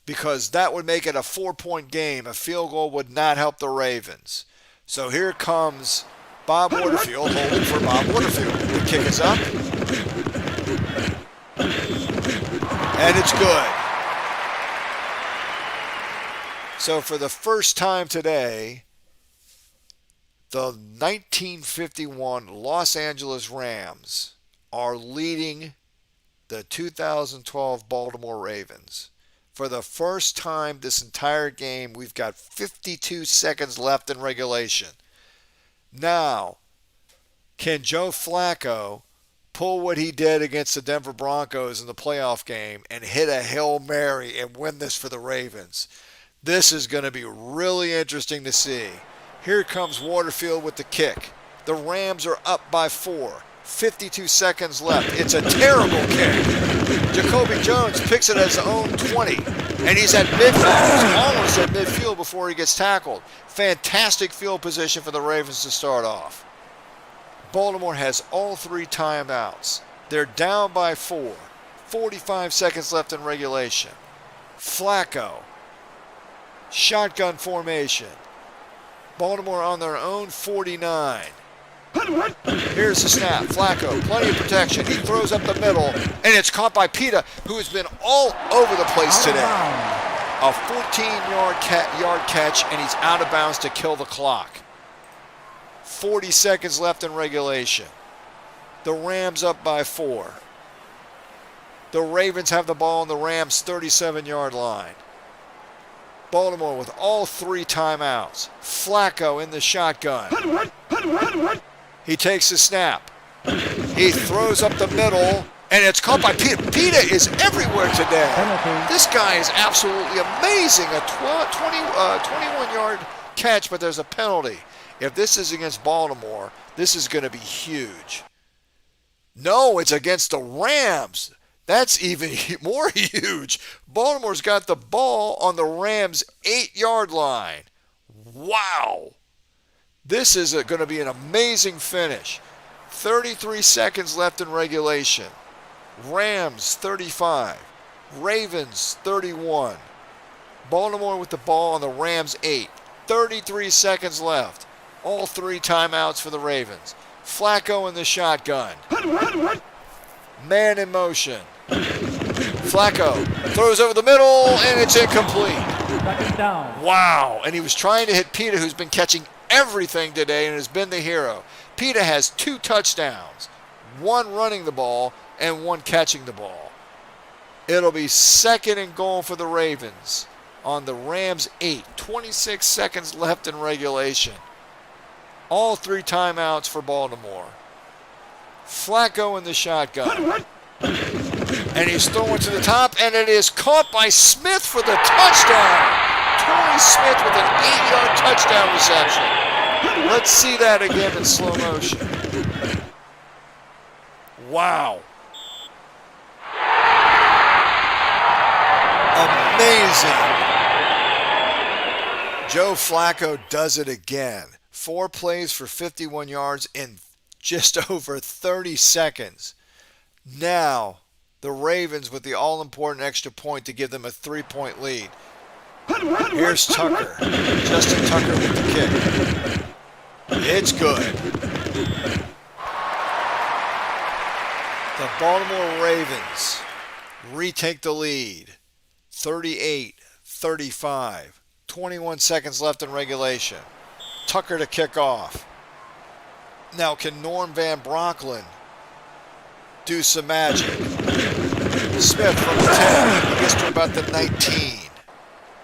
because that would make it a 4-point game. A field goal would not help the Ravens. So here comes Bob Waterfield, holding for Bob Waterfield. The kick is up. And it's good. So for the first time today, the 1951 Los Angeles Rams are leading the 2012 Baltimore Ravens. For the first time this entire game, we've got 52 seconds left in regulation. Now, can Joe Flacco pull what he did against the Denver Broncos in the playoff game and hit a Hail Mary and win this for the Ravens? This is going to be really interesting to see. Here comes Waterfield with the kick. The Rams are up by 4. 52 seconds left. It's a terrible kick. Jacoby Jones picks it at his own 20. And he's at midfield. He's almost at midfield before he gets tackled. Fantastic field position for the Ravens to start off. Baltimore has all 3 timeouts. They're down by 4. 45 seconds left in regulation. Flacco. Shotgun formation. Baltimore on their own 49. Here's the snap. Flacco, plenty of protection. He throws up the middle, and it's caught by Pita, who has been all over the place today. A 14-yard catch, and he's out of bounds to kill the clock. 40 seconds left in regulation. The Rams up by 4. The Ravens have the ball on the Rams' 37-yard line. Baltimore with all 3 timeouts. Flacco in the shotgun. He takes the snap. He throws up the middle, and it's caught by Pita. Pita is everywhere today. This guy is absolutely amazing. A 21-yard catch, but there's a penalty. If this is against Baltimore, this is going to be huge. No, it's against the Rams. That's even more huge. Baltimore's got the ball on the Rams' 8-yard line. Wow. This is going to be an amazing finish. 33 seconds left in regulation. Rams 35. Ravens 31. Baltimore with the ball on the Rams' 8. 33 seconds left. All 3 timeouts for the Ravens. Flacco in the shotgun. Man in motion. Flacco throws over the middle, and it's incomplete. Second down. Wow. And he was trying to hit Pita, who's been catching everything today and has been the hero. Pita has 2 touchdowns, 1 running the ball and 1 catching the ball. It'll be 2nd and goal for the Ravens on the Rams 8. 26 seconds left in regulation. All 3 timeouts for Baltimore. Flacco in the shotgun. And he's throwing to the top, and it is caught by Smith for the touchdown. Torrey Smith with an 8-yard touchdown reception. Let's see that again in slow motion. Wow. Amazing. Joe Flacco does it again. 4 plays for 51 yards in just over 30 seconds. Now, the Ravens with the all-important extra point to give them a 3-point lead. Here's Tucker. Justin Tucker with the kick. It's good. The Baltimore Ravens retake the lead. 38-35. 21 seconds left in regulation. Tucker to kick off. Now, can Norm Van Brocklin do some magic? Smith from the 10. He gets to about the 19.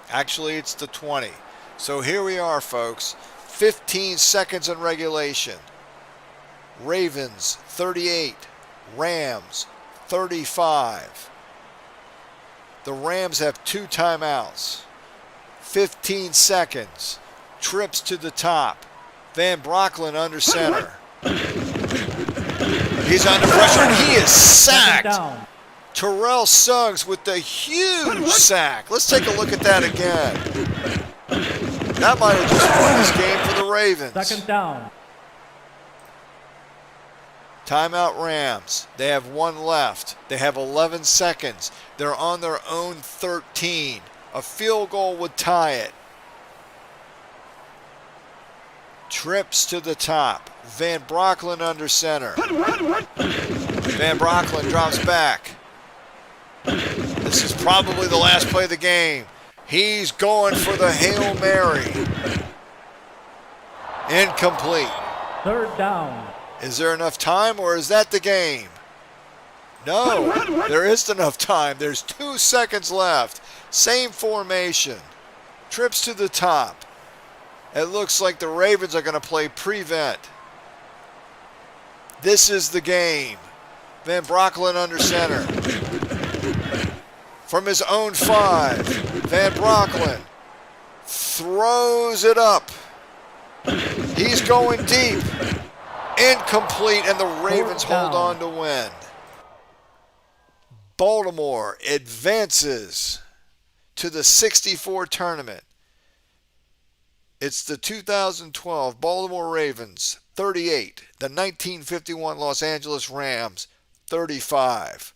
Actually, it's the 20. So here we are, folks. 15 seconds in regulation. Ravens 38. Rams 35. The Rams have 2 timeouts. 15 seconds. Trips to the top. Van Brocklin under center. He's under pressure and he is sacked. Terrell Suggs with the huge sack. Let's take a look at that again. That might have just won this game for the Ravens. Second down. Timeout Rams. They have 1 left. They have 11 seconds. They're on their own 13. A field goal would tie it. Trips to the top. Van Brocklin under center. Van Brocklin drops back. This is probably the last play of the game. He's going for the Hail Mary. Incomplete. Third down. Is there enough time, or is that the game? No, there isn't enough time. There's 2 seconds left. Same formation. Trips to the top. It looks like the Ravens are going to play prevent. This is the game. Van Brocklin under center. From his own 5, Van Brocklin throws it up. He's going deep. Incomplete, and the Ravens hold on to win. Baltimore advances to the 64 tournament. It's the 2012 Baltimore Ravens 38, the 1951 Los Angeles Rams 35.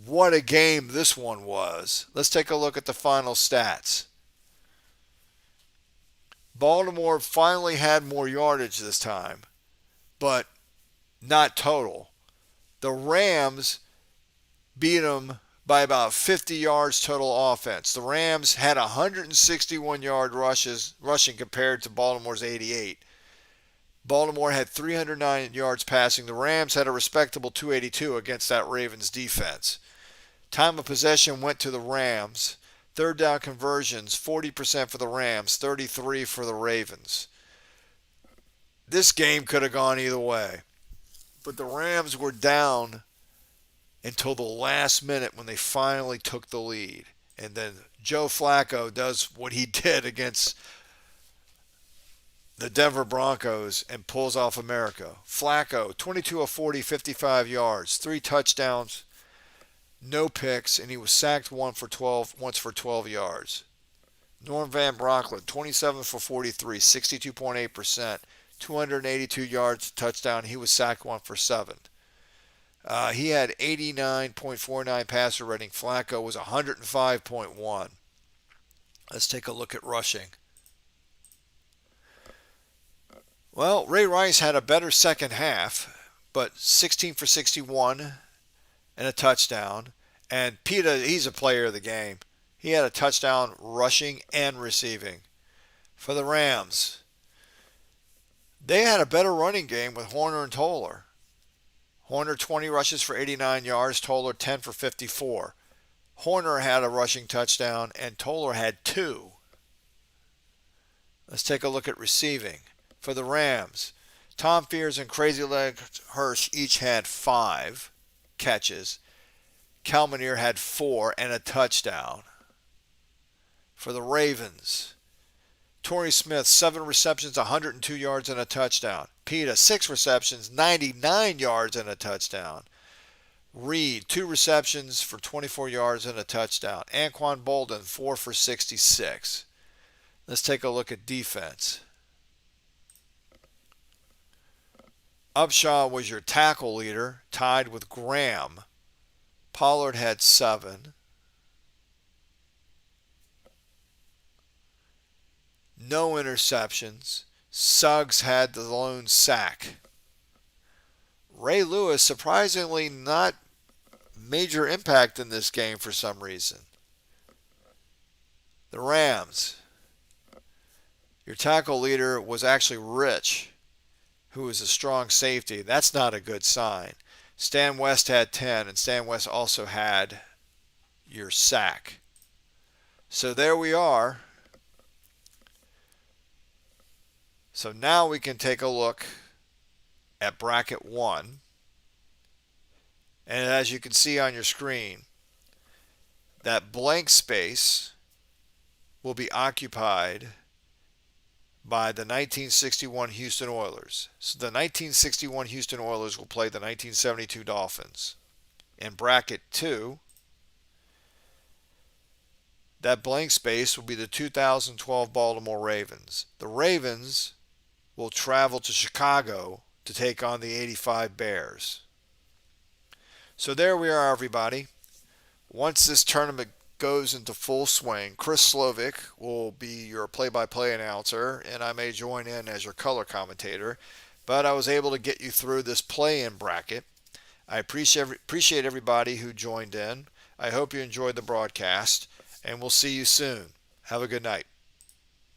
What a game this one was. Let's take a look at the final stats. Baltimore finally had more yardage this time, but not total. The Rams beat them by about 50 yards total offense. The Rams had 161-yard rushing compared to Baltimore's 88. Baltimore had 309 yards passing. The Rams had a respectable 282 against that Ravens defense. Time of possession went to the Rams. Third down conversions, 40% for the Rams, 33% for the Ravens. This game could have gone either way. But the Rams were down until the last minute when they finally took the lead. And then Joe Flacco does what he did against the Denver Broncos and pulls off America. Flacco, 22 of 40, 55 yards, 3 touchdowns, no picks, and he was sacked once for 12 yards. Norm Van Brocklin, 27 for 43, 62.8%, 282 yards, touchdown. He was sacked once for 7. He had 89.49 passer rating. Flacco was 105.1. Let's take a look at rushing. Well, Ray Rice had a better second half, but 16 for 61 and a touchdown. And Peta, he's a player of the game. He had a touchdown rushing and receiving. For the Rams, they had a better running game with Horner and Toller. Horner 20 rushes for 89 yards, Toller 10 for 54. Horner had a rushing touchdown and Toller had 2. Let's take a look at receiving. For the Rams, Tom Fears and Crazy Leg Hirsch each had 5 catches. Kalmanier had 4 and a touchdown. For the Ravens, Torrey Smith, 7 receptions, 102 yards and a touchdown. Peta, 6 receptions, 99 yards and a touchdown. Reed, 2 receptions for 24 yards and a touchdown. Anquan Bolden, 4 for 66. Let's take a look at defense. Upshaw was your tackle leader, tied with Graham. Pollard had 7. No interceptions. Suggs had the lone sack. Ray Lewis, surprisingly not major impact in this game for some reason. The Rams, your tackle leader was actually Rich, who was a strong safety. That's not a good sign. Stan West had 10, and Stan West also had your sack. So there we are. So now we can take a look at bracket 1. And as you can see on your screen, that blank space will be occupied by the 1961 Houston Oilers. So the 1961 Houston Oilers will play the 1972 Dolphins. In bracket 2, that blank space will be the 2012 Baltimore Ravens. The Ravens will travel to Chicago to take on the 85 Bears. So there we are, everybody. Once this tournament goes into full swing, Chris Slovick will be your play-by-play announcer, and I may join in as your color commentator. But I was able to get you through this play-in bracket. I appreciate everybody who joined in. I hope you enjoyed the broadcast, and we'll see you soon. Have a good night.